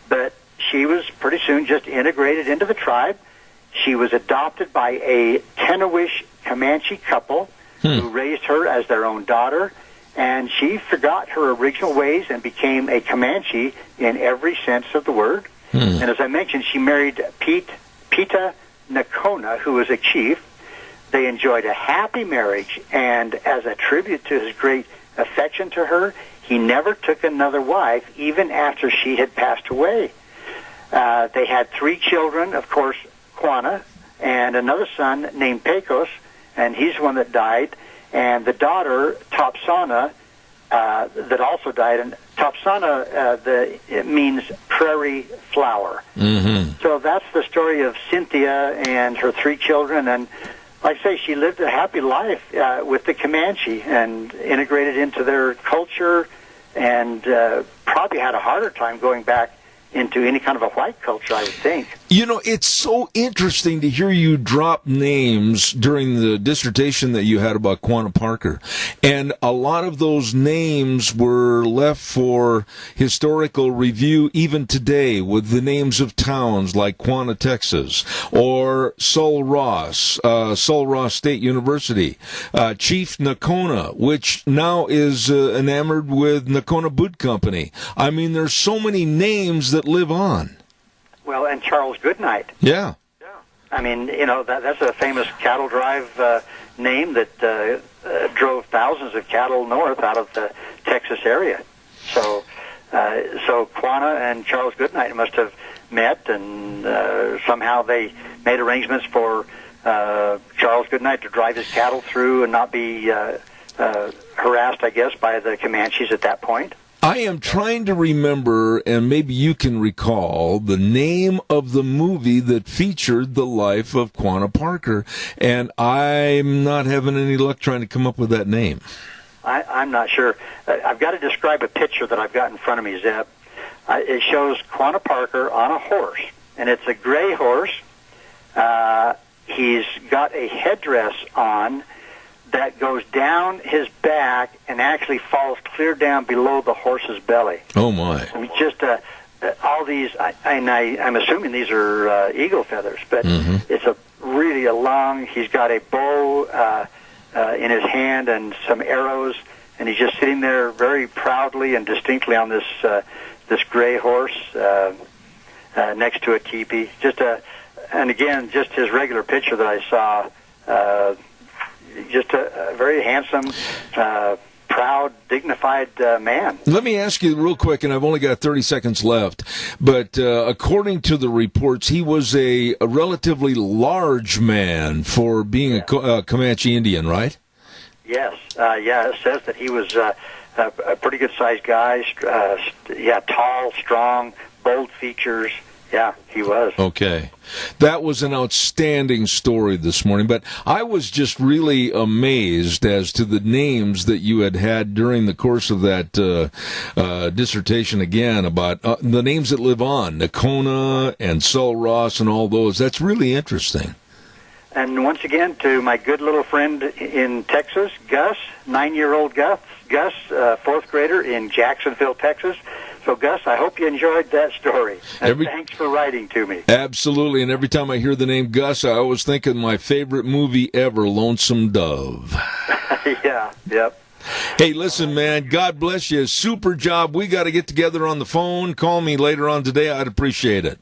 O: but she was pretty soon just integrated into the tribe. She was adopted by a Tenouish Comanche couple who raised her as their own daughter, and she forgot her original ways and became a Comanche in every sense of the word. And as I mentioned, she married Pita Nakona, who was a chief. They enjoyed a happy marriage, and as a tribute to his great affection to her, he never took another wife, even after she had passed away. They had 3 children, of course, Quana, and another son named Pecos, and he's the one that died, and the daughter, Topsana, that also died. And Topsana, it means prairie flower. So that's the story of Cynthia and her 3 children, and like I say, she lived a happy life with the Comanche and integrated into their culture, and probably had a harder time going back into any kind of a white culture, I would think.
B: You know, it's so interesting to hear you drop names during the dissertation that you had about Quanah Parker. And a lot of those names were left for historical review even today, with the names of towns like Quanah, Texas, or Sul Ross State University, Chief Nakona, which now is enamored with Nakona Boot Company. I mean, there's so many names that live on.
O: Well, and Charles Goodnight.
B: Yeah.
O: I mean, you know, that's a famous cattle drive name that drove thousands of cattle north out of the Texas area. So Quanah and Charles Goodnight must have met, and somehow they made arrangements for Charles Goodnight to drive his cattle through and not be harassed, I guess, by the Comanches at that point.
B: I am trying to remember, and maybe you can recall, the name of the movie that featured the life of Quanah Parker, and I'm not having any luck trying to come up with that name.
O: I'm not sure. I've got to describe a picture that I've got in front of me, Zeb. It shows Quanah Parker on a horse, and it's a gray horse. He's got a headdress on that goes down his back and actually falls clear down below the horse's belly.
B: Oh, my.
O: I mean, just all these, I'm assuming these are eagle feathers, but it's really a long, he's got a bow in his hand and some arrows, and he's just sitting there very proudly and distinctly on this gray horse next to a teepee. And again, just his regular picture that I saw, just a very handsome, proud, dignified man.
B: Let me ask you real quick, and I've only got 30 seconds left, but according to the reports, he was a relatively large man for being a Comanche Indian, right?
O: Yes. It says that he was a pretty good-sized guy, tall, strong, bold features. Yeah, he was.
B: Okay. That was an outstanding story this morning, but I was just really amazed as to the names that you had during the course of that dissertation again about the names that live on, Nakona and Sul Ross and all those. That's really interesting.
O: And once again, to my good little friend in Texas, Gus, 9-year-old Gus, 4th grader in Jacksonville, Texas. So, Gus, I hope you enjoyed that story. And thanks for writing to me.
B: Absolutely. And every time I hear the name Gus, I always think of my favorite movie ever, Lonesome Dove.
O: Yeah, yep.
B: Hey, listen, man, God bless you. Super job. We got to get together on the phone. Call me later on today. I'd appreciate it.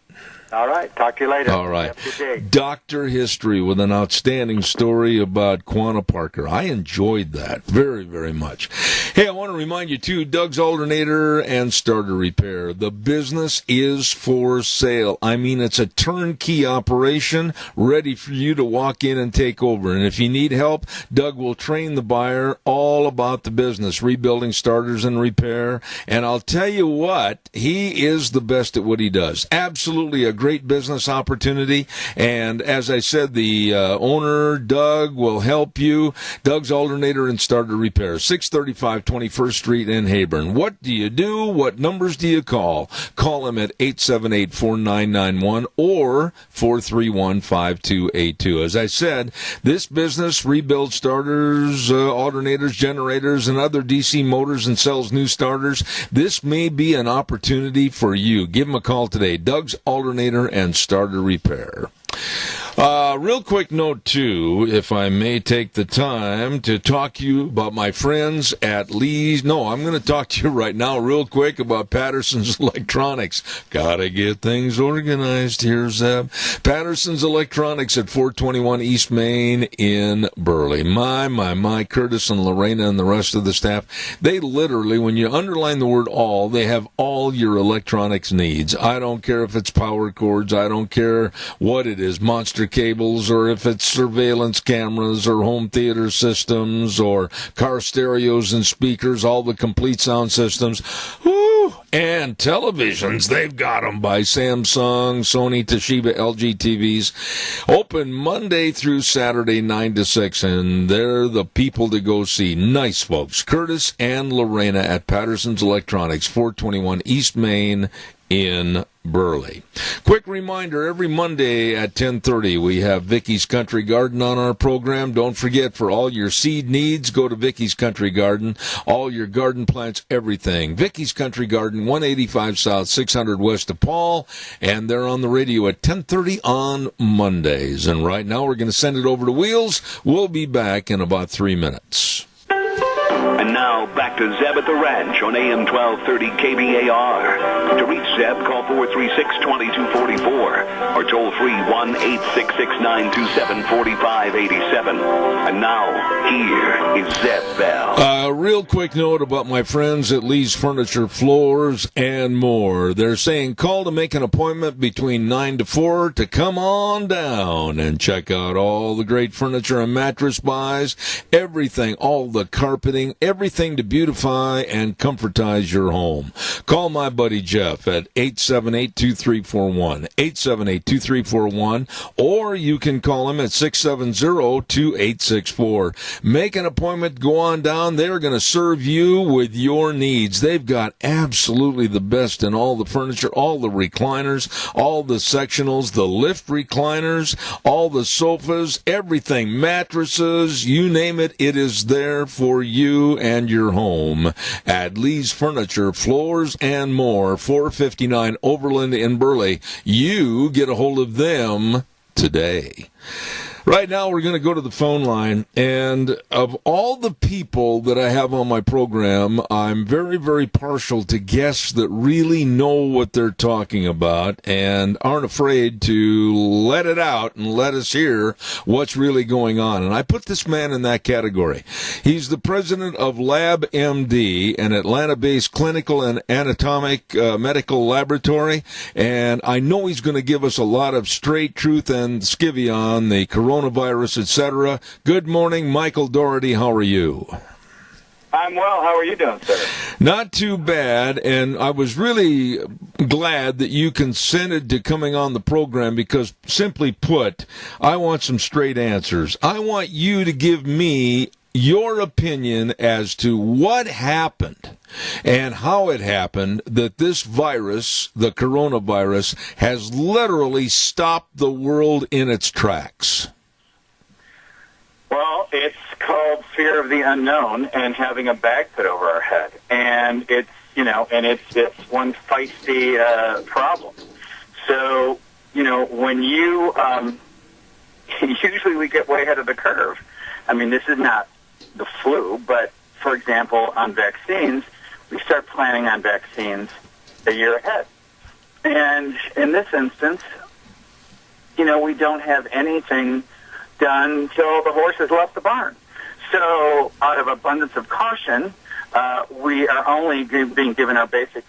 O: All right. Talk to you later.
B: All right.
O: Have a good day.
B: Dr. History with an outstanding story about Quanah Parker. I enjoyed that very, very much. Hey, I want to remind you, too, Doug's Alternator and Starter Repair. The business is for sale. I mean, it's a turnkey operation ready for you to walk in and take over. And if you need help, Doug will train the buyer all about the business, rebuilding starters and repair. And I'll tell you what, he is the best at what he does. Absolutely a great business opportunity. And as I said, the owner, Doug, will help you. Doug's Alternator and Starter Repair, 635 21st Street in Heyburn. What do you do? What numbers do you call? Call him at 878-4991 or 431-5282. As I said, this business rebuilds starters, alternators, generators, and other DC motors and sells new starters. This may be an opportunity for you. Give him a call today. Doug's Alternator and Starter Repair. Real quick note, too, if I may take the time to talk to you about my friends at Lee's. No, I'm going to talk to you right now real quick about Patterson's Electronics. Gotta get things organized here, Zeb. Patterson's Electronics at 421 East Main in Burley. My, Curtis and Lorena and the rest of the staff, they literally, when you underline the word all, they have all your electronics needs. I don't care if it's power cords. I don't care what it is, monster cables, or if it's surveillance cameras or home theater systems or car stereos and speakers, all the complete sound systems. Woo! And televisions, they've got them by Samsung, Sony, Toshiba, LG TVs. Open Monday through Saturday, 9 to 6, and they're the people to go see. Nice folks. Curtis and Lorena at Patterson's Electronics, 421 East Main in Burley. Quick reminder, every Monday at 10:30 we have Vicky's Country Garden on our program. Don't forget, for all your seed needs, go to Vicky's Country Garden. All your garden plants, everything. Vicky's Country Garden, 185 South, 600 West of Paul, and they're on the radio at 10:30 on Mondays. And right now we're going to send it over to Wheels. We'll be back in about 3 minutes.
A: And now, back to Zeb at the Ranch on AM 1230 KBAR. To reach Zeb, call 436-2244 or toll free 1-866-927-4587. And now, here is Zeb Bell.
B: Real quick note about my friends at Lee's Furniture, Floors, and More. They're saying call to make an appointment between 9 to 4 to come on down and check out all the great furniture and mattress buys, everything, all the carpeting, everything to beautify and comfortize your home. Call my buddy Jeff at 878-2341, 878-2341, or you can call him at 670-2864. Make an appointment, go on down. They're going to serve you with your needs. They've got absolutely the best in all the furniture, all the recliners, all the sectionals, the lift recliners, all the sofas, everything, mattresses, you name it, it is there for you and your home at Lee's Furniture, Floors, and More, 459 Overland in Burley. You get a hold of them today. Right now, we're going to go to the phone line, and of all the people that I have on my program, I'm very, very partial to guests that really know what they're talking about and aren't afraid to let it out and let us hear what's really going on. And I put this man in that category. He's the president of LabMD, an Atlanta-based clinical and anatomic medical laboratory, and I know he's going to give us a lot of straight truth and skivvy on the coronavirus, etc. Good morning, Michael Doherty. How are you?
P: I'm well. How are you doing, sir?
B: Not too bad, and I was really glad that you consented to coming on the program because, simply put, I want some straight answers. I want you to give me your opinion as to what happened and how it happened that this virus, the coronavirus, has literally stopped the world in its tracks.
P: Well, it's called fear of the unknown and having a bag put over our head. And it's, it's one feisty problem. So, when you, usually we get way ahead of the curve. I mean, this is not the flu, but, for example, on vaccines, we start planning on vaccines a year ahead. And in this instance, we don't have anything done till the horse has left the barn. So out of abundance of caution, we are only being given our basic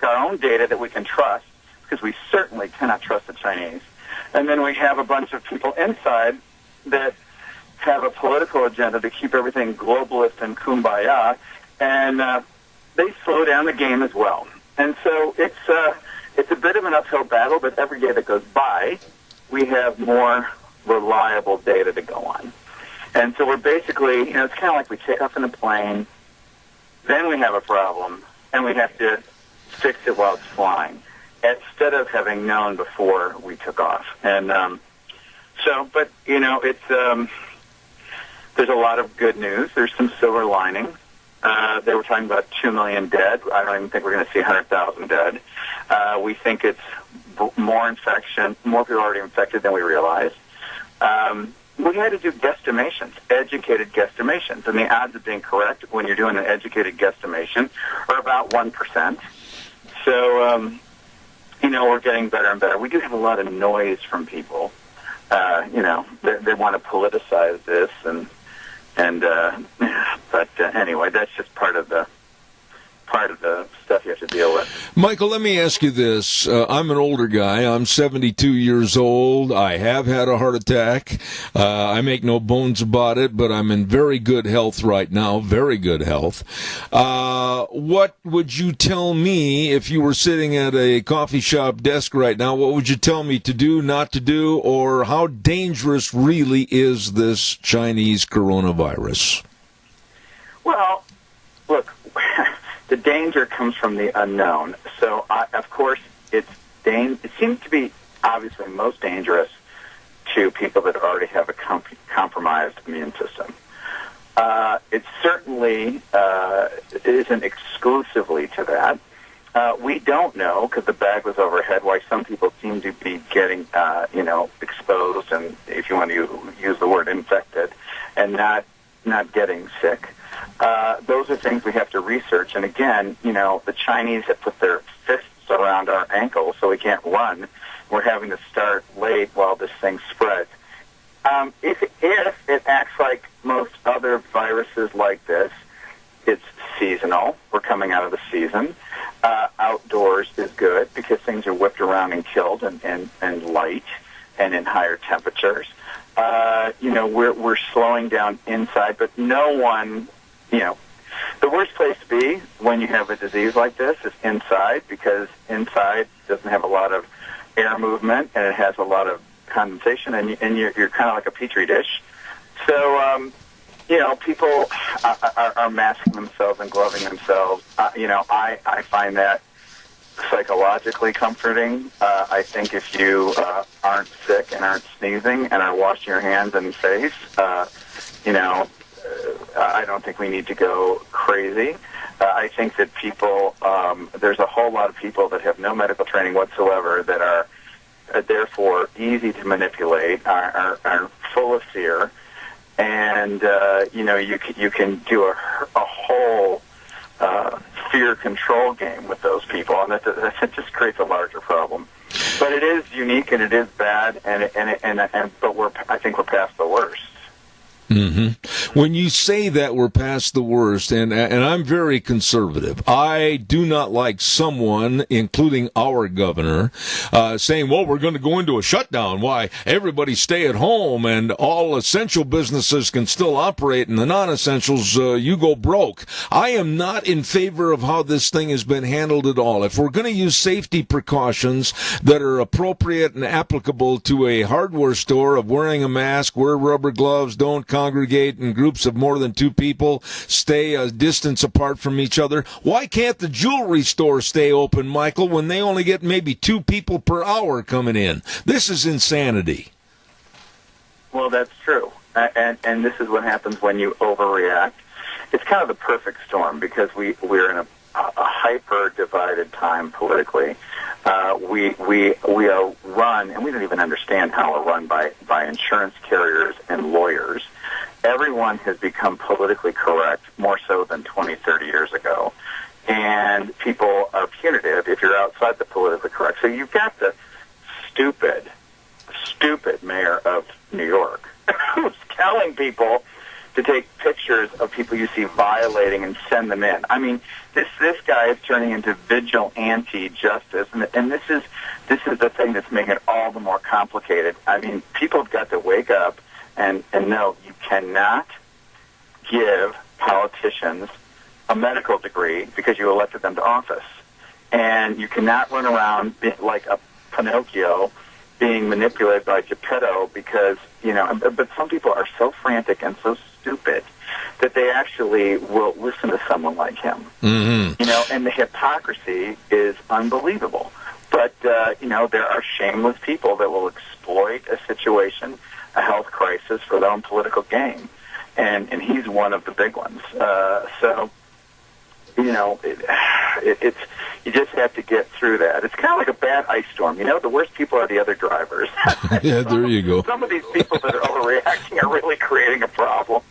P: our own data that we can trust, because we certainly cannot trust the Chinese. And then we have a bunch of people inside that have a political agenda to keep everything globalist and kumbaya, and they slow down the game as well. And so it's it's a bit of an uphill battle, but every day that goes by, we have more reliable data to go on. And so we're basically, it's kind of like we take off in a plane, then we have a problem, and we have to fix it while it's flying, instead of having known before we took off. And but it's there's a lot of good news. There's some silver lining. They were talking about 2 million dead. I don't even think we're going to see 100,000 dead. We think it's more infection, more people already infected than we realized. We had to do guesstimations, educated guesstimations, and the odds of being correct when you're doing an educated guesstimation are about 1%. So, we're getting better and better. We do have a lot of noise from people. They want to politicize this, but anyway, that's just part of the stuff you have to deal with.
B: Michael, let me ask you this. I'm an older guy. I'm 72 years old. I have had a heart attack. I make no bones about it, but I'm in very good health right now, very good health. What would you tell me if you were sitting at a coffee shop desk right now? What would you tell me to do, not to do, or how dangerous really is this Chinese coronavirus?
P: Well, look, the danger comes from the unknown. So, of course, it seems to be obviously most dangerous to people that already have a compromised immune system. It certainly isn't exclusively to that. We don't know, because the bag was overhead, why some people seem to be getting, exposed, and if you want to use the word infected, and not getting sick. Those are things we have to research. And again, the Chinese have put their fists around our ankles so we can't run. We're having to start late while this thing spreads. If it acts like most other viruses like this, it's seasonal. We're coming out of the season. Outdoors is good because things are whipped around and killed and light and in higher temperatures. We're slowing down inside, but no one, the worst place to be when you have a disease like this is inside, because inside doesn't have a lot of air movement and it has a lot of condensation, and you're kind of like a petri dish. So, people are masking themselves and gloving themselves. I find that psychologically comforting. I think if you aren't sick and aren't sneezing and are washing your hands and face, I don't think we need to go crazy. I think that people, there's a whole lot of people that have no medical training whatsoever that are therefore easy to manipulate, are full of fear, and you can do a whole fear control game with those people, and that just creates a larger problem. But it is unique and it is bad, but I think we're past the worst.
B: Mm-hmm. When you say that we're past the worst, and I'm very conservative, I do not like someone, including our governor, saying, well, we're going to go into a shutdown. Why, everybody stay at home and all essential businesses can still operate and the non-essentials, you go broke. I am not in favor of how this thing has been handled at all. If we're going to use safety precautions that are appropriate and applicable to a hardware store of wearing a mask, wear rubber gloves, don't congregate in groups of more than 2 people, stay a distance apart from each other. Why can't the jewelry store stay open, Michael, when they only get maybe 2 people per hour coming in? This is insanity.
P: Well, that's true. And this is what happens when you overreact. It's kind of the perfect storm because we're in a hyper-divided time politically. We are run, and we don't even understand how we're run by insurance carriers and lawyers. Everyone has become politically correct, more so than 20, 30 years ago. And people are punitive if you're outside the politically correct. So you've got the stupid mayor of New York who's telling people to take pictures of people you see violating and send them in. I mean, this guy is turning into vigilante justice, and this is the thing that's making it all the more complicated. I mean, people have got to wake up and know you cannot give politicians a medical degree because you elected them to office. And you cannot run around like a Pinocchio being manipulated by Geppetto because, but some people are so frantic and so stupid that they actually will listen to someone like him.
B: Mm-hmm.
P: And the hypocrisy is unbelievable. But, there are shameless people that will exploit a situation, a health crisis, for their own political gain. And he's one of the big ones. It's you just have to get through that. It's kind of like a bad ice storm. The worst people are the other drivers.
B: Yeah, there you go.
P: Some of these people that are overreacting are really creating a problem.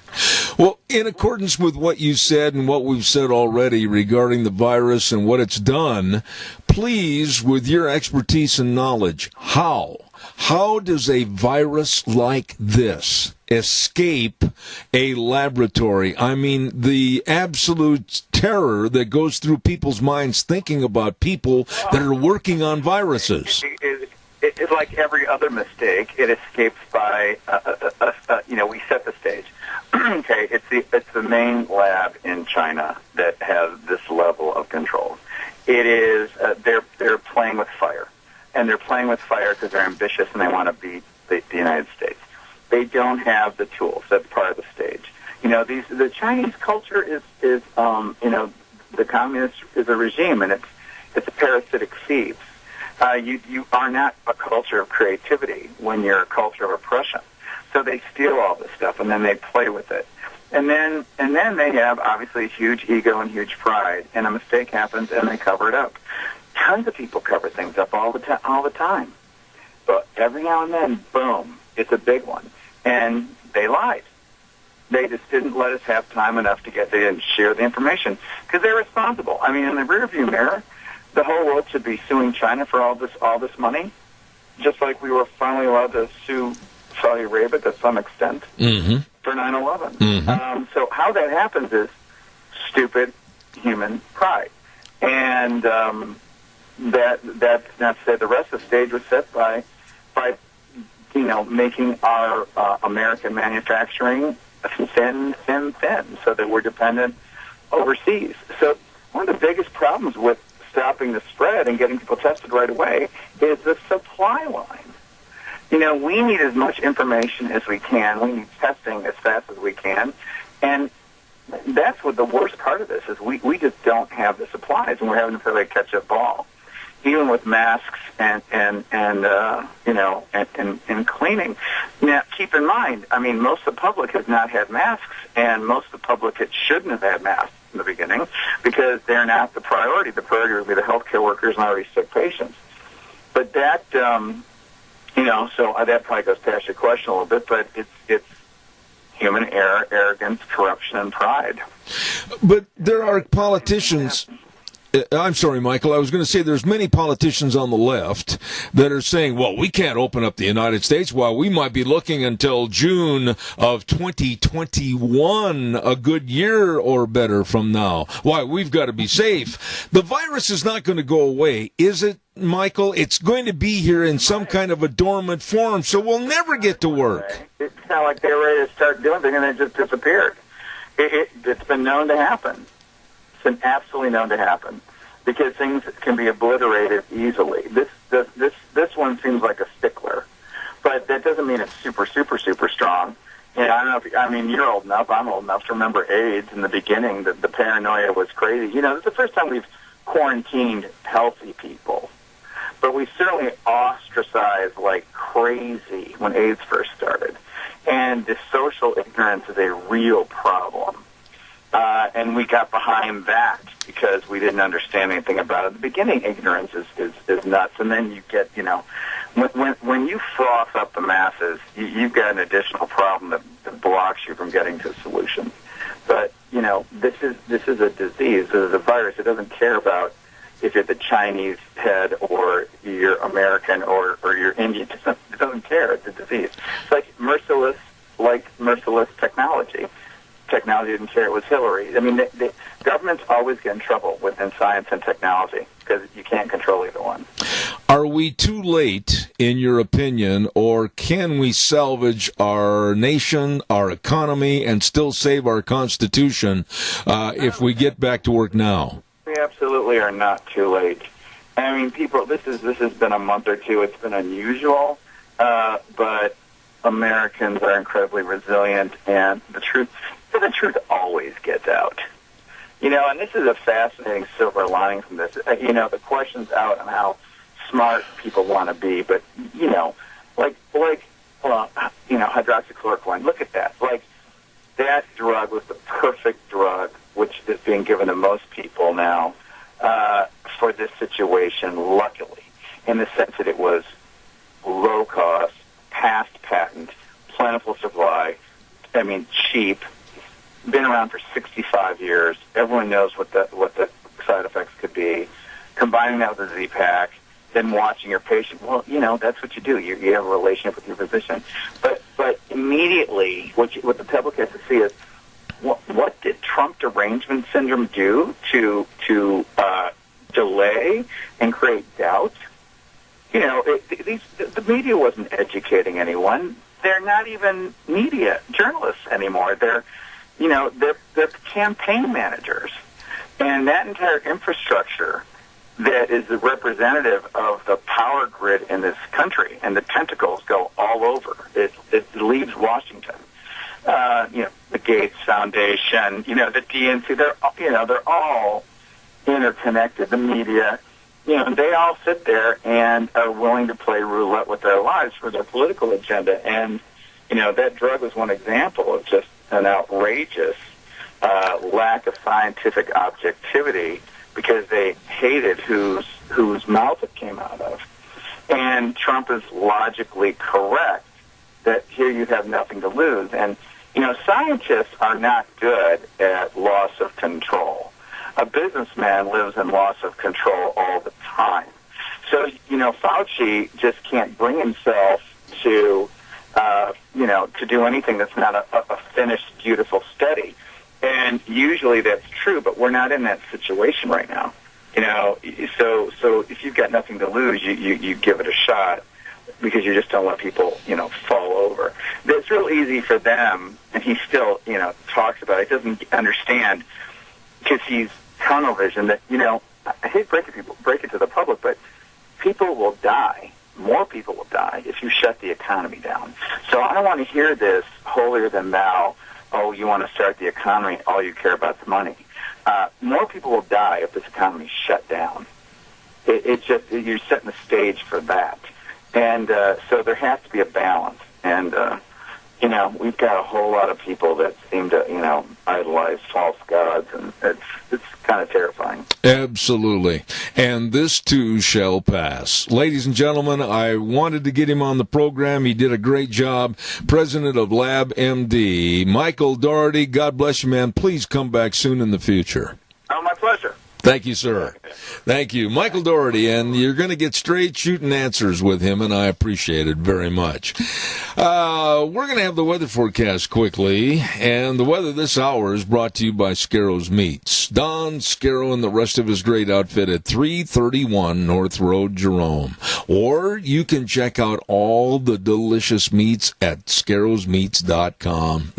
B: Well, in accordance with what you said and what we've said already regarding the virus and what it's done, please, with your expertise and knowledge, how does a virus like this escape a laboratory? I mean, the absolute terror that goes through people's minds thinking about people that are working on viruses.
P: It's like every other mistake. It escapes by, we set the stage. Okay, it's the main lab in China that has this level of control. It is they're playing with fire, and they're playing with fire because they're ambitious and they want to beat the United States. They don't have the tools. That's part of the stage. The Chinese culture is the communist is a regime, and it's a parasitic thieves. You are not a culture of creativity when you're a culture of oppression. So they steal all this stuff, and then they play with it. And then they have, obviously, huge ego and huge pride, and a mistake happens, and they cover it up. Tons of people cover things up all the time. But every now and then, boom, it's a big one. And they lied. They just didn't let us have time enough they didn't share the information, because they're responsible. I mean, in the rearview mirror, the whole world should be suing China for all this money, just like we were finally allowed to sue Saudi Arabia to some extent for 9/11.
B: Mm-hmm.
P: So how that happens is stupid human pride, and that's not to say the rest of the stage was set by making our American manufacturing thin, so that we're dependent overseas. So one of the biggest problems with stopping the spread and getting people tested right away is the supply line. We need as much information as we can. We need testing as fast as we can. And that's what the worst part of this is. We just don't have the supplies, and we're having to play a catch-up ball. Even with masks and cleaning. Now, keep in mind, I mean, most of the public has not had masks, and most of the public shouldn't have had masks in the beginning because they're not the priority. The priority would be the healthcare workers and already sick patients. But that, so that probably goes past your question a little bit, but it's human error, arrogance, corruption, and pride.
B: But there are politicians... I'm sorry, Michael. I was going to say there's many politicians on the left that are saying, well, we can't open up the United States while we might be looking until June of 2021, a good year or better from now. Why, we've got to be safe. The virus is not going to go away, is it, Michael? It's going to be here in some kind of a dormant form, so we'll never get to work.
P: It's kind of like they were ready to start doing things and it just disappeared. It's been known to happen. Been absolutely known to happen because things can be obliterated easily. This one seems like a stickler, but that doesn't mean it's super strong. I don't know if you're old enough. I'm old enough to remember AIDS in the beginning. The paranoia was crazy. It's the first time we've quarantined healthy people, but we certainly ostracized like crazy when AIDS first started, and the social ignorance is a real problem. And we got behind that because we didn't understand anything about it. At the beginning, ignorance is nuts. And then you get, when you froth up the masses, you've got an additional problem that blocks you from getting to a solution. But, this is a disease. This is a virus. It doesn't care about if you're the Chinese head or you're American or you're Indian. It doesn't care. It's a disease. It's like merciless technology. Technology didn't care it was Hillary. I mean, the governments always get in trouble within science and technology because you can't control either one.
B: Are we too late, in your opinion, or can we salvage our nation, our economy, and still save our Constitution if we get back to work now?
P: The we absolutely are not too late. I mean, people, this has been a month or two. It's been unusual, but Americans are incredibly resilient, and the truth always gets out. And this is a fascinating silver lining from this. The question's out on how smart people want to be, but hydroxychloroquine. Look at that. That drug was the perfect drug, which is being given to most people now for this situation. Luckily, in the sense that it was low cost, past patent, plentiful supply. I mean, cheap. Been around for 65 years. Everyone knows what the side effects could be. Combining that with a Z-Pack, then watching your patient. Well, that's what you do. You have a relationship with your physician. But immediately, what the public has to see is what did Trump derangement syndrome do to delay and create doubt? The media wasn't educating anyone. They're not even media journalists anymore. They're campaign managers. And that entire infrastructure that is the representative of the power grid in this country, and the tentacles go all over. It leaves Washington. The Gates Foundation, the DNC, they're all interconnected. The media, they all sit there and are willing to play roulette with their lives for their political agenda. And, that drug was one example of just an outrageous lack of scientific objectivity because they hated whose mouth it came out of. And Trump is logically correct that here you have nothing to lose. And, scientists are not good at loss of control. A businessman lives in loss of control all the time. So, Fauci just can't bring himself to do anything that's not a finished, beautiful study. And usually that's true, but we're not in that situation right now. So if you've got nothing to lose, you give it a shot because you just don't let people, fall over. It's real easy for them, and he still, talks about it. He doesn't understand because he's tunnel vision that, I hate break it to the public, but people will die. More people will die if you shut the economy down. So I don't want to hear this holier than thou. Oh, you want to start the economy, all you care about is money. More people will die if this economy is shut down. It's just, you're setting the stage for that. And so there has to be a balance. And, we've got a whole lot of people that seem to, idolize false gods, and it's kind of terrifying.
B: Absolutely. And this too shall pass. Ladies and gentlemen, I wanted to get him on the program. He did a great job. President of LabMD, Michael Dougherty, God bless you, man. Please come back soon in the future.
P: Oh, my pleasure.
B: Thank you, sir. Thank you. Michael Dougherty, and you're going to get straight shooting answers with him, and I appreciate it very much. We're going to have the weather forecast quickly, and the weather this hour is brought to you by Scarro's Meats. Don Scarrow and the rest of his great outfit at 331 North Road, Jerome. Or you can check out all the delicious meats at scarrowsmeats.com.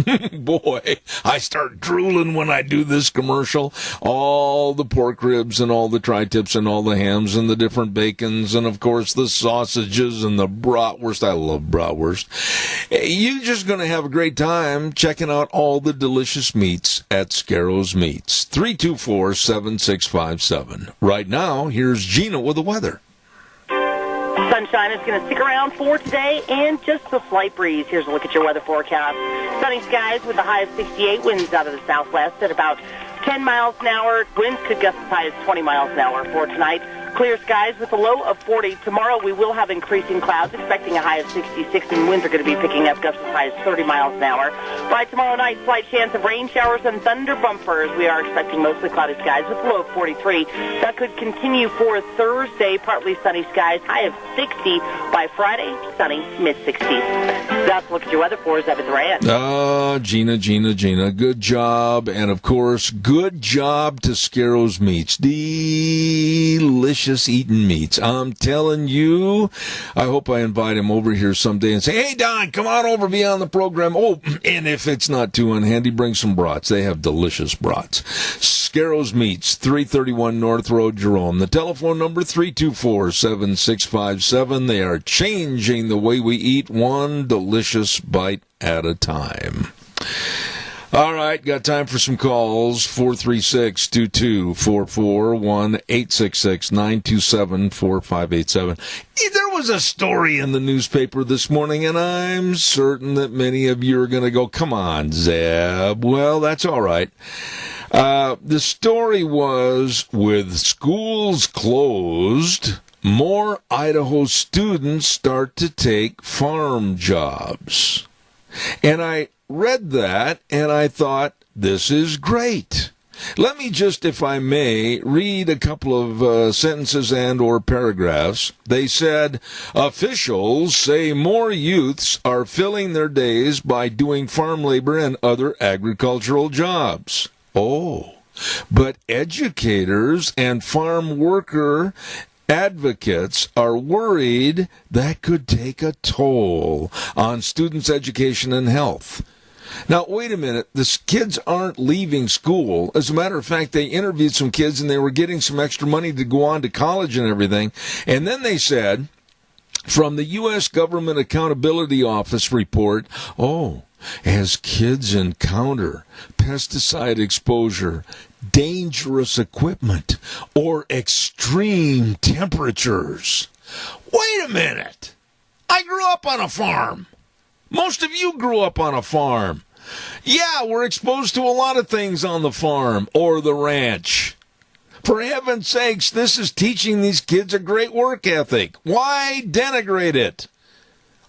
B: Boy, I start drooling when I do this commercial. All the pork ribs and all the tri-tips and all the hams and the different bacons and, of course, the sausages and the bratwurst. I love bratwurst. You're just going to have a great time checking out all the delicious meats at Scarro's Meats. 324-7657. Right now, here's Gina with the weather.
D: Sunshine is going to stick around for today and just a slight breeze. Here's a look at your weather forecast. Sunny skies with a high of 68, winds out of the southwest at about 10 miles an hour. Winds could gust as high as 20 miles an hour for tonight. Clear skies with a low of 40. Tomorrow we will have increasing clouds, expecting a high of 66, and winds are going to be picking up gusts as high as 30 miles an hour. By tomorrow night, slight chance of rain showers and thunder bumpers. We are expecting mostly cloudy skies with a low of 43. That could continue for Thursday, partly sunny skies, high of 60. By Friday, sunny, mid-60s. That's Look at Your Weather for Zeb at the Ranch.
B: Gina, good job. And, of course, good job to Scarrows Meats. Delicious eating meats. I'm telling you, I hope I invite him over here someday and say, hey, Don, come on over, be on the program. Oh, and if it's not too unhandy, bring some brats. They have delicious brats. Scarrows Meats, 331 North Road, Jerome. The telephone number, 324-7657. They are changing the way we eat, one delicious bite at a time. All right, got time for some calls. 436-2244, 1-866-927-4587. There was a story in the newspaper this morning, and I'm certain that many of you are going to go, come on, Zeb. Well, that's all right. The story was, with schools closed, more Idaho students start to take farm jobs. And I read that, and I thought, this is great. Let me just, if I may, read a couple of sentences and or paragraphs. They said, officials say more youths are filling their days by doing farm labor and other agricultural jobs. Oh, but educators and farm worker advocates are worried that could take a toll on students' education and health. Now, wait a minute. The kids aren't leaving school. As a matter of fact, they interviewed some kids, and they were getting some extra money to go on to college and everything. And then they said, from the U.S. Government Accountability Office report, as kids encounter pesticide exposure, dangerous equipment, or extreme temperatures. Wait a minute. I grew up on a farm. Most of you grew up on a farm. Yeah, we're exposed to a lot of things on the farm or the ranch. For heaven's sakes, this is teaching these kids a great work ethic. Why denigrate it?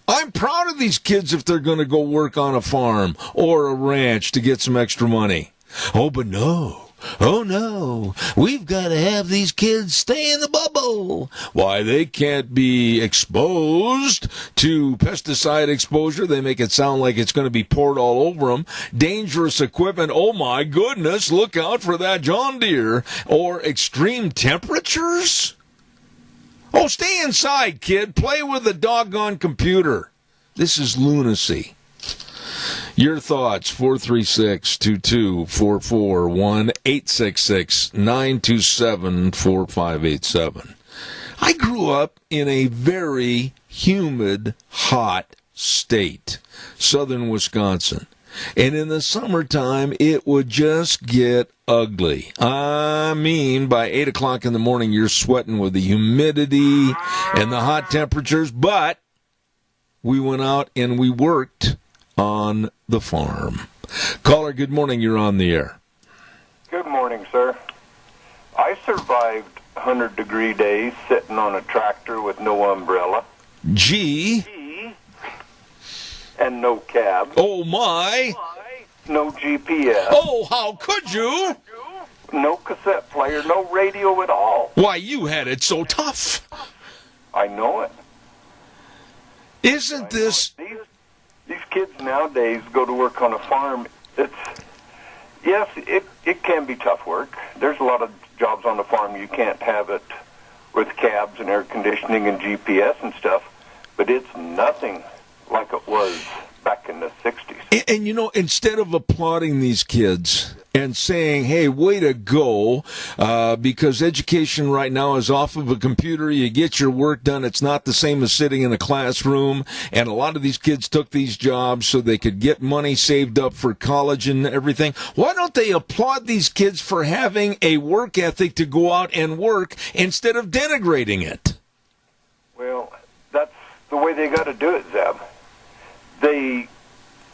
B: I'm proud of these kids if they're going to go work on a farm or a ranch to get some extra money. Oh, but no. Oh, no, we've got to have these kids stay in the bubble. Why, they can't be exposed to pesticide exposure. They make it sound like it's going to be poured all over them. Dangerous equipment. Oh, my goodness, look out for that John Deere. Or extreme temperatures. Oh, stay inside, kid. Play with the doggone computer. This is lunacy. Your thoughts, 436-2244, 1-866-927-4587. I grew up in a very humid, hot state, southern Wisconsin. And in the summertime, it would just get ugly. I mean, by 8 o'clock in the morning, you're sweating with the humidity and the hot temperatures. But we went out and we worked on the farm. Caller, good morning. You're on the air.
C: Good morning, sir. I survived 100-degree days sitting on a tractor with no umbrella. And no cab.
B: Oh, my.
C: No GPS.
B: Oh, how could you?
C: No cassette player, no radio at all.
B: Why, you had it so tough.
C: I know it.
B: Isn't this...
C: These kids nowadays go to work on a farm. It can be tough work. There's a lot of jobs on the farm you can't have it with cabs and air conditioning and GPS and stuff, but it's nothing like it was back in the 60s.
B: And you know, instead of applauding these kids and saying, hey, way to go, because education right now is off of a computer, you get your work done, it's not the same as sitting in a classroom, and a lot of these kids took these jobs so they could get money saved up for college and everything. Why don't they applaud these kids for having a work ethic to go out and work instead of denigrating it?
C: Well, that's the way they got to do it, Zeb.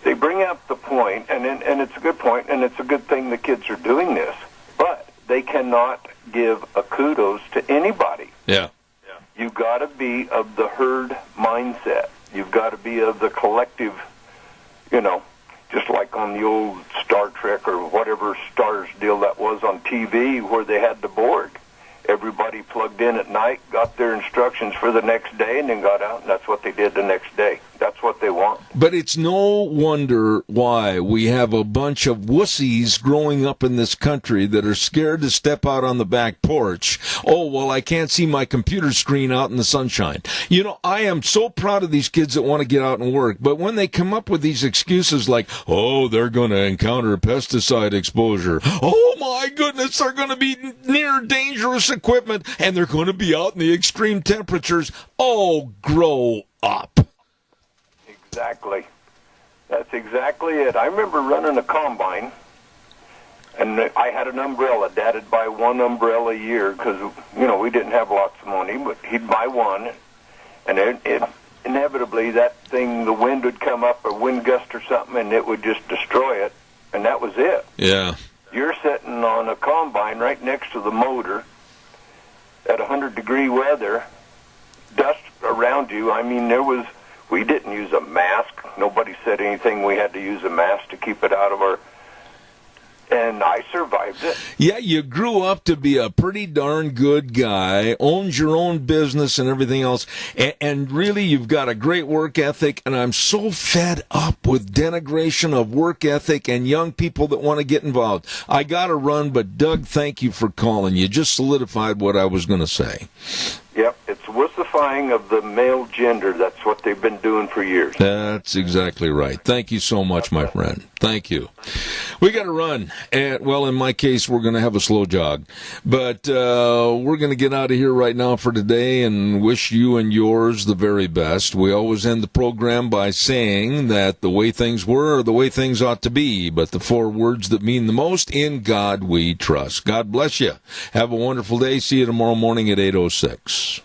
C: They bring up the point, and it's a good point, and it's a good thing the kids are doing this, but they cannot give a kudos to anybody.
B: Yeah.
C: You've got to be of the herd mindset. You've got to be of the collective, just like on the old Star Trek or whatever Stars deal that was on TV where they had the board. Everybody plugged in at night, got their instructions for the next day, and then got out, and that's what they did the next day. That's what they want.
B: But it's no wonder why we have a bunch of wussies growing up in this country that are scared to step out on the back porch. Oh, well, I can't see my computer screen out in the sunshine. You know, I am so proud of these kids that want to get out and work, but when they come up with these excuses like, oh, they're going to encounter pesticide exposure. Oh, my goodness, they're going to be near dangerous equipment, and they're going to be out in the extreme temperatures. Oh, grow up.
C: Exactly. That's exactly it. I remember running a combine, and I had an umbrella. Dad'd buy one umbrella a year because, you know, we didn't have lots of money, but he'd buy one, and inevitably that thing, the wind would come up, a wind gust or something, and it would just destroy it, and that was it.
B: Yeah.
C: You're sitting on a combine right next to the motor at 100-degree weather, dust around you. I mean, we didn't use a mask. Nobody said anything. We had to use a mask to keep it out of our... And I survived it.
B: Yeah, you grew up to be a pretty darn good guy, owns your own business and everything else, and really you've got a great work ethic, and I'm so fed up with denigration of work ethic and young people that want to get involved. I got to run, but Doug, thank you for calling. You just solidified what I was going to say.
C: Yep, it's wussifying of the male gender. That's what they've been doing for years.
B: That's exactly right. Thank you so much, my friend. Thank you. We got to run. Well, in my case, we're going to have a slow jog. But we're going to get out of here right now for today and wish you and yours the very best. We always end the program by saying that the way things were are the way things ought to be, but the 4 words that mean the most, in God we trust. God bless you. Have a wonderful day. See you tomorrow morning at 8:06.